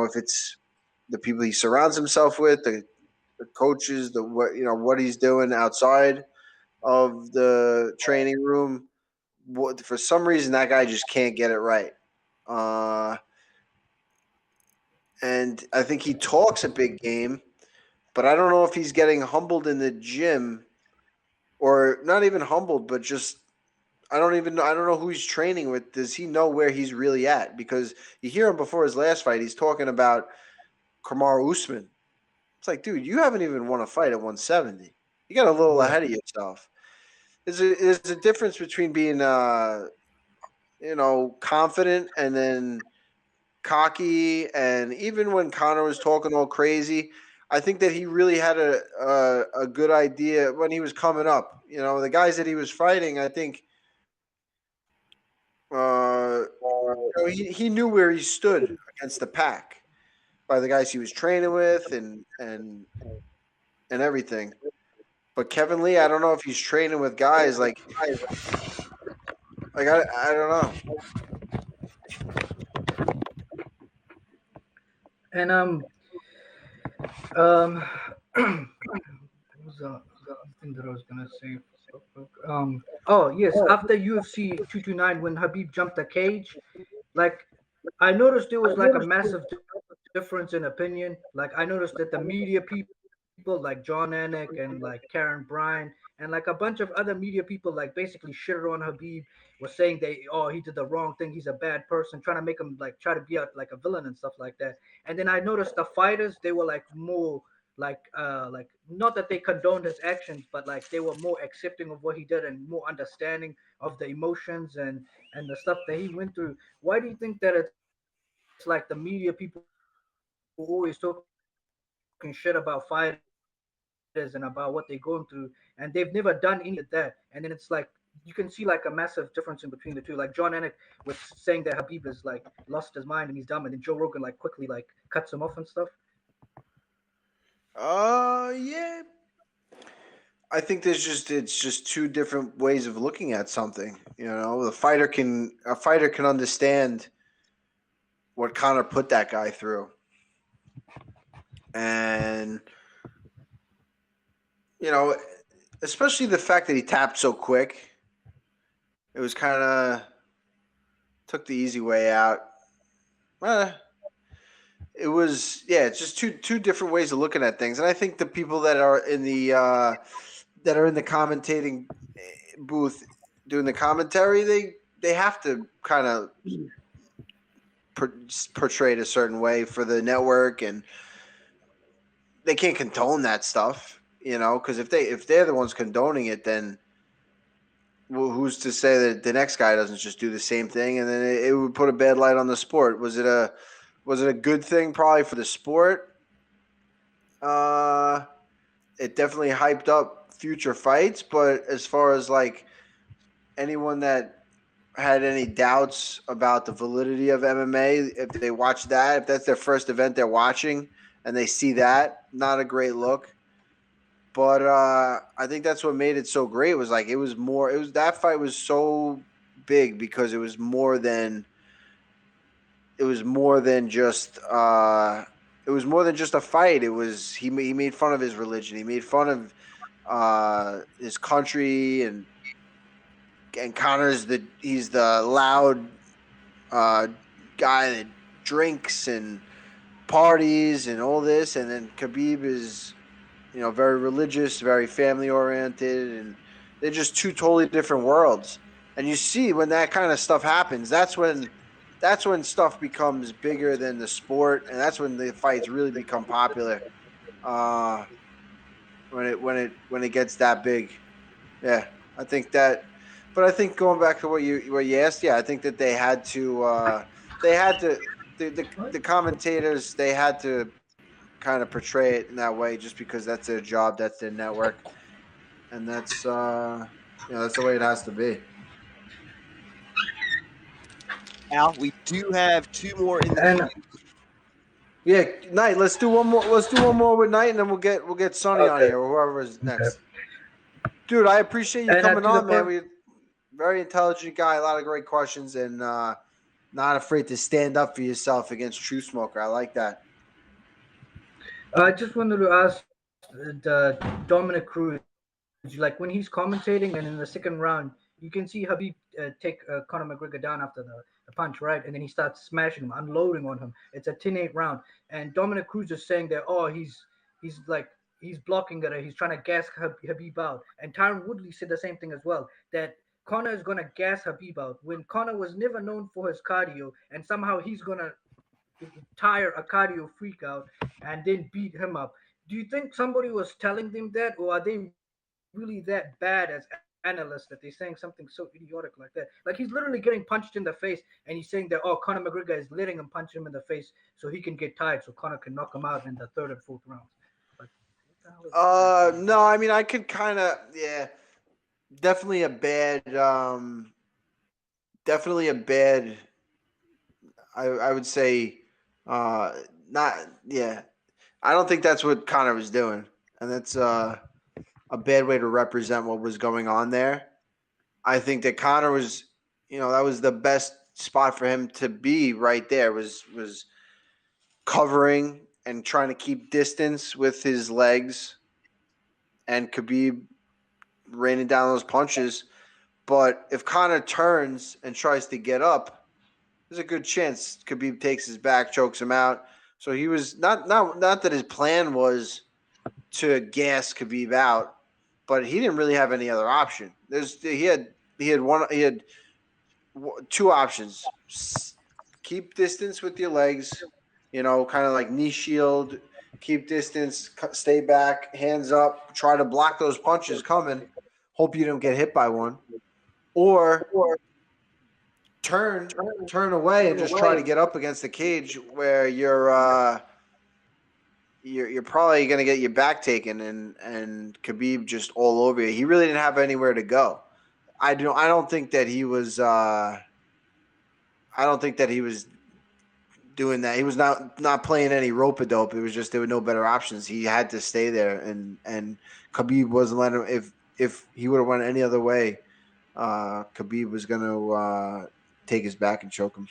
If it's the people he surrounds himself with, the coaches, what he's doing outside of the training room. For some reason, that guy just can't get it right. Uh, and I think he talks a big game, but I don't know if he's getting humbled in the gym or not even humbled, but just I don't know who he's training with. Does he know where he's really at? Because you hear him before his last fight, he's talking about Kamaru Usman. It's like, dude, you haven't even won a fight at 170. You got a little Yeah. ahead of yourself. There's a difference between being confident and then cocky, and even when Conor was talking all crazy, I think that he really had a good idea when he was coming up. The guys that he was fighting, I think he knew where he stood against the pack by the guys he was training with and everything. But Kevin Lee, I don't know if he's training with guys like I don't know. And um what was the thing that I was gonna say? Oh yes, after UFC 229 when Habib jumped the cage, like I noticed there was like a massive difference in opinion. Like I noticed that the media people like John Anik and like Karen Bryan and like a bunch of other media people like basically shitted on Habib, was saying he did the wrong thing, he's a bad person, trying to make him like try to be like a villain and stuff like that. And then I noticed the fighters they were like more like not that they condoned his actions, but like they were more accepting of what he did and more understanding of the emotions and the stuff that he went through. Why do you think that it's like the media people always talking shit about fighters and about what they're going through, and they've never done anything with that? And then it's like they you can see like a massive difference in between the two. Like John Anik was saying that Khabib is like lost his mind and he's dumb, and then Joe Rogan like quickly like cuts him off and stuff. Yeah. I think it's just two different ways of looking at something. You know, a fighter can understand what Conor put that guy through, and you know, especially the fact that he tapped so quick. It was kind of took the easy way out. It was it's just two different ways of looking at things, and I think the people that are in the commentating booth doing the commentary, they have to kind of portray it a certain way for the network, and they can't condone that stuff, you know, because if they're the ones condoning it, then who's to say that the next guy doesn't just do the same thing, and then it would put a bad light on the sport. Was it a good thing? Probably for the sport. It definitely hyped up future fights, but as far as like anyone that had any doubts about the validity of MMA, if they watch that, if that's their first event they're watching and they see that, not a great look. But I think that's what made it so great. Was like that fight was so big because it was more than just a fight. It was he made fun of his religion. He made fun of his country, and Conor's he's the loud guy that drinks and parties and all this, and then Khabib is, you know, very religious, very family oriented, and they're just two totally different worlds. And you see when that kind of stuff happens, that's when stuff becomes bigger than the sport, and that's when the fights really become popular. When it gets that big, yeah, I think that. But I think going back to what you asked, I think that they had to the commentators, they had to kind of portray it in that way just because that's their job, that's their network, and that's that's the way it has to be. Al, we do have two more in the And Yeah, Knight. Let's do one more. Let's do one more with Knight, and then we'll get Sonny on here or whoever is next. Dude, I appreciate you And coming to the on, man. point- Very intelligent guy, a lot of great questions, and not afraid to stand up for yourself against True Smoker. I like that. I just wanted to ask the Dominic Cruz, like when he's commentating and in the second round, you can see Khabib take Conor McGregor down after the punch, right? And then he starts smashing him, unloading on him. It's a 10-8 round. And Dominic Cruz is saying that, he's blocking it. He's trying to gas Khabib out. And Tyron Woodley said the same thing as well, that Conor is going to gas Khabib out when Conor was never known for his cardio, and somehow he's going to tire a cardio freak out and then beat him up. Do you think somebody was telling them that, or are they really that bad as analysts that they're saying something so idiotic like that? Like he's literally getting punched in the face, and he's saying that Conor McGregor is letting him punch him in the face so he can get tired, so Conor can knock him out in the third and fourth rounds. Like, No, I mean I could kind of definitely a bad I would say not I don't think that's what Conor was doing, and that's a bad way to represent what was going on there. I think that Conor was, that was the best spot for him to be right there, was covering and trying to keep distance with his legs, and Khabib raining down those punches. But if Conor turns and tries to get up, there's a good chance Khabib takes his back, chokes him out. So he was not that his plan was to gas Khabib out, but he didn't really have any other option. He had two options: keep distance with your legs, kind of like knee shield, keep distance, stay back, hands up, try to block those punches coming. Hope you don't get hit by one, or turn away and just try to get up against the cage where you're probably going to get your back taken and Khabib just all over you. He really didn't have anywhere to go. I don't think that he was. I don't think that he was doing that. He was not playing any rope a dope. It was just there were no better options. He had to stay there, and Khabib wasn't letting him. If he would have went any other way, Khabib was going to take his back and choke him.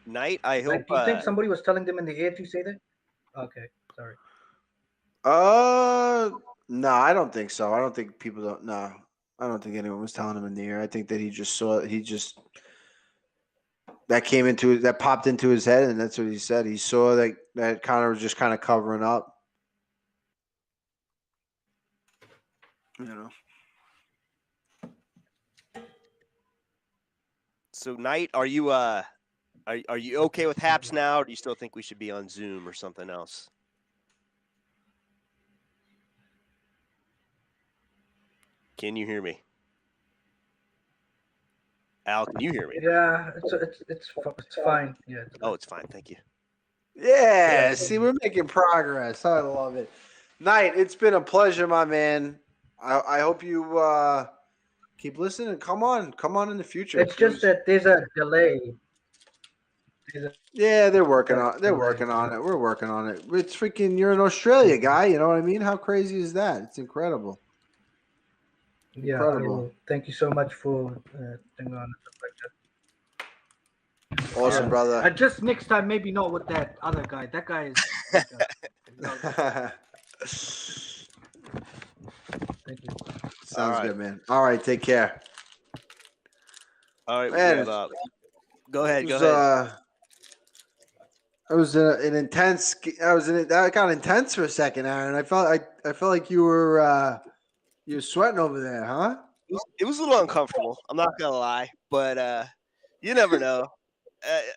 Knight, I hope. Like, do you think somebody was telling them in the air to say that? Okay, sorry. No, I don't think so. I don't think people don't. No, I don't think anyone was telling him in the air. I think that he just saw. That popped into his head, and that's what he said. He saw that Conor was just kind of covering up. You know. So, Knight, are you okay with Happs now, or do you still think we should be on Zoom or something else? Can you hear me? Al, can you hear me? Yeah, it's fine. Yeah. Oh, it's fine. Thank you. Yeah, see, we're making progress. I love it. Knight, it's been a pleasure, my man. I hope you keep listening. Come on in the future. It's just that there's a delay. Yeah, they're working on it. We're working on it. It's freaking, you're an Australia guy. You know what I mean? How crazy is that? It's incredible. Yeah, Incredible. thank you so much for thing on and stuff like that. Awesome, brother. Just next time, maybe not with that other guy. That guy is. Thank you. Sounds good, man. All right, take care. All right, Man, go ahead. It was an intense. That got intense for a second, Aaron. I felt like you were sweating over there, huh? It was a little uncomfortable. I'm not gonna lie, but you never know.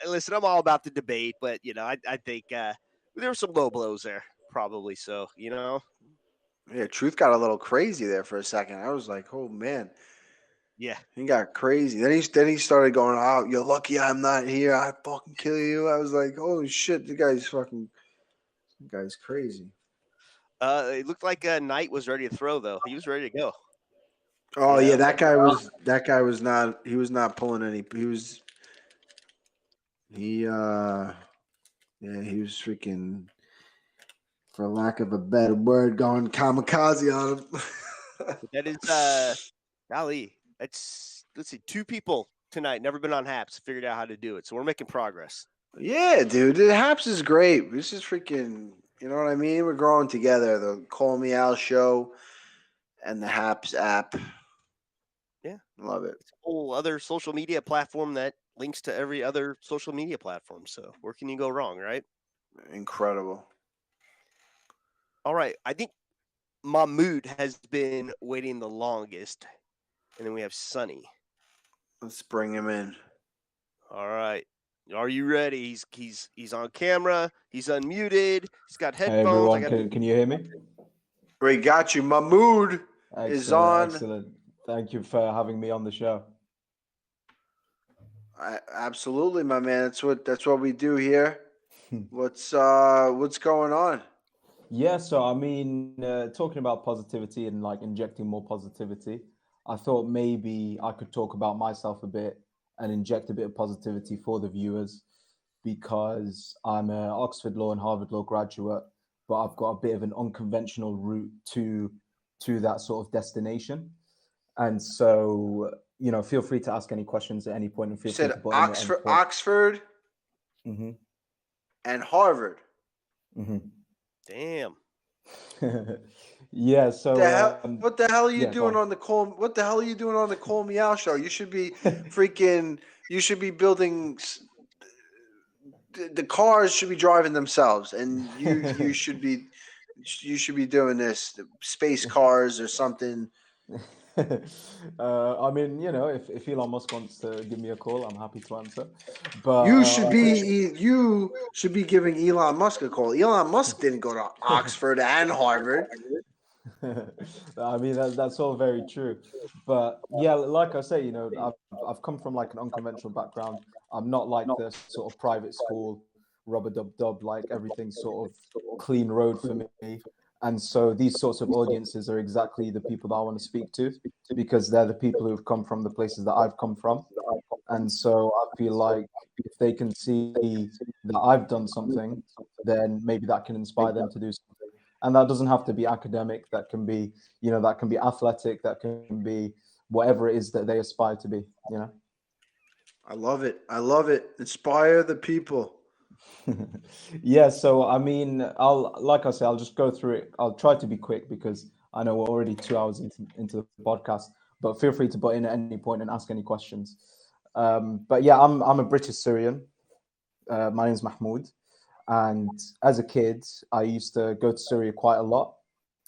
Listen, I'm all about the debate, but I think there were some low blows there, probably. So Yeah, truth got a little crazy there for a second. I was like, oh man. Yeah, he got crazy. Then he started going, "Oh, you're lucky I'm not here. I fucking kill you." I was like, "Holy shit, the guy's crazy." It looked like Knight was ready to throw, though. He was ready to go. Oh yeah, that guy was not. He was not pulling any. He was freaking, for lack of a better word, going kamikaze on him. That is golly. Let's see, 2 people tonight never been on Happs, figured out how to do it. So we're making progress. Yeah, dude. The Happs is great. This is freaking, you know what I mean? We're growing together. The Call Me Out show and the Happs app. Yeah. Love it. It's a whole other social media platform that links to every other social media platform. So where can you go wrong, right? Incredible. All right. I think Mahmoud has been waiting the longest. And then we have Sonny. Let's bring him in. All right. Are you ready? He's on camera. He's unmuted. He's got headphones. Hey everyone, can you hear me? We got you. Mahmoud is on. Excellent. Thank you for having me on the show. Absolutely, my man. That's what we do here. What's going on? Yeah, so I mean, talking about positivity and like injecting more positivity, I thought maybe I could talk about myself a bit and inject a bit of positivity for the viewers, because I'm an Oxford Law and Harvard Law graduate, but I've got a bit of an unconventional route to that sort of destination. And so, feel free to ask any questions at any point. And feel free to put Oxford mm-hmm. and Harvard. Mm-hmm. Damn. Yeah. So what the hell are you doing on the Call? What the hell are you doing on the Call Me Out show? You should be freaking. You should be building. The cars should be driving themselves, and you should be doing this, space cars or something. I mean, if Elon Musk wants to give me a call, I'm happy to answer. But you should be giving Elon Musk a call. Elon Musk didn't go to Oxford and Harvard. I mean, that's all very true. But yeah, like I say, I've come from like an unconventional background. I'm not like the sort of private school rubber dub dub, like everything's sort of clean road for me. And so these sorts of audiences are exactly the people that I want to speak to, because they're the people who've come from the places that I've come from. And so I feel like if they can see that I've done something, then maybe that can inspire them to do something. And that doesn't have to be academic. That can be, that can be athletic. That can be whatever it is that they aspire to be, I love it. I love it. Inspire the people. Yeah, so I mean, like I said, I'll just go through it. I'll try to be quick because I know we're already 2 hours into the podcast, but feel free to butt in at any point and ask any questions. But yeah, I'm a British Syrian. My name is Mahmoud. And as a kid, I used to go to Syria quite a lot.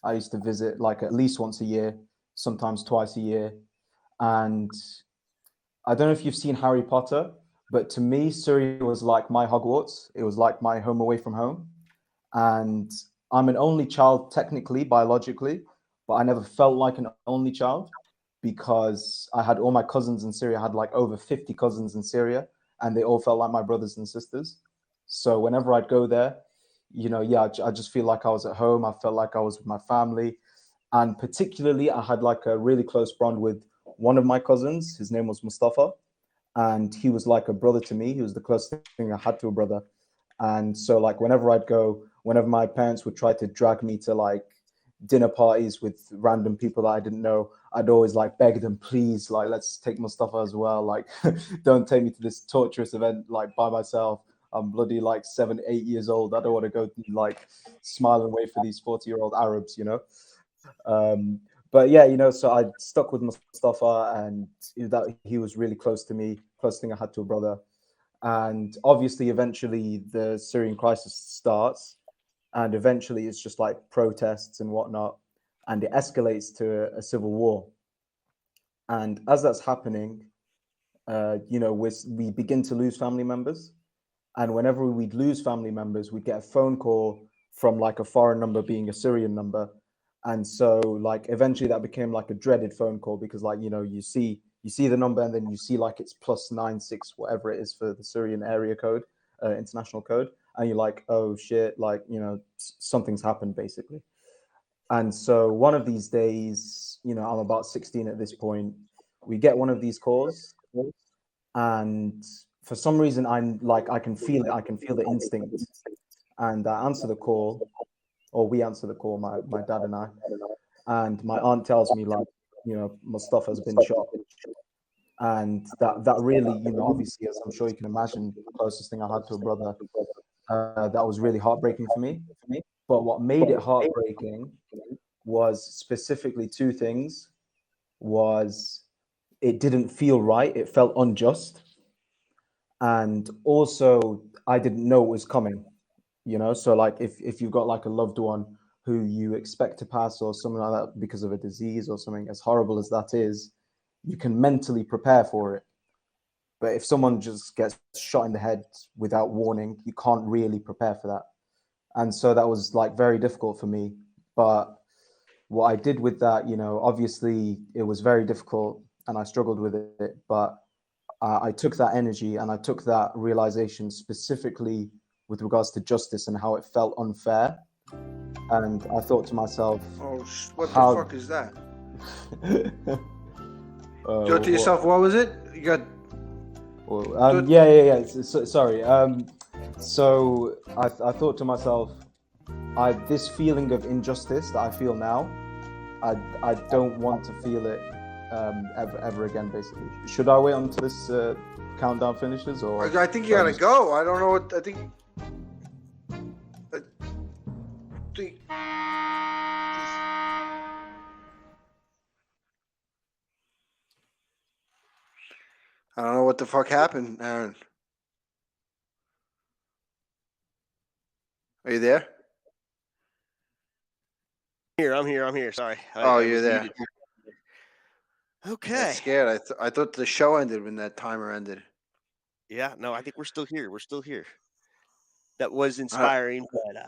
I used to visit like at least once a year, sometimes twice a year. And I don't know if you've seen Harry Potter, but to me, Syria was like my Hogwarts. It was like my home away from home. And I'm an only child, technically, biologically, but I never felt like an only child because I had all my cousins in Syria. I had like over 50 cousins in Syria, and they all felt like my brothers and sisters. So whenever I'd go there, I just feel like I was at home. I felt like I was with my family. And particularly, I had like a really close bond with one of my cousins. His name was Mustafa. And he was like a brother to me. He was the closest thing I had to a brother. And so like whenever I'd go, whenever my parents would try to drag me to like dinner parties with random people that I didn't know, I'd always like beg them, please, like, let's take Mustafa as well. Like, don't take me to this torturous event like by myself. I'm bloody like 7, 8 years old. I don't want to go like smile and wait for these 40-year-old Arabs, But yeah, so I stuck with Mustafa, and that he was really close to me, close thing I had to a brother. And obviously, eventually, the Syrian crisis starts, and eventually, it's just like protests and whatnot, and it escalates to a civil war. And as that's happening, we begin to lose family members. And whenever we'd lose family members, we'd get a phone call from like a foreign number being a Syrian number. And so like eventually that became like a dreaded phone call because like, you see the number and then you see like it's +96, whatever it is for the Syrian area code, international code. And you're like, oh shit, like, something's happened basically. And so one of these days, I'm about 16 at this point, we get one of these calls, and for some reason I can feel it. I can feel the instinct, and I answer the call, or we answer the call, my dad and I, and my aunt tells me like, Mustafa's been shot, and that really, obviously, as I'm sure you can imagine, the closest thing I had to a brother, that was really heartbreaking for me. But what made it heartbreaking was specifically two things. Was it didn't feel right. It felt unjust. And also I didn't know it was coming, so like if you've got like a loved one who you expect to pass or something like that because of a disease or something, as horrible as that is, you can mentally prepare for it. But if someone just gets shot in the head without warning, you can't really prepare for that. And so that was like very difficult for me. But what I did with that, obviously it was very difficult and I struggled with it, but I took that energy and I took that realization specifically with regards to justice and how it felt unfair. And I thought to myself, what the fuck is that? You to yourself, what was it? You got... Yeah. Sorry. So I thought to myself, this feeling of injustice that I feel now, I don't want to feel it ever again, basically. Should I wait until this countdown finishes, or I think you gotta go. I don't know what I think. I don't know what the fuck happened, Aaron. Are you there? I'm here. Sorry. You're there. Muted. Okay. I'm scared. I thought the show ended when that timer ended. Yeah, no, I think we're still here. That was inspiring, but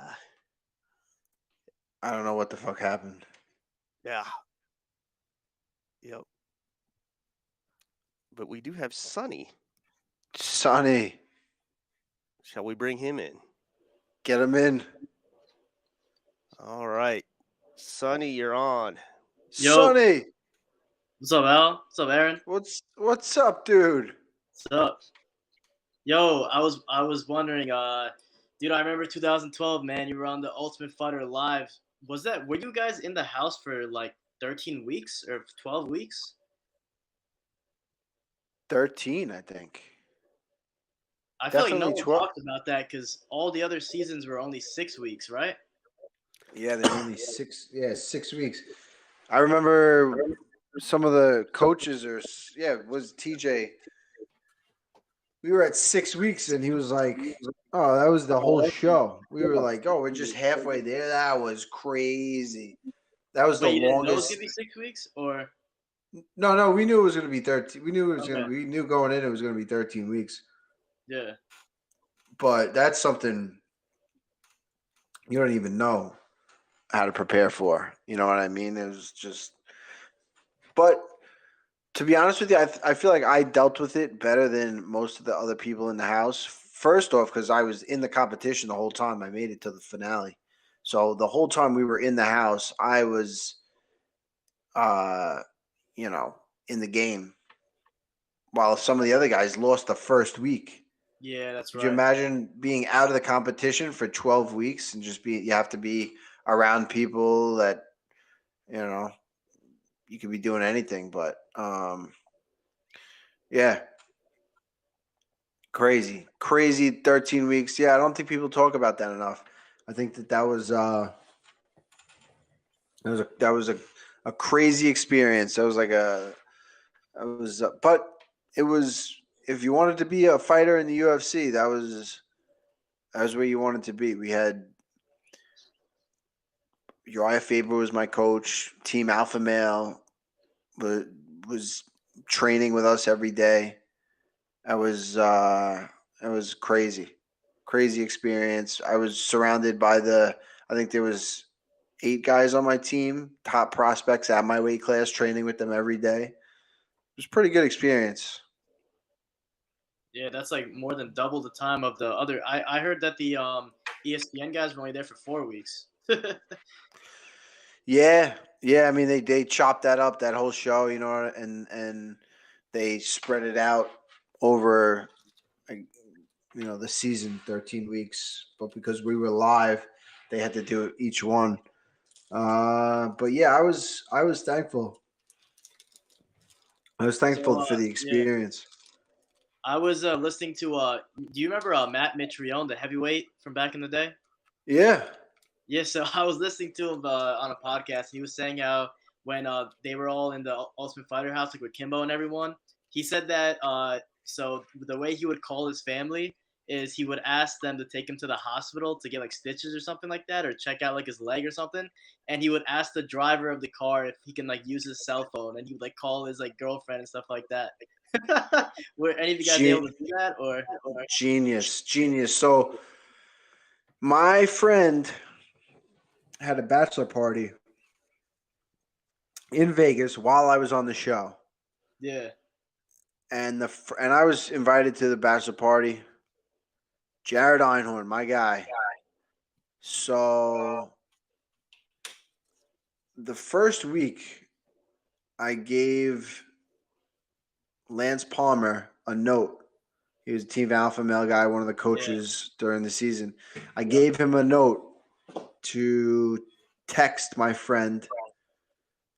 I don't know what the fuck happened. Yeah. Yep. But we do have Sonny. Sonny. Shall we bring him in? Get him in. All right. Sonny, you're on. Yo. Sonny, What's up, Al? What's up, Aaron? what's up, dude? What's up? Yo, I was wondering, dude, I remember 2012, man. You were on the Ultimate Fighter Live. Were you guys in the house for like 13 weeks or 12 weeks? 13, I think. I feel like no Definitely one 12. talked about that because all the other seasons were only 6 weeks, right? Yeah, they're only 6. Yeah, 6 weeks. I remember some of the coaches was TJ. We were at 6 weeks, and he was like, "Oh, that was the whole show." We were like, "Oh, we're just halfway there." That was crazy. That was Wait, the you didn't know it was longest. gonna be 6 weeks, or No, we knew it was going to be 13. We knew it was Okay. we knew going in it was going to be 13 weeks. yeah? But that's something you don't even know how to prepare for. You know what I mean? It was just. But to be honest with you, I feel like I dealt with it better than most of the other people in the house. First off, because I was in the competition the whole time. I made it to the finale. So the whole time we were in the house, I was, in the game. While some of the other guys lost the first week. Yeah, that's Could you right. imagine being out of the competition for 12 weeks and you have to be around people that, you could be doing anything, but yeah. Crazy 13 weeks. Yeah, I don't think people talk about that enough. I think that was a crazy experience. That was but it was, if you wanted to be a fighter in the UFC, that was where you wanted to be. We had Uriah Faber was my coach. Team Alpha Male was training with us every day. It was crazy experience. I was surrounded by I think there was 8 guys on my team, top prospects at my weight class, training with them every day. It was a pretty good experience. Yeah, that's like more than double the time of the other. I heard that the ESPN guys were only there for 4 weeks. Yeah. I mean, they chopped that up, that whole show, and they spread it out over, the season, 13 weeks. But because we were live, they had to do each one. But yeah, I was thankful. I was thankful for the experience. I was listening to. Do you remember Matt Mitrione, the heavyweight from back in the day? Yeah. Yeah, so I was listening to him on a podcast. He was saying how when they were all in the Ultimate Fighter house, like with Kimbo and everyone, he said that so the way he would call his family is he would ask them to take him to the hospital to get like stitches or something like that, or check out like his leg or something, and he would ask the driver of the car if he can like use his cell phone, and he would like call his like girlfriend and stuff like that. Were any of you guys able to do that, or? Genius. So my friend had a bachelor party in Vegas while I was on the show. Yeah. And I was invited to the bachelor party. Jared Einhorn, my guy. So the first week, I gave Lance Palmer a note. He was a Team Alpha Male guy, one of the coaches during the season. I gave him a note to text my friend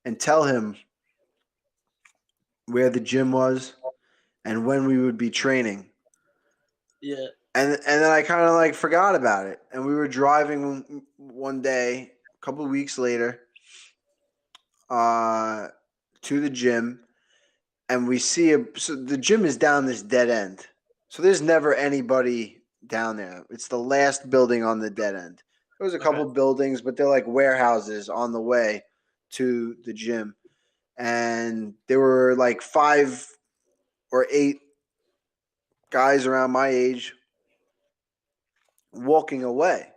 and tell him where the gym was and when we would be training. Yeah. And then I kind of like forgot about it. And we were driving one day, a couple of weeks later, to the gym, and we see so the gym is down this dead end. So there's never anybody down there. It's the last building on the dead end. There was a couple buildings, but they're like warehouses on the way to the gym. And there were like 5 or 8 guys around my age walking away.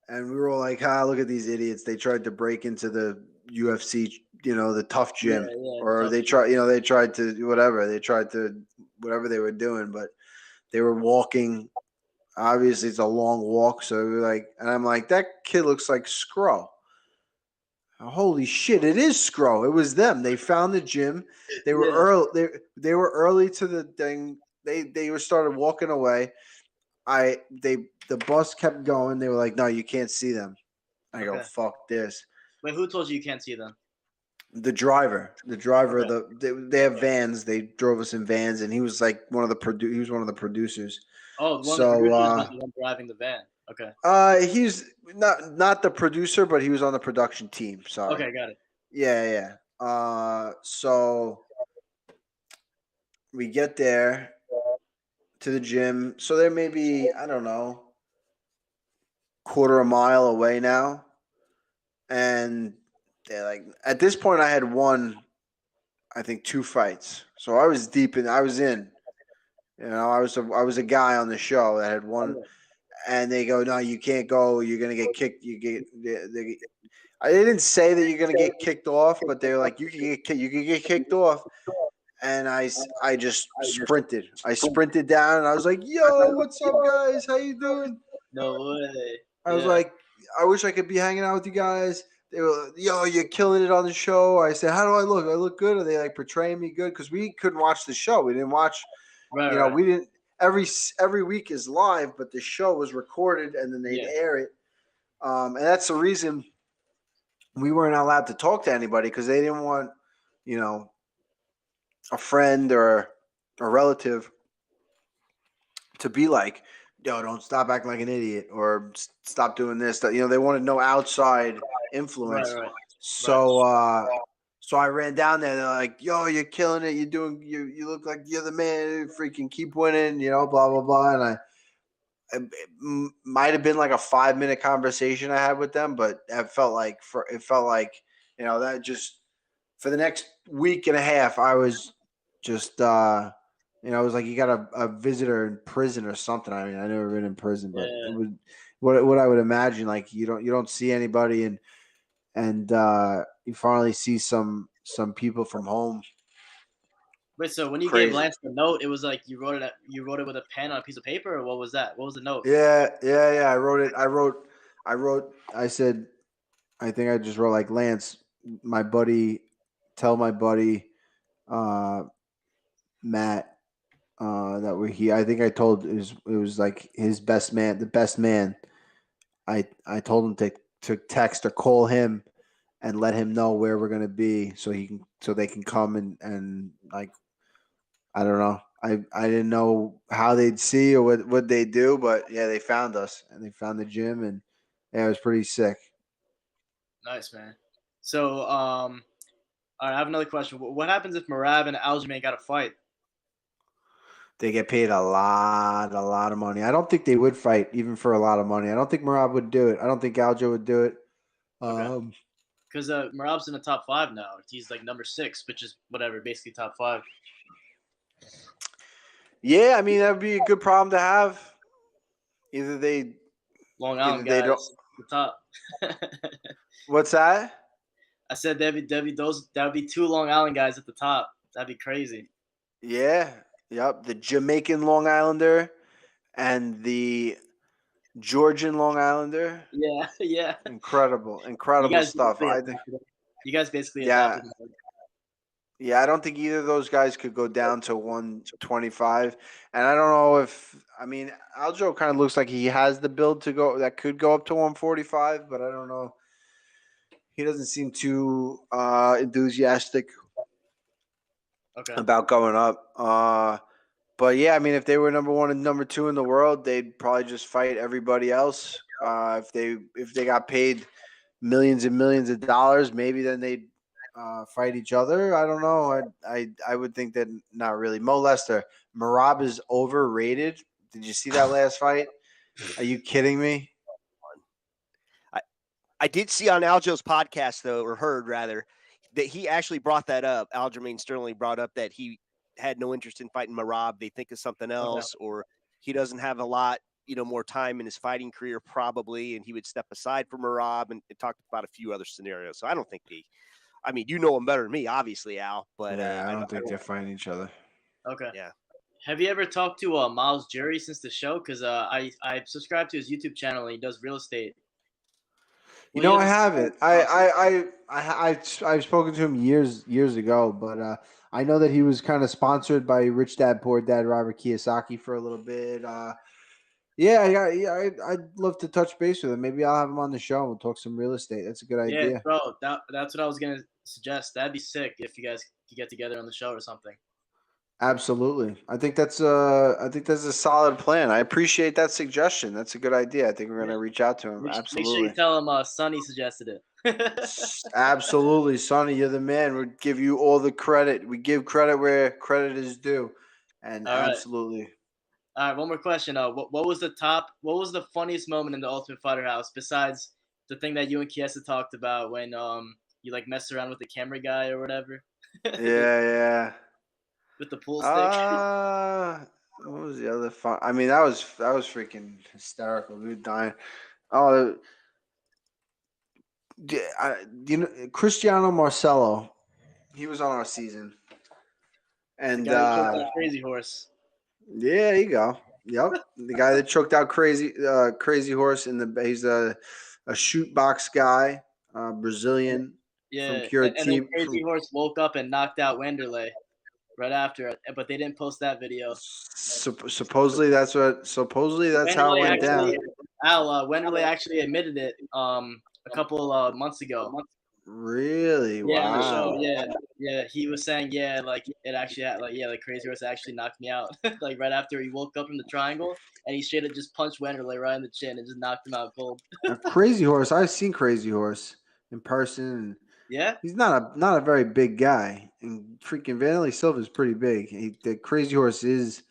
And we were all like, look at these idiots. They tried to break into the UFC, the tough gym. Or they tried to do whatever. They tried to whatever they were doing, but they were walking obviously it's a long walk. So we're like, and I'm like, that kid looks like Scro. Holy shit! It is Scro. It was them. They found the gym. They were Yeah. early. They were early to the thing. They were started walking away. The bus kept going. They were like, no, you can't see them. I go, Okay. fuck this. Wait, who told you can't see them? The driver, Okay. they have vans. They drove us in vans, and he was like he was one of the producers. Oh, one of the So producers was the one driving the van. Okay. he's not the producer, but he was on the production team. Sorry. Okay, got it. Yeah. So we get there to the gym. So there may be, I don't know, quarter a mile away now. And they're like, at this point, I had won, I think, 2 fights. So I was deep in, I was in. You know, I was a guy on the show that had won. And they go, no, you can't go. You're gonna get kicked. I didn't say that you're gonna get kicked off, but they were like, you can get kicked off. And I just sprinted. I sprinted down, and I was like, yo, what's up, guys? How you doing? No way. I was like, I wish I could be hanging out with you guys. They were, yo, you're killing it on the show. I said, how do I look? I look good. Are they like portraying me good? Because we couldn't watch the show. We didn't watch. Right. We didn't. Every week is live, but the show was recorded and then they'd air it. And that's the reason we weren't allowed to talk to anybody, because they didn't want, a friend or a relative to be like, yo, don't stop acting like an idiot or stop doing this. That, they wanted no outside influence. Right. So I ran down there. They're like, yo, you're killing it. You look like you're the man. Freaking keep winning, blah, blah, blah. And it might have been like a 5-minute conversation I had with them, but it felt like that just for the next week and a half, I was just, it was like you got a visitor in prison or something. I mean, I never been in prison, but it was what I would imagine. Like you don't see anybody, and you finally see some people from home. Wait, so when you Crazy. gave Lance the note, it was like you wrote it with a pen on a piece of paper, or what was that? What was the note? Yeah. I wrote it. I said, I think I just wrote like, Lance, my buddy, tell my buddy, Matt, that we're here. I think I told it was like his best man, the best man. I told him to text or call him and let him know where we're gonna be, so they can come and like, I don't know. I didn't know how they'd see or what they'd do, but yeah, they found us and they found the gym, and yeah, it was pretty sick. Nice, man. So, all right, I have another question. What happens if Merab and Aljamain got a fight? They get paid a lot of money. I don't think they would fight even for a lot of money. I don't think Merab would do it. I don't think Aljo would do it. Because Merab's in the top 5 now. He's like number 6, which is whatever, basically top 5. Yeah, I mean, that would be a good problem to have. Either they Long Island they guys, the top. What's that? I said that would be 2 Long Island guys at the top. That'd be crazy. Yeah. Yep. The Jamaican Long Islander and the Georgian Long Islander. Yeah. Incredible stuff. I think you guys basically adapted. Yeah, I don't think either of those guys could go down to 125. And I don't know Aljo kind of looks like he has the build that could go up to 145, but I don't know. He doesn't seem too enthusiastic about going up. But yeah, I mean, if they were number 1 and number 2 in the world, they'd probably just fight everybody else. If they got paid millions and millions of dollars, maybe then they'd fight each other. I don't know. I would think that not really. Mo Lester, Merab is overrated. Did you see that last fight? Are you kidding me? I did see on Aljo's podcast, though, or heard rather, that he actually brought that up. Aljamain Sterling brought up that he had no interest in fighting Merab. They think of something else, or he doesn't have a lot, more time in his fighting career probably, and he would step aside from Merab, and talked about a few other scenarios. So I don't think you know him better than me, obviously, Al. But I don't think they're fighting each other. Okay. Yeah. Have you ever talked to Miles Jury since the show? Because I subscribe to his YouTube channel and he does real estate. You Well, know, he I doesn't- haven't. I've spoken to him years ago, but I know that he was kind of sponsored by Rich Dad Poor Dad Robert Kiyosaki for a little bit. I'd love to touch base with him. Maybe I'll have him on the show and we'll talk some real estate. That's a good Yeah, idea. bro. That's what I was gonna suggest. That'd be sick if you guys could get together on the show or something. Absolutely. I think that's a solid plan. I appreciate that suggestion. That's a good idea. I think we're gonna reach out to him. Make sure Absolutely. you tell him Sonny suggested it. Absolutely, Sonny, you're the man. We give you all the credit. We give credit where credit is due. And All right. absolutely. All right, one more question. What was the funniest moment in the Ultimate Fighter house besides the thing that you and Kiesa talked about when you like messed around with the camera guy or whatever? Yeah. With the pool stick. What was the other fun? I mean, that was freaking hysterical. We were dying. Oh, Cristiano Marcelo, he was on our season, and The guy who choked out Crazy Horse. yeah, there you go. Yep, the guy that choked out Crazy Horse he's a shoot box guy, Brazilian. Yeah, from Curitiba. and then Crazy Horse woke up and knocked out Wanderlei right after it, but they didn't post that video. Supposedly that's how it went down. Wanderlei actually admitted it a couple months ago. Really? Yeah, on the Wow. show. Yeah. He was saying, like it actually had, like Crazy Horse actually knocked me out. Like right after he woke up from the triangle, and he straight up just punched Wanderlei right in the chin and just knocked him out cold. Crazy Horse. I've seen Crazy Horse in person. And yeah. He's not a very big guy, and freaking Vanderlei Silva is pretty big. The Crazy Horse is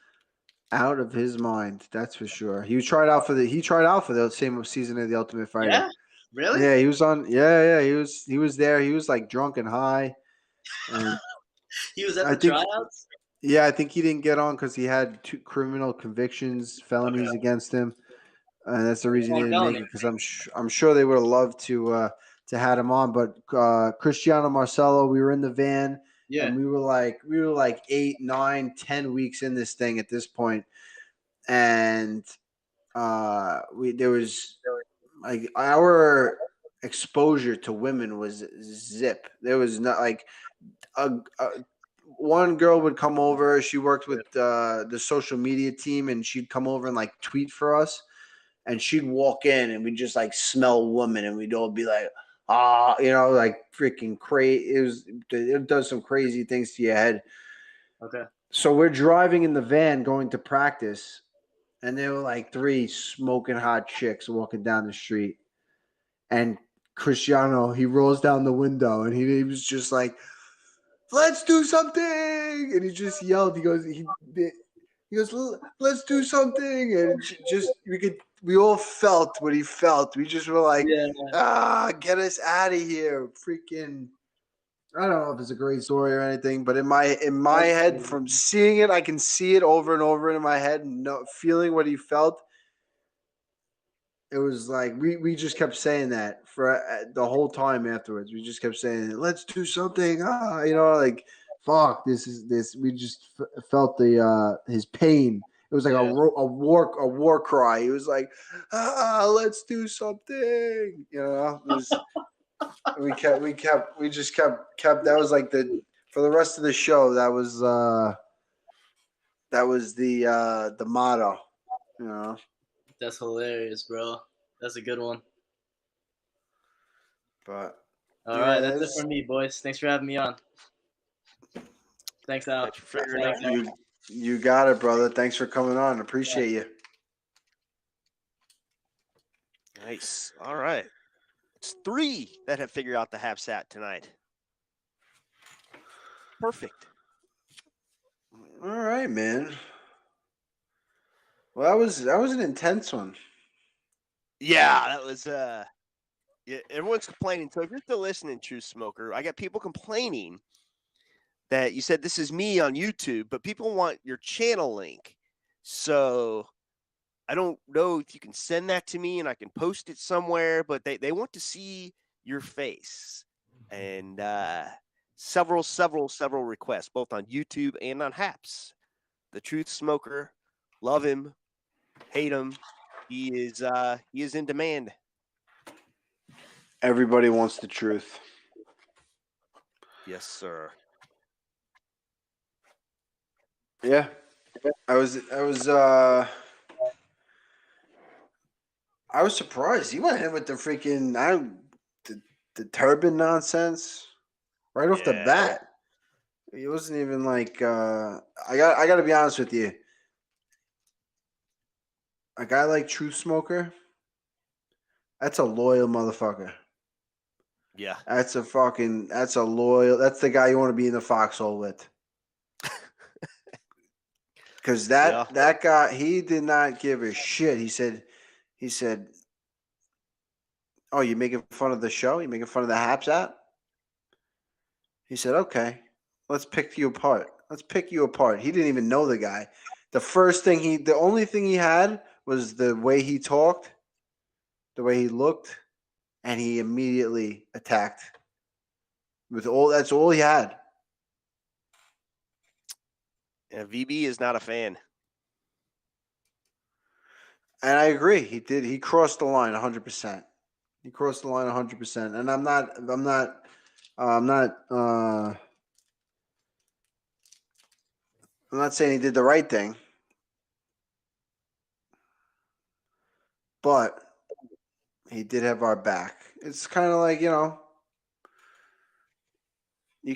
out of his mind. That's for sure. He tried out for the same season of the Ultimate Fighter. Yeah. Really? Yeah, he was on. Yeah. He was there. He was like drunk and high. And he was at the tryouts. Yeah, I think he didn't get on because he had 2 criminal convictions, felonies against him, and that's the reason he didn't make it. Because I'm sure they would have loved to have him on. But Cristiano Marcelo, we were in the van, and we were like 8, 9, 10 weeks in this thing at this point, and there was like our exposure to women was zip. There was not like one girl would come over. She worked with the social media team, and she'd come over and like tweet for us, and she'd walk in, and we'd just like smell woman, and we'd all be like, like freaking crazy. It does some crazy things to your head. Okay. So we're driving in the van going to practice, and there were like 3 smoking hot chicks walking down the street, and Cristiano, he rolls down the window, and he was just like, "Let's do something!" And he just yelled. He goes, "Let's do something!" And we all felt what he felt. We just were like, get us out of here. Freaking, I don't know if it's a great story or anything, but in my head, from seeing it, I can see it over and over in my head and feeling what he felt. It was like we just kept saying that for the whole time afterwards. We just kept saying, "Let's do something." Like, fuck, this. We just felt his pain. It was like a war cry. He was like, "Let's do something." We just kept. That was like for the rest of the show. That was the motto. That's hilarious, bro. That's a good one. But all right, that's it for me, boys. Thanks for having me on. Thanks, Al. You got it, brother. Thanks for coming on. Appreciate you. Nice. All right. It's 3 that have figured out the Happs hat tonight. Perfect. All right, man. Well, that was an intense one. Yeah, that was everyone's complaining. So if you're still listening, True Smoker, I got people complaining that you said this is me on YouTube, but people want your channel link. So I don't know if you can send that to me and I can post it somewhere, but they want to see your face. And several requests, both on YouTube and on Happs. the truth smoker. Love him, hate him. He is in demand. Everybody wants the truth. Yes, sir. Yeah. I was surprised. He went in with the freaking the turban nonsense right off the Yeah. bat. He wasn't even like I got to be honest with you. A guy like Truth Smoker, that's a loyal motherfucker. Yeah. That's a loyal. That's the guy you want to be in the foxhole with. Because that guy, he did not give a shit. He said, "Oh, you making fun of the show? You making fun of the Happs app?" He said, "Okay, let's pick you apart. Let's pick you apart." He didn't even know the guy. The only thing he had was the way he talked, the way he looked, and he immediately attacked. That's all he had. Yeah, VB is not a fan. And I agree. He crossed the line 100%. He crossed the line 100%. And I'm not saying he did the right thing. But he did have our back. It's kind of like, you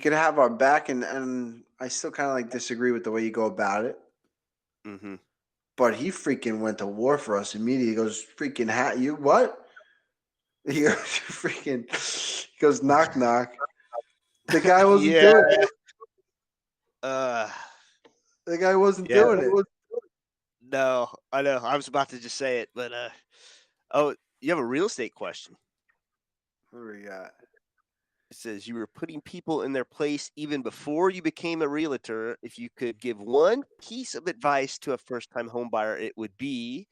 could have our back, and I still kind of like disagree with the way you go about it. Mm-hmm. But he freaking went to war for us immediately. He goes, freaking you what? He goes, he goes, knock, knock. The guy wasn't doing it. The guy wasn't doing it. No, I know. I was about to just say it, but oh, you have a real estate question. What do we got? It says you were putting people in their place even before you became a realtor. If you could give one piece of advice to a first-time home buyer, it would be ?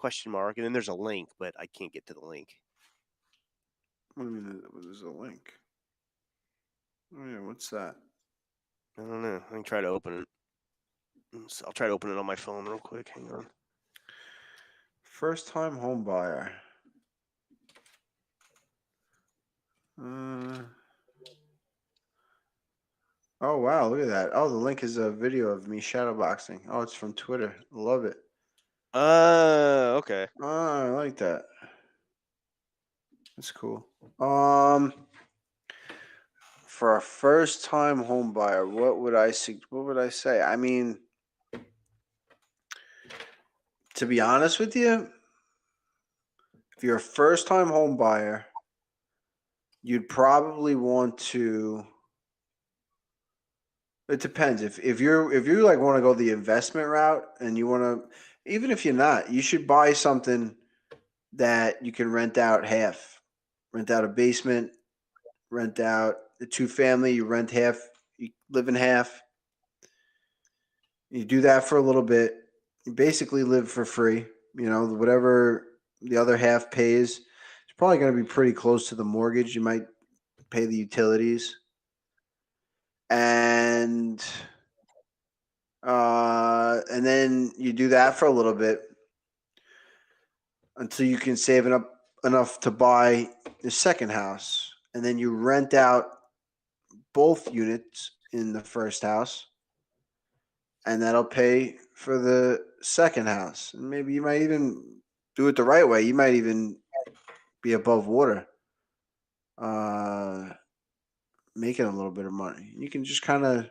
And then there's a link, but I can't get to the link. What do you mean there's a link? Oh yeah, what's that? I don't know. I can try to open it. I'll try to open it on my phone real quick. Hang on. First time home buyer. Oh wow, look at that. Oh, the link is a video of me shadowboxing. Oh, it's from Twitter. Love it. Okay. Oh, I like that. That's cool. For a first time home buyer, what would I say? I mean, to be honest with you, if you're a first time home buyer, you'd probably want to. It depends. If you like want to go the investment route and you want to, even if you're not, you should buy something that you can rent out half. Rent out a basement, rent out the 2-family, you rent half, you live in half. You do that for a little bit. You basically live for free. Whatever the other half pays, it's probably going to be pretty close to the mortgage. You might pay the utilities. And then you do that for a little bit until you can save enough to buy the second house. And then you rent out both units in the first house. And that'll pay for the second house. And maybe you might even do it the right way. You might even be above water, making a little bit of money. You can just kind of,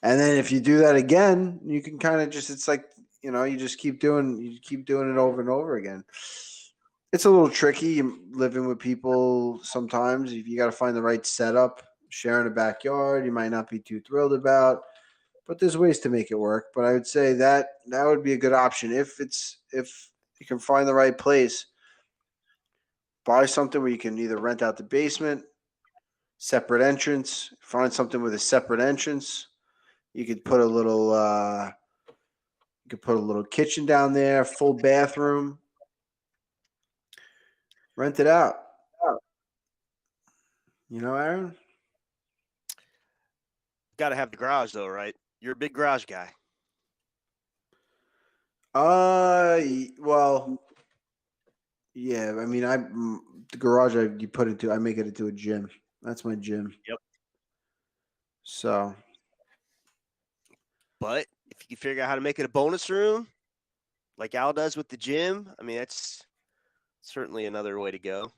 and then if you do that again, you can kind of just, it's like, you just keep doing it over and over again. It's a little tricky living with people sometimes. If you got to find the right setup, sharing a backyard, you might not be too thrilled about. But there's ways to make it work. But I would say that would be a good option if you can find the right place. Buy something where you can either rent out the basement, separate entrance. Find something with a separate entrance. You could put a little kitchen down there, full bathroom. Rent it out. Aaron? Got to have the garage though, right? You're a big garage guy. Well, yeah. I mean, the garage you put into, I make it into a gym. That's my gym. Yep. So But if you can figure out how to make it a bonus room, like Al does with the gym, I mean, that's certainly another way to go.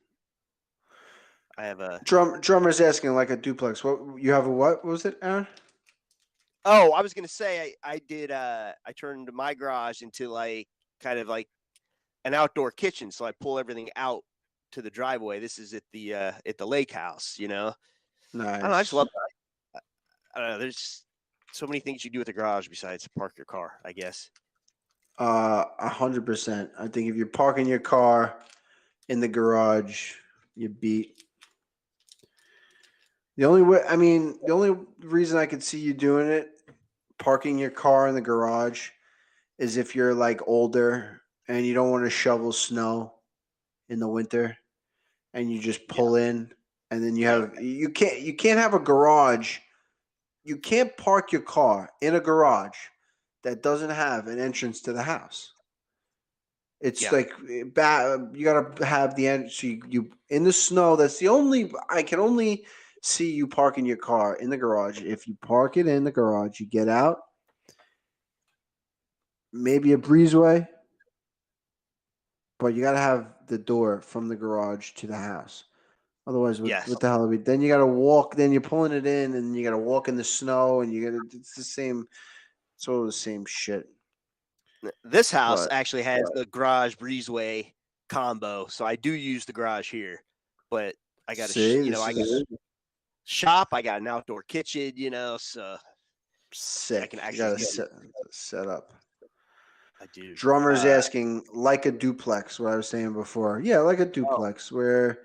I have a drummer's asking like a duplex. What you have a what? What was it, Aaron? Oh, I was gonna say I did. I turned my garage into like kind of like an outdoor kitchen, so I pull everything out to the driveway. This is at the lake house, you know. I don't know. I just Nice. love. I don't know. There's so many things you do with the garage besides park your car, I guess. 100%. I think if you're parking your car in the garage, you beat. The only reason I could see you doing it, parking your car in the garage, is if you're like older and you don't want to shovel snow in the winter, and you just pull in, and then you can't have a garage. You can't park your car in a garage that doesn't have an entrance to the house. It's like bad. You gotta have the end. So you in the snow. That's the only. I can only see you parking your car in the garage. If you park it in the garage, you get out. Maybe a breezeway, but you gotta have the door from the garage to the house. Otherwise, what the hell are we? Then you gotta walk. Then you're pulling it in, and you gotta walk in the snow, and you gotta. It's the same. It's all the same shit. This house actually has the garage breezeway combo, so I do use the garage here. But I got I got a shop. I got an outdoor kitchen, you know. So sick. I can actually set up. I do. Drummer's asking like a duplex. What I was saying before, yeah, like a duplex where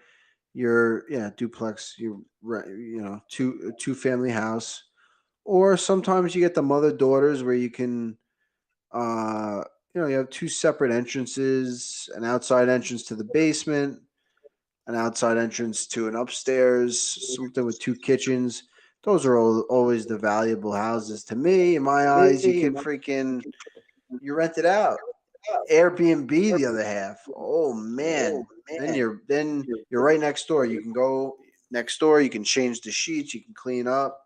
you're duplex. You two family house, or sometimes you get the mother daughters where you can, you have two separate entrances, an outside entrance to the basement, an outside entrance to an upstairs, something with two kitchens. Those are always the valuable houses to me. In my eyes, you can you rent it out. Airbnb the other half. Oh man. Then you're right next door. You can go next door, you can change the sheets, you can clean up,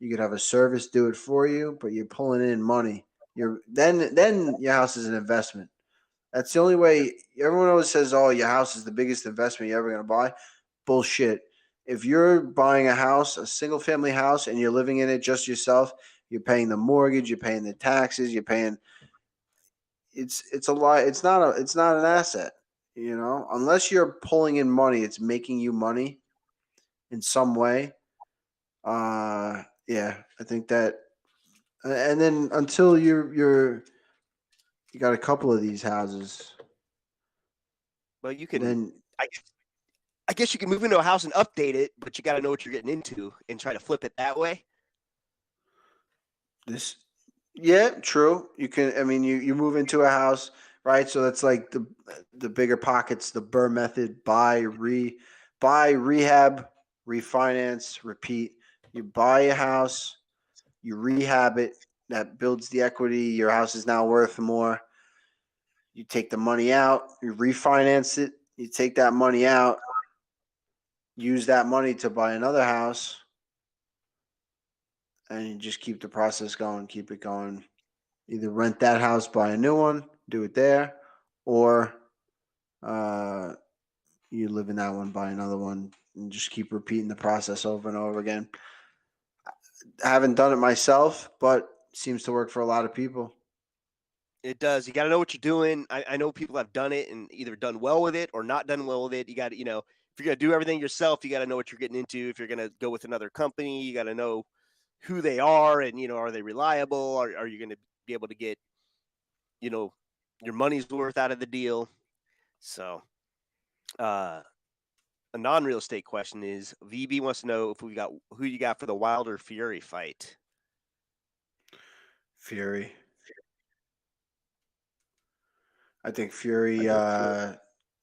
you could have a service do it for you, but you're pulling in money. Then your house is an investment. That's the only way. Everyone always says, "Oh, your house is the biggest investment you're ever going to buy." Bullshit. If you're buying a house, a single family house, and you're living in it just yourself, you're paying the mortgage, you're paying the taxes, you're paying. It's a lie. It's not an asset. Unless you're pulling in money, it's making you money in some way. Yeah, I think that. And then until you got a couple of these houses. Well, you can. I guess you can move into a house and update it, but you got to know what you're getting into and try to flip it that way. Yeah, true. You can. I mean, you move into a house, right? So that's like the bigger pockets, the Burr method: buy, rehab, refinance, repeat. You buy a house, you rehab it. That builds the equity. Your house is now worth more. You take the money out, you refinance it. You take that money out, use that money to buy another house, and you just keep the process going, keep it going. Either rent that house, buy a new one, do it there, or you live in that one, buy another one, and just keep repeating the process over and over again. I haven't done it myself, but it seems to work for a lot of people. It does. You got to know what you're doing. I know people have done it and either done well with it or not done well with it. You got to, if you're going to do everything yourself, you got to know what you're getting into. If you're going to go with another company, you got to know who they are and, are they reliable? Are you going to be able to get, your money's worth out of the deal? So, a non-real estate question is VB wants to know if we got who you got for the Wilder Fury fight. Fury. I think Fury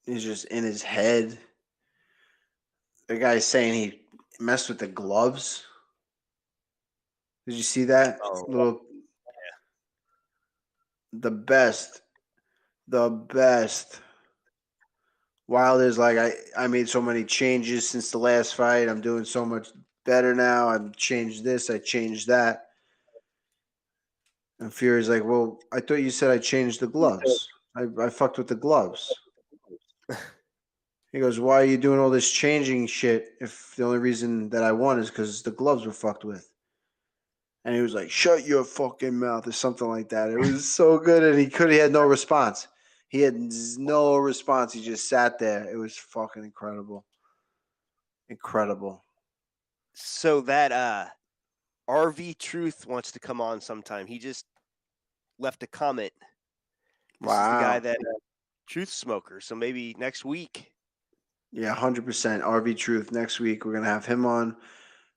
is just in his head. The guy's saying he messed with the gloves. Did you see that? The best The best. Wilder's like, I made so many changes since the last fight. I'm doing so much better now. I've changed this. I changed that. And Fury's like, well, I thought you said I changed the gloves. I fucked with the gloves. He goes, why are you doing all this changing shit if the only reason that I won is because the gloves were fucked with? And he was like, shut your fucking mouth or something like that. It was so good. And he had no response. He had no response. He just sat there. It was fucking incredible. Incredible. So that RV Truth wants to come on sometime. He just left a comment. This is the guy Wow. that Truth Smoker. So maybe next week. Yeah, 100%. RV Truth. Next week, we're going to have him on.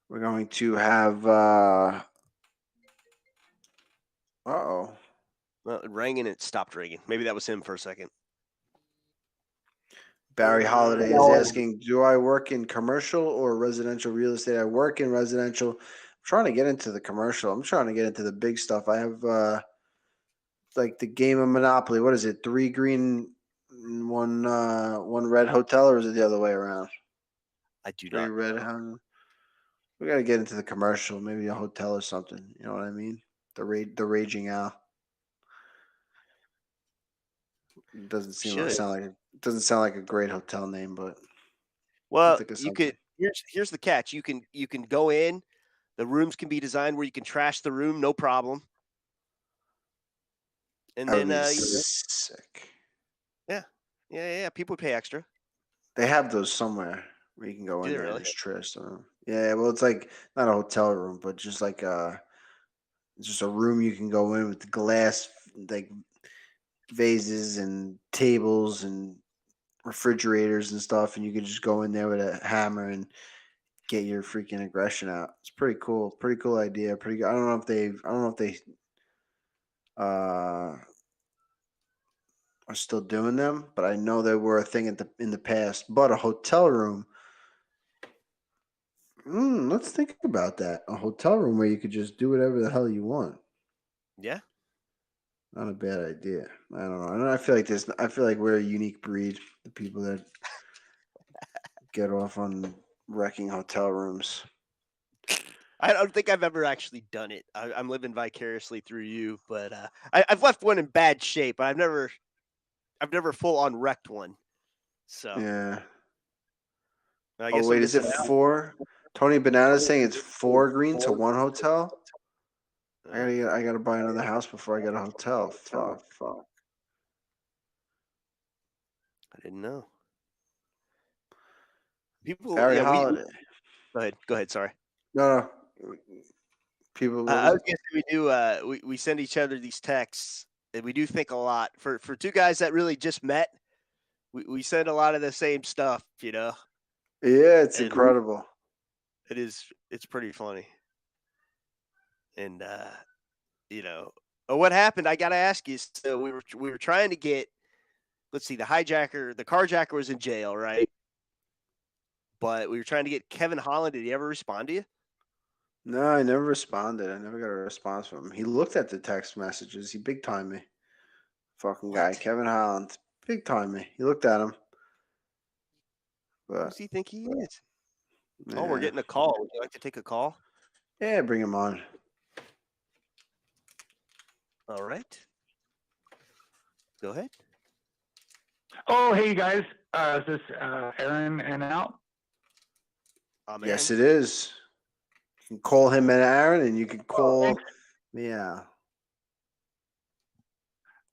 We're going to have, uh-oh. Well, it rang and it stopped ringing. Maybe that was him for a second. Barry Holiday is asking, do I work in commercial or residential real estate? I work in residential. I'm trying to get into the commercial. I'm trying to get into the big stuff. I have like the game of Monopoly. What is it? 3 green, one red hotel, or is it the other way around? I do 3 not. red. We got to get into the commercial, maybe a hotel or something. You know what I mean? The Raging Owl. It doesn't sound like a great hotel name, but well, think of you something. could. Here's the catch. You can go in. The rooms can be designed where you can trash the room, no problem. And That would then be sick. yeah. People pay extra. They have those somewhere where you can go Do in they there really? and just trash them. Yeah, well, it's like not a hotel room, but just like just a room you can go in with the glass, like vases and tables and refrigerators and stuff, and you can just go in there with a hammer and get your freaking aggression out. It's pretty cool. Pretty cool idea. Pretty good. I don't know if they are still doing them, but I know they were a thing in the past. But a hotel room. Let's think about that. A hotel room where you could just do whatever the hell you want. Yeah. Not a bad idea. I don't know. I feel like we're a unique breed. The people that get off on wrecking hotel rooms. I don't think I've ever actually done it. I'm living vicariously through you, but I've left one in bad shape. I've never full on wrecked one. So Yeah. I guess Oh wait, I'm is it missing out. 4? Tony Banana's saying it's 4 green to 1 hotel. I gotta buy another house before I get a hotel. Fuck. I didn't know. People, Barry yeah, Holiday. Go ahead. Sorry. No. People. What I was was it? gonna say we do. We send each other these texts, and we do think a lot. For two guys that really just met, we send a lot of the same stuff. You know. Yeah, it's And incredible. It's pretty funny. And what happened? I gotta ask you. So we were trying to get. Let's see. The carjacker was in jail, right? But we were trying to get Kevin Holland. Did he ever respond to you? No, I never responded. I never got a response from him. He looked at the text messages. He big timed me. Fucking guy, Kevin Holland, big time me. He looked at him. Who But does he think he is? yeah. Oh, we're getting a call. Would you like to take a call? Yeah, bring him on. All right. Go ahead. Oh, hey guys. Is this Aaron and Al? Yes, it is. You can call him and Aaron, and you can call me out.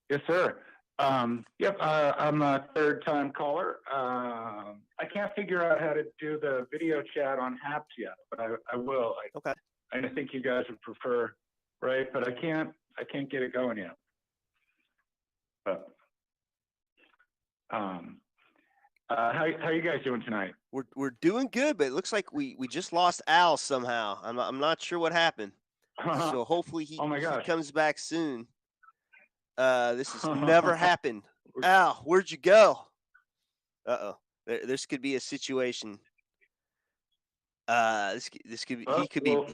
Yes, sir. Yep, I'm a third-time caller. I can't figure out how to do the video chat on Happs yet, but I will. Okay. I think you guys would prefer, right? But I can't get it going yet. But how you guys doing tonight? We're doing good, but it looks like we just lost Al somehow. I'm not sure what happened. So hopefully he comes back soon. This has never happened. Al, where'd you go? Uh-oh. This could be a situation. This could be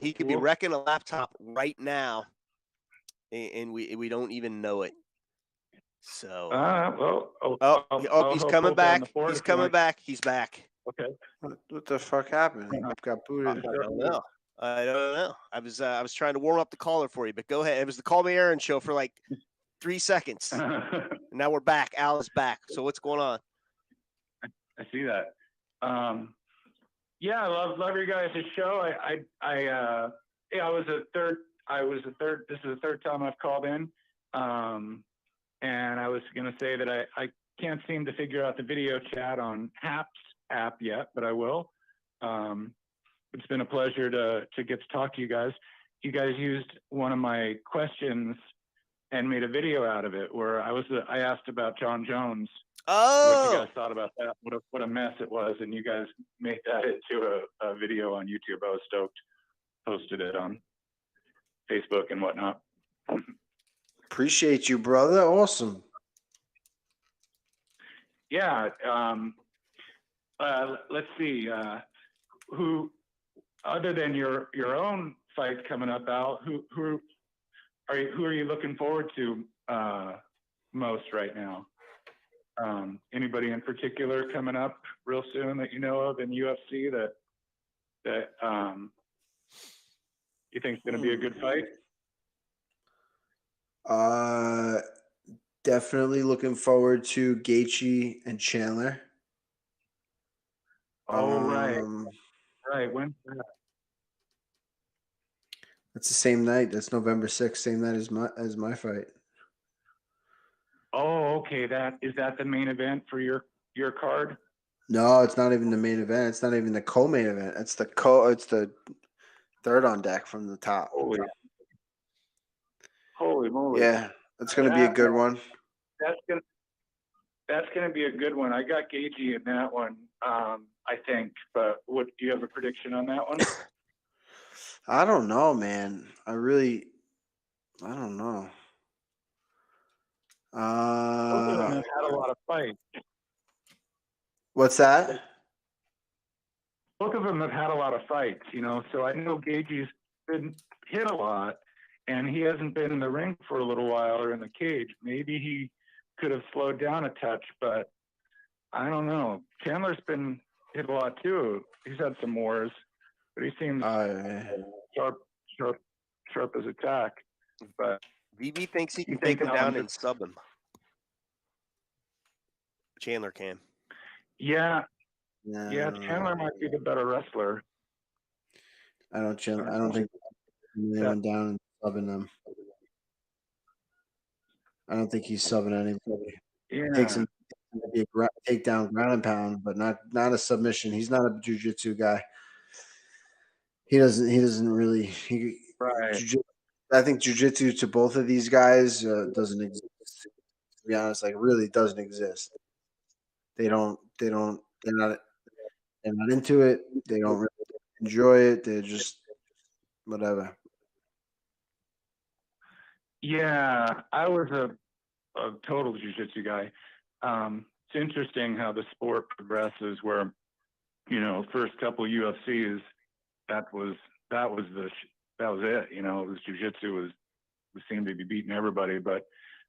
he could be wrecking a laptop right now, and we don't even know it. So. Well, He's coming back. He's coming back. He's back. Okay. What the fuck happened? He got booted. I don't know. I don't know. I was trying to warm up the caller for you, but go ahead. It was the Call Me Aaron show for like 3 seconds. And now we're back. Al is back. So what's going on? I see that. Yeah, I love your guys' show. I was a third. This is the third time I've called in. And I was gonna say that I can't seem to figure out the video chat on Happs app yet, but I will. It's been a pleasure to get to talk to you guys. You guys used one of my questions and made a video out of it where I asked about John Jones. Oh, what you guys thought about that? What a mess it was, and you guys made that into a video on YouTube. I was stoked. Posted it on Facebook and whatnot. Appreciate you, brother. Awesome. Yeah. Let's see. Who, other than your own fight coming up, Al, who are you looking forward to most right now? Anybody in particular coming up real soon that you know of in UFC that you think is going to be a good fight? Definitely looking forward to Gaethje and Chandler. Oh, right. When's that? That's the same night. That's November 6th. Same night as my fight. Oh, okay. Is that the main event for your card? No, it's not even the main event. It's not even the co-main event. It's the third on deck from the top. Holy moly! Yeah, it's gonna be a good one. That's gonna be a good one. I got Gaethje in that one, I think. But do you have a prediction on that one? I don't know, man. I don't know. Both of them have had a lot of fights. What's that? Both of them have had a lot of fights, so I know Gaethje's been hit a lot, and he hasn't been in the ring for a little while or in the cage. Maybe he could have slowed down a touch, but I don't know. Chandler's been hit a lot too. He's had some wars, but he seems sharp as a tack. But VB thinks he can take him down and sub him. Chandler can. Yeah. Yeah, Chandler might be the better wrestler. I don't think anyone down and subbing them. I don't think he's subbing anybody. Yeah. Takes him to be a takedown, ground and pound, but not a submission. He's not a jiu-jitsu guy. He doesn't really. Right. I think jiu-jitsu to both of these guys doesn't exist. To be honest, really doesn't exist. They're not into it. They don't really enjoy it. They're just whatever. Yeah, I was a total jiu-jitsu guy. It's interesting how the sport progresses where, first couple UFCs, that was it. It was jiu-jitsu was seemed to be beating everybody. But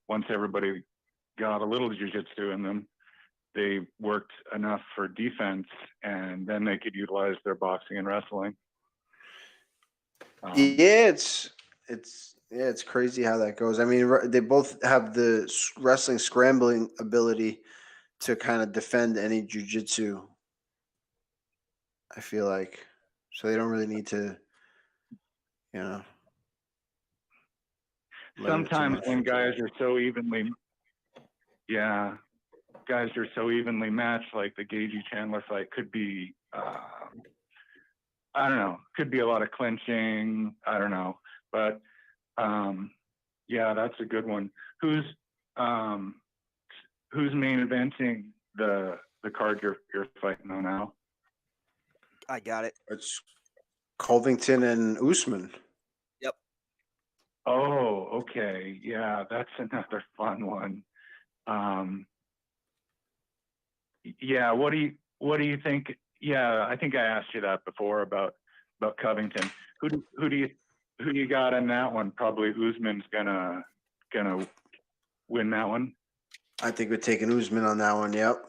once everybody got a little jiu-jitsu in them, they worked enough for defense, and then they could utilize their boxing and wrestling. It's crazy how that goes. I mean, they both have the wrestling scrambling ability to kind of defend any jiu-jitsu. I feel like, so they don't really need to, Sometimes when guys are so evenly matched, like the Gaethje Chandler fight could be, I don't know, could be a lot of clinching. I don't know, but yeah, that's a good one. Who's main eventing the card you're fighting on now? I got it. It's Covington and Usman. Yep. Oh, okay. Yeah, that's another fun one. Yeah, what do you think? Yeah, I think I asked you that before about Covington. Who do you got in that one? Probably Usman's gonna win that one. I think we're taking Usman on that one. Yep.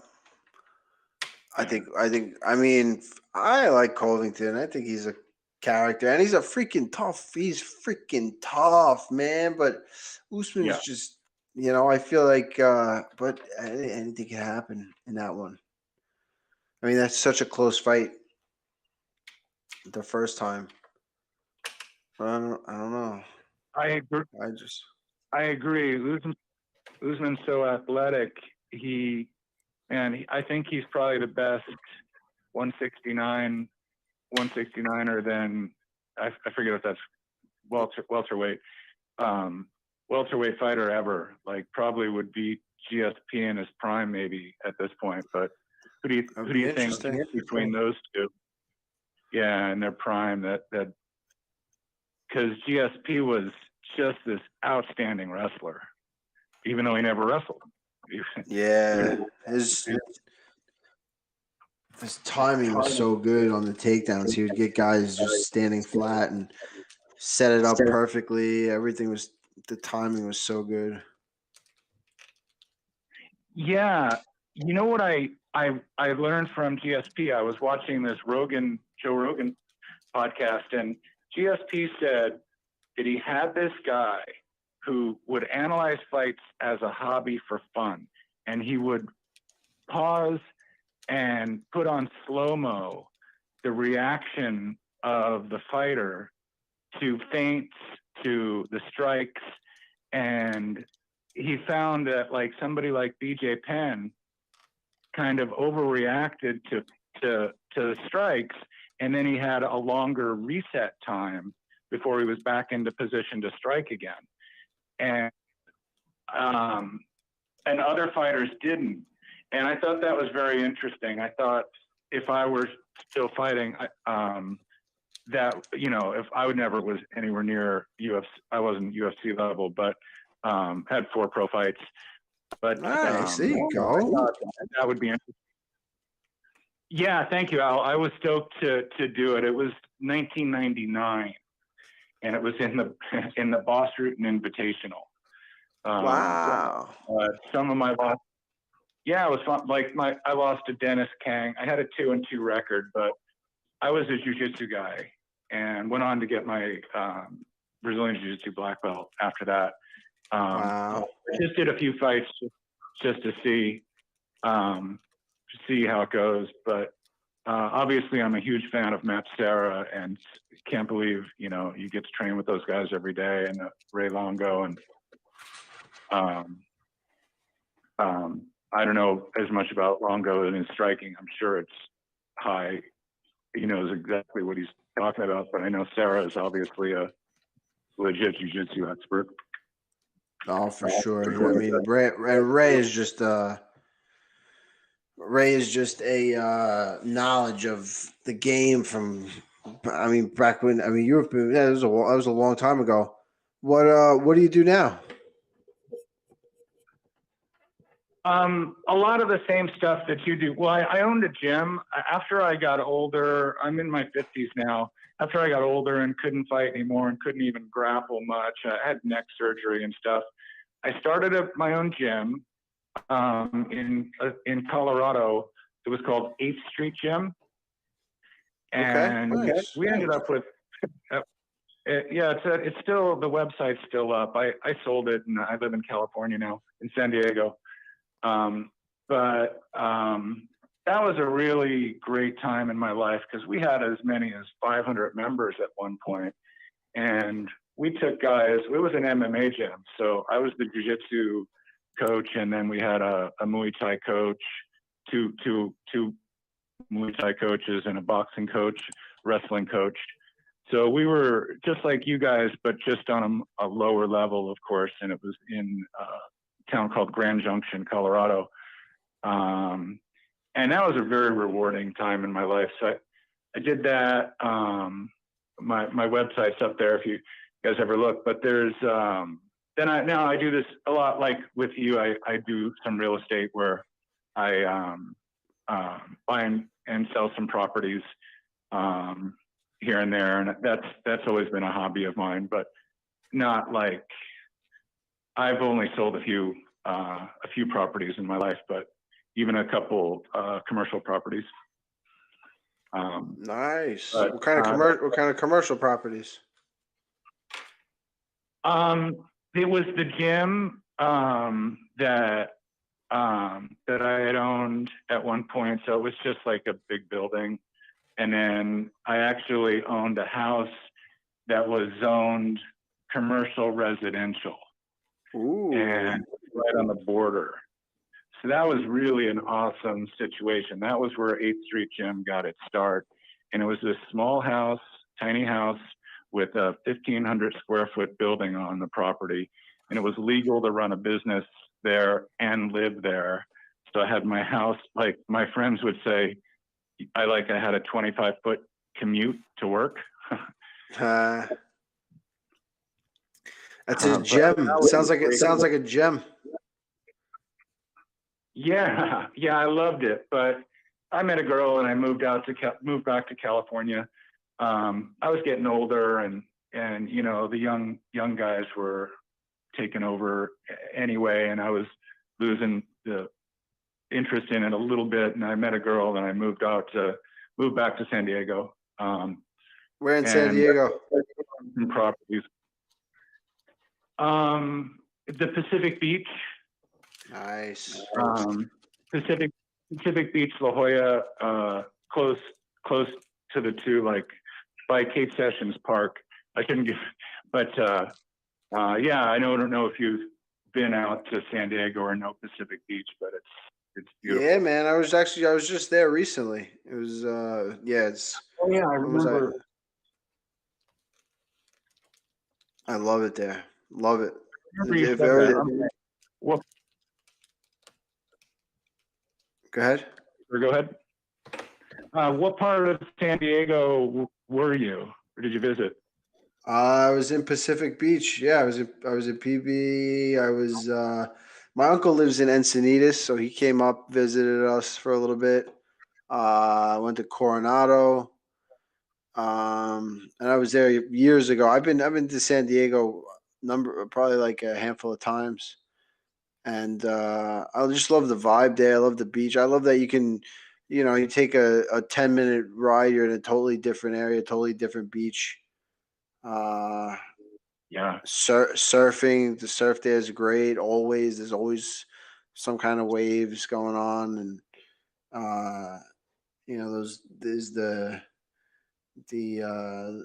I mean, I like Covington. I think he's a character, and he's a freaking tough. He's freaking tough, man. But Usman's Yeah. just, I feel like, but anything can happen in that one. I mean, that's such a close fight. The first time. I don't know. I agree. I agree. Usman's so athletic. I think he's probably the best 169er than I forget if that's welterweight fighter ever. Like probably would beat GSP in his prime maybe at this point. But who do you think between those two? Yeah, in their prime, that because GSP was just this outstanding wrestler, even though he never wrestled. Yeah, his timing was so good on the takedowns. He would get guys just standing flat and set it up perfectly. The timing was so good. Yeah, you know what I learned from GSP. I was watching this Joe Rogan podcast, and GSP said that he had this guy who would analyze fights as a hobby for fun, and he would pause and put on slow-mo the reaction of the fighter to feints, to the strikes, and he found that like somebody like BJ Penn kind of overreacted to the strikes, and then he had a longer reset time before he was back into position to strike again. And other fighters didn't. And I thought that was very interesting. I thought if I were still fighting, that, if I would never was anywhere near UFC, I wasn't UFC level, but had 4 pro fights. But nice, there you go. I thought that would be interesting. Yeah, thank you, Al. I was stoked to do it. It was 1999, and it was in the Boss Rutan Invitational. Wow. Some of my loss. Yeah, it was fun. Like I lost to Dennis Kang. I had a 2-2 record, but I was a jiu-jitsu guy and went on to get my Brazilian jiu-jitsu black belt after that. Wow. I just did a few fights just to see how it goes. But obviously, I'm a huge fan of Matt Serra, and can't believe you get to train with those guys every day, and Ray Longo, and I don't know as much about Longo and his striking. I'm sure it's high. He knows exactly what he's talking about, but I know Serra is obviously a legit jiu-jitsu expert. Oh, for sure. I mean, Ray is just a knowledge of the game from. I mean, back when Europe. Yeah, it was a long time ago. What do you do now? A lot of the same stuff that you do. Well, I owned a gym. After I got older, I'm in my 50s now. After I got older and couldn't fight anymore and couldn't even grapple much, I had neck surgery and stuff. I started my own gym in Colorado. It was called 8th Street Gym. And nice. We ended up with, it's still, the website's still up. I sold it, and I live in California now, in San Diego. But that was a really great time in my life because we had as many as 500 members at one point, and we took guys. It was an MMA gym, so I was the jiu-jitsu coach, and then we had a Muay Thai coach, two Muay Thai coaches, and a boxing coach, wrestling coach. So we were just like you guys, but just on a lower level, of course, and it was in a town called Grand Junction, Colorado. And that was a very rewarding time in my life. So I did that. My website's up there if you guys ever look. But there's now I do this a lot. Like with you, I do some real estate where I buy and sell some properties here and there, and that's always been a hobby of mine. But not like I've only sold a few a few properties in my life, but even a couple commercial properties. Nice. But, What kind of commercial properties? It was the gym that I had owned at one point. So it was just like a big building. And then I actually owned a house that was zoned commercial residential. Ooh. And right on the border. So that was really an awesome situation. That was where 8th Street Gym got its start. And it was this small house, tiny house with a 1,500 square foot building on the property. And it was legal to run a business there and live there. So I had my house, like my friends would say, I had a 25-foot commute to work. That's a gem. Sounds like a gem. Yeah, I loved it. But I met a girl and I moved back to California. I was getting older, and the young guys were taking over anyway, and I was losing the interest in it a little bit. And I met a girl, and I moved back to San Diego. Where in San Diego? Properties. The Pacific Beach. Nice. Pacific Beach, La Jolla, close to the two, like by Kate Sessions Park. I couldn't give, but yeah, I don't know if you've been out to San Diego or know Pacific Beach, but it's beautiful. Yeah, man. I was just there recently. It was it's. Oh yeah, I remember. I love it there. Love it. Well, go ahead. Go ahead. What part of San Diego were you, or did you visit? I was in Pacific Beach. Yeah, I was in PB. I was. My uncle lives in Encinitas, so he came up, visited us for a little bit. I went to Coronado, and I was there years ago. I've been to San Diego probably like a handful of times, and I just love the vibe there. I love the beach. I love that you can, you take a 10-minute ride. You're in a totally different area, totally different beach. Yeah. Surfing. The surf there is great. There's always some kind of waves going on, and there's the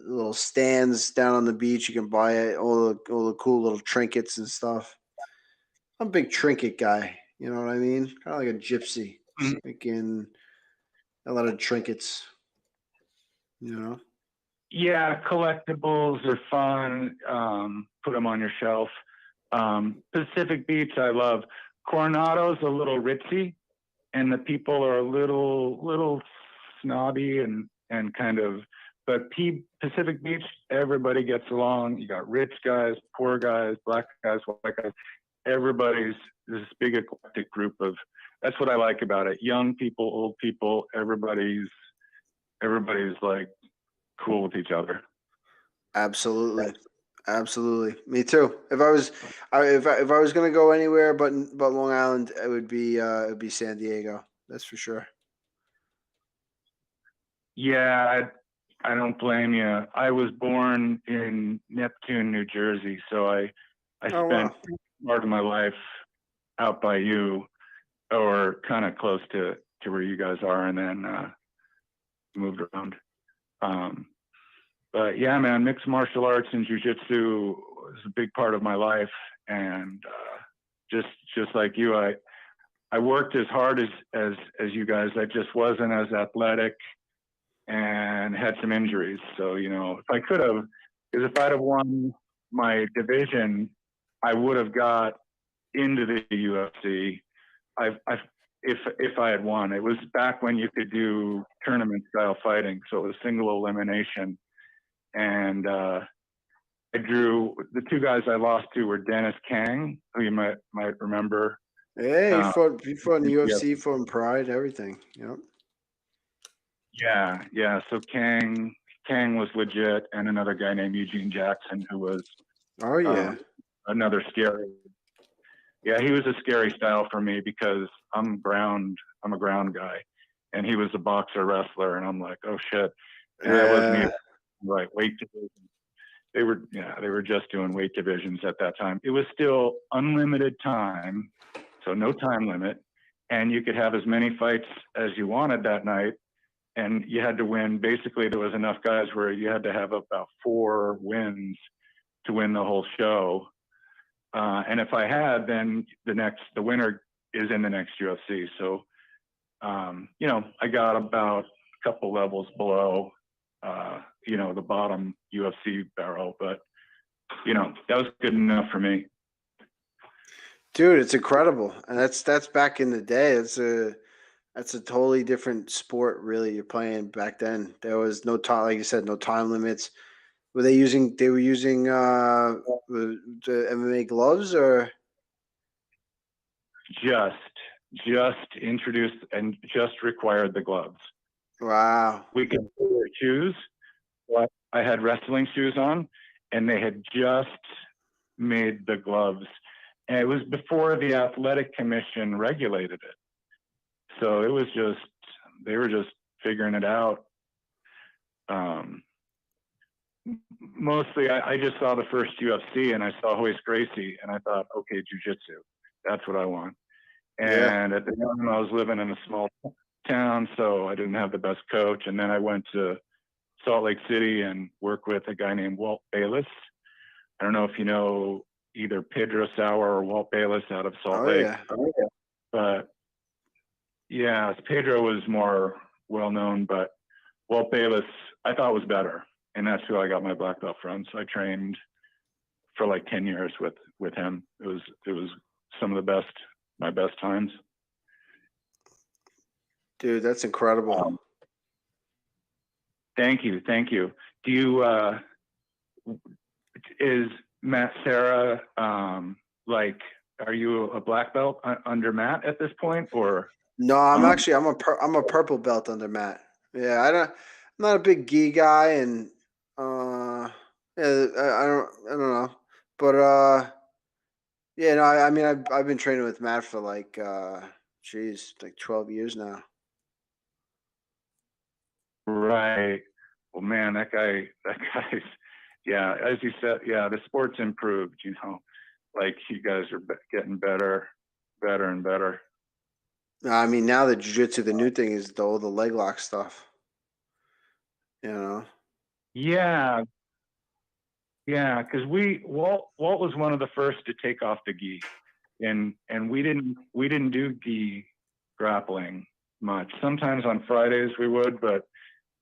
little stands down on the beach. You can buy all the cool little trinkets and stuff. I'm a big trinket guy. You know what I mean? Kind of like a gypsy. Like in a lot of trinkets. Yeah, collectibles are fun. Put them on your shelf. Pacific Beach, I love. Coronado's a little ritzy, and the people are a little snobby and kind of. But Pacific Beach, everybody gets along. You got rich guys, poor guys, black guys, white guys. Everybody's this big eclectic group of. That's what I like about it. Young people, old people, everybody's like cool with each other. Absolutely. Me too. If I was gonna go anywhere but Long Island, it would be San Diego. That's for sure. Yeah, I don't blame you. I was born in Neptune, New Jersey, so I spent part of my life out by you, or kind of close to where you guys are, and then moved around. But yeah, man, mixed martial arts and jiu-jitsu is a big part of my life, and just like you, I worked as hard as you guys. I just wasn't as athletic and had some injuries. So, if I could have, because if I'd have won my division, I would have got into the UFC. If I had won, it was back when you could do tournament style fighting. So it was single elimination. And I drew, the two guys I lost to were Dennis Kang, who you might remember. Hey, he fought in the UFC, fought in Pride, everything. Yep. Yeah. So Kang was legit, and another guy named Eugene Jackson, who was another scary. Yeah, he was a scary style for me because I'm a ground guy, and he was a boxer wrestler, and I'm like, oh shit. And I wasn't even like weight division. They were just doing weight divisions at that time. It was still unlimited time, so no time limit, and you could have as many fights as you wanted that night, and you had to win. Basically, there was enough guys where you had to have about 4 wins to win the whole show. And if I had, then the winner is in the next UFC. So, I got about a couple levels below, the bottom UFC barrel, but that was good enough for me. Dude, it's incredible, and that's back in the day. That's a totally different sport, really. You're playing back then. There was no time, like you said, no time limits. Were they using? They were using the MMA gloves, or Just introduced and just required the gloves. wow? We could wear shoes. But I had wrestling shoes on, and they had just made the gloves. And it was before the Athletic Commission regulated it. So it was they were just figuring it out. Mostly, I just saw the first UFC, and I saw Royce Gracie, and I thought, okay, jiu-jitsu, that's what I want. And at the time, I was living in a small town, so I didn't have the best coach. And then I went to Salt Lake City and worked with a guy named Walt Bayless. I don't know if you know either Pedro Sauer or Walt Bayless out of Salt Lake. But yeah, Pedro was more well-known, but Walt Bayless I thought was better. And that's who I got my black belt from. So I trained for like 10 years with him. It was some of my best times. Dude, that's incredible. Thank you. Do you, is Matt Serra, are you a black belt under Matt at this point, or? No, I'm a purple belt under Matt. Yeah, I'm not a big gi guy, and I don't know, but yeah, no, I mean, I've been training with Matt for like 12 years now. Right. Well, man, that guy's, yeah, as you said, yeah, the sport's improved, like you guys are getting better and better. I mean, now the jiu-jitsu, the new thing is all the leg lock stuff. Yeah, because Walt was one of the first to take off the gi, and we didn't do gi grappling much. Sometimes on Fridays we would, but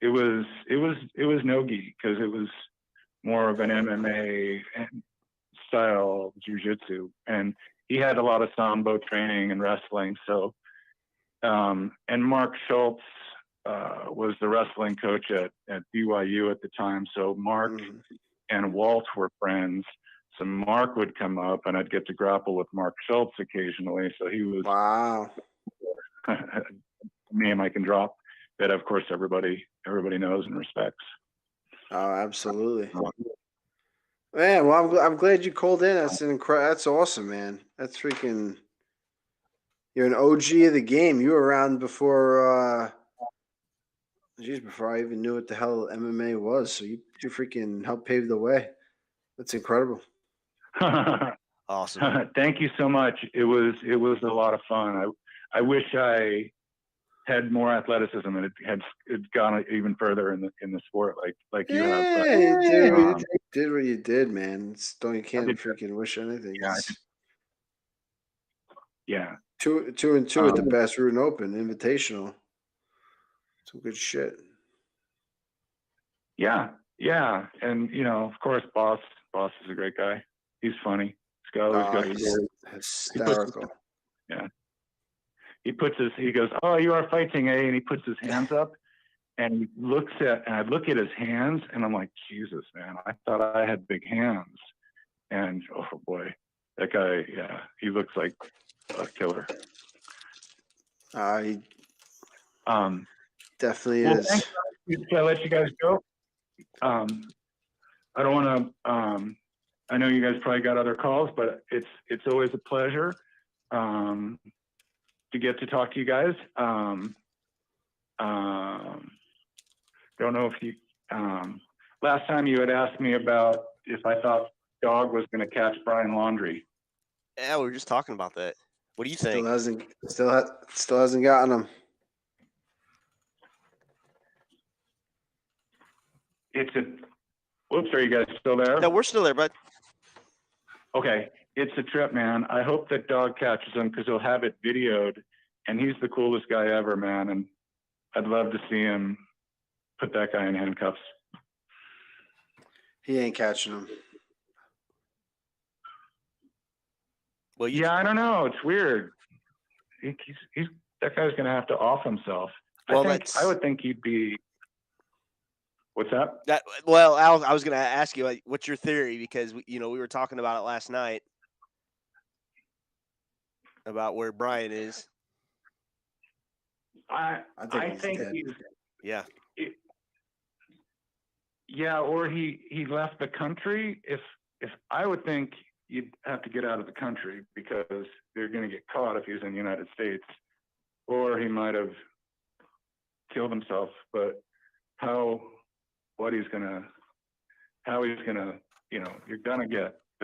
it was no gi because it was more of an MMA style jiu-jitsu, and he had a lot of sambo training and wrestling. So, and Mark Schultz was the wrestling coach at BYU at the time. So Mark and Walt were friends. So Mark would come up, and I'd get to grapple with Mark Schultz occasionally. So he was a name I can drop that, of course, everybody knows and respects. Oh, absolutely. Man, well, I'm glad you called in. That's awesome, man. That's freaking. You're an OG of the game. You were around before. Before I even knew what the hell MMA was. So you freaking helped pave the way. That's incredible. Awesome. Thank you so much. It was a lot of fun. I wish I had more athleticism and it gone even further in the sport like you have. But, you did what you did, man. You can't freaking wish anything. Yeah. 2-2 at the Bass Ruin Open Invitational. Some good shit. Yeah, and of course, Boss is a great guy. He's funny. He's hysterical. He goes, "Oh, you are fighting, eh?" And he puts his hands up, and I look at his hands, and I'm like, Jesus, man, I thought I had big hands, and oh boy, that guy, yeah, he looks like a killer. He definitely well, is. Thanks. Can I let you guys go? I don't want to. I know you guys probably got other calls, but it's always a pleasure. to get to talk to you guys. Don't know if you, last time you had asked me about if I thought Dog was going to catch Brian Laundrie. Yeah, we were just talking about that. What do you think? Still hasn't gotten him. Whoops, are you guys still there? No, we're still there, bud. Okay, it's a trip, man. I hope that Dog catches him because he'll have it videoed, and he's the coolest guy ever, man. And I'd love to see him put that guy in handcuffs. He ain't catching him. Well, yeah, I don't know. It's weird. He's that guy's gonna have to off himself. Well, I would think he'd be. What's that? Well, Al, I was going to ask you, like, what's your theory? Because we were talking about it last night about where Brian is. I think he's yeah. Yeah, or he left the country. If I would think you'd have to get out of the country because they're going to get caught if he's in the United States, or he might have killed himself. But how he's gonna, they're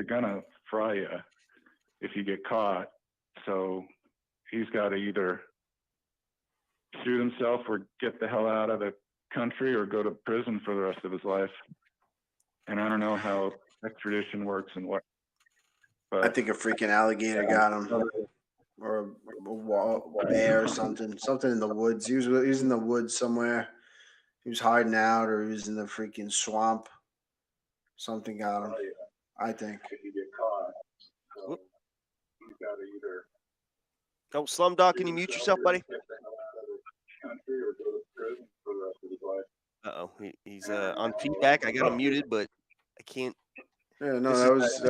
gonna fry you if you get caught. So he's got to either shoot himself or get the hell out of the country or go to prison for the rest of his life. And I don't know how extradition works and what. But I think a freaking alligator got him, or a bear or something in the woods. He was in the woods somewhere. He was hiding out, or he was in the freaking swamp. Something got him. I think. If you get caught, so he's got to either. Oh, Slumdog, can you mute yourself, buddy? Uh-oh, he's on feedback. I got him muted, but I can't. Yeah, no, that was.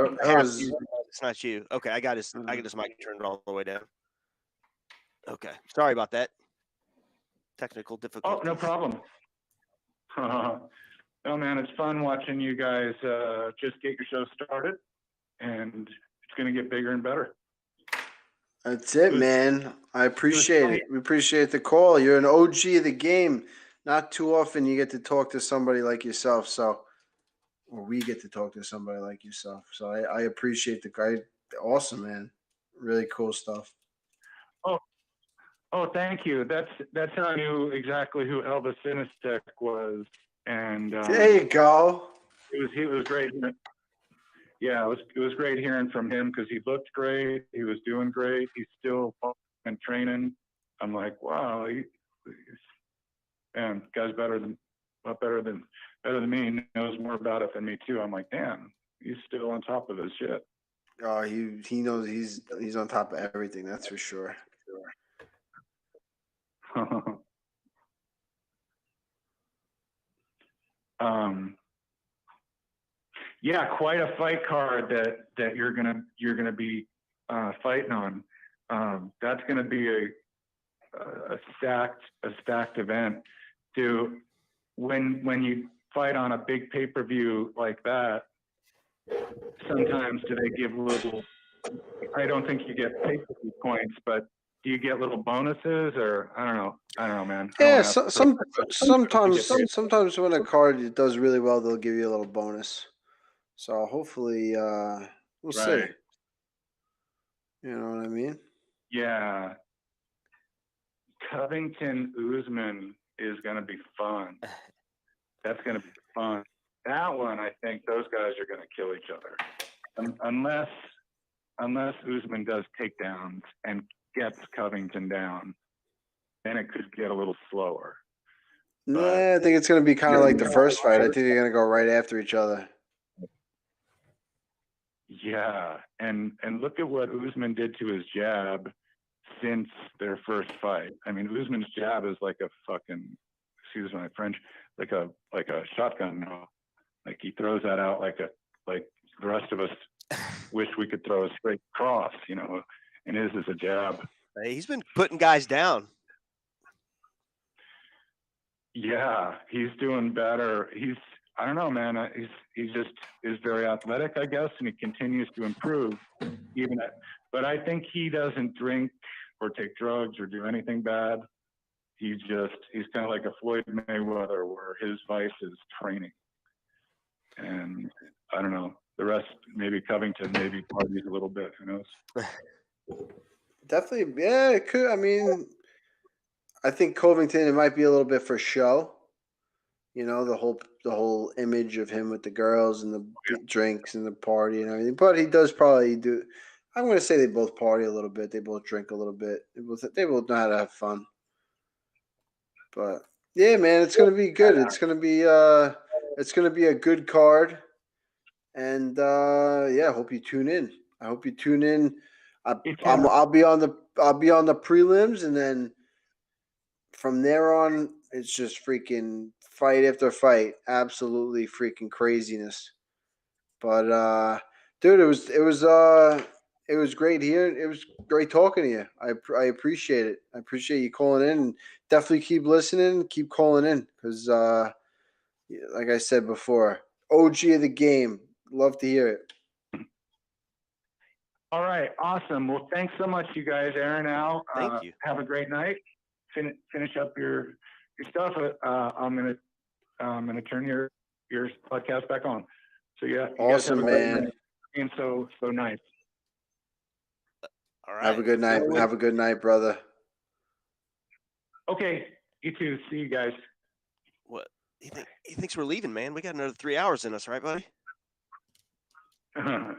It's not you. Okay, I got his mic turned all the way down. Okay, sorry about that. Technical difficulty. Oh, no problem. Oh man, it's fun watching you guys just get your show started, and it's going to get bigger and better. That's it, man. I appreciate it. We appreciate the call. You're an OG of the game. Not too often you get to talk to somebody like yourself. Or we get to talk to somebody like yourself. So I appreciate the guy. Awesome, man. Really cool stuff. Oh, thank you. That's how I knew exactly who Elvis Sinistek was. And there you go. It was great. Yeah, it was great hearing from him because he looked great. He was doing great. He's still in training. I'm like, wow, man, guy's better than me. Knows more about it than me too. I'm like, damn, he's still on top of his shit. Oh, he knows he's on top of everything. That's for sure. Yeah, quite a fight card that you're gonna be fighting on. That's gonna be a stacked event. When you fight on a big pay-per-view like that, sometimes do they give little? I don't think you get pay-per-view points, but do you get little bonuses or I don't know, man. Yeah, sometimes when a card does really well, they'll give you a little bonus. So hopefully, we'll see. You know what I mean? Yeah. Covington Usman is going to be fun. That's going to be fun. That one, I think those guys are going to kill each other. Unless Usman does takedowns and gets Covington down, then it could get a little slower. Yeah, I think it's going to be kind of like the first fight. I think they're going to go right after each other. Yeah, and look at what Usman did to his jab since their first fight. I mean, Usman's jab is like a fucking, excuse my French, like a shotgun now. Like he throws that out like the rest of us wish we could throw a straight cross, and his is a jab. Hey, he's been putting guys down. Yeah, he's doing better. I don't know, man. He just is very athletic, I guess, and he continues to improve. Even But I think he doesn't drink or take drugs or do anything bad. He's kind of like a Floyd Mayweather, where his vice is training. And I don't know, the rest, maybe Covington, maybe parties a little bit, who knows? Definitely, yeah, it could. I mean, I think Covington, it might be a little bit for show. You know, the whole image of him with the girls and the drinks and the party and everything. But he does probably do. I'm going to say they both party a little bit. They both drink a little bit. They both know how to have fun. But yeah, man, it's going to be good. It's going to be a good card. And yeah, I hope you tune in. I'll be on the prelims, and then from there on, it's just freaking fight after fight. Absolutely freaking craziness. But dude, it was great hearing. It was great talking to you. I appreciate it. I appreciate you calling in, and definitely keep listening. Keep calling in because, like I said before, OG of the game. Love to hear it. All right, awesome. Well, thanks so much, you guys. Aaron, Al, Thank you. Have a great night. Finish up your stuff. I'm gonna turn your podcast back on. So yeah, awesome, man. And so nice. All right. Have a good night. Have a good night, brother. Okay, you too. See you guys. What? He thinks we're leaving, man. We got another 3 hours in us, right, buddy? I'm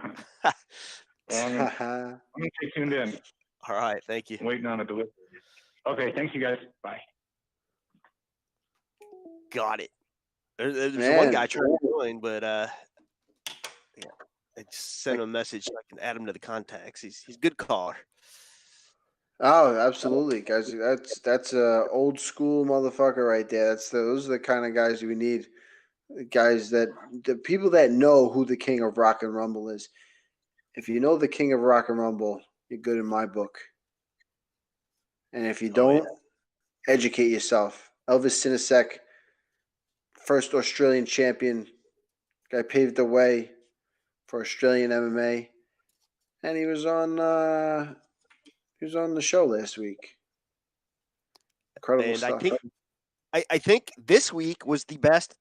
gonna stay tuned in. All right, thank you. Waiting on a delivery. Okay, thanks, you guys. Bye. Got it. There's one guy trying to join, but yeah, I just sent him a message so I can add him to the contacts. He's a good caller. Oh, absolutely, guys. That's a old school motherfucker right there. Those are the kind of guys we need. Guys the people that know who the king of rock and rumble is. If you know the king of rock and rumble, you're good in my book. And if you don't, educate yourself. Elvis Sinisek, first Australian champion, guy paved the way for Australian MMA, and he was on the show last week. Incredible stuff. I think this week was the best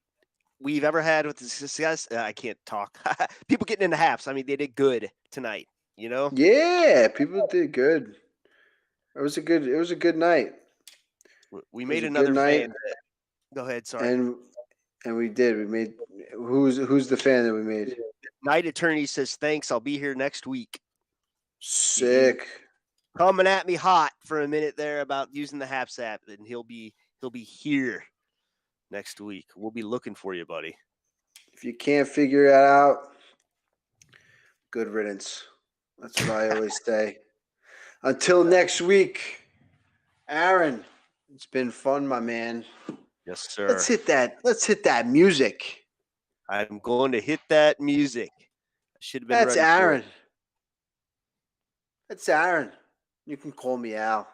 we've ever had with the success. I can't talk. People getting into Happs. I mean, they did good tonight. You know? Yeah, people did good. It was a good night. We made another fan. Go ahead. Sorry. And we did. We made who's the fan that we made? Night Attorney says thanks. I'll be here next week. Sick. Coming at me hot for a minute there about using the Happs app, and he'll be here next week. We'll be looking for you, buddy. If you can't figure it out, good riddance. That's what I always say. Until next week, Aaron, it's been fun, my man. Yes, sir. Let's hit that music. I'm going to hit that music. I should have been That's ready for Aaron. it. That's Aaron. You can call me Al.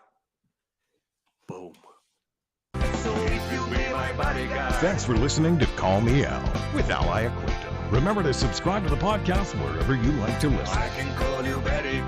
Boom. Thanks for listening to Call Me Al with Al Iaquinta. Remember to subscribe to the podcast wherever you like to listen. I can call you Betty.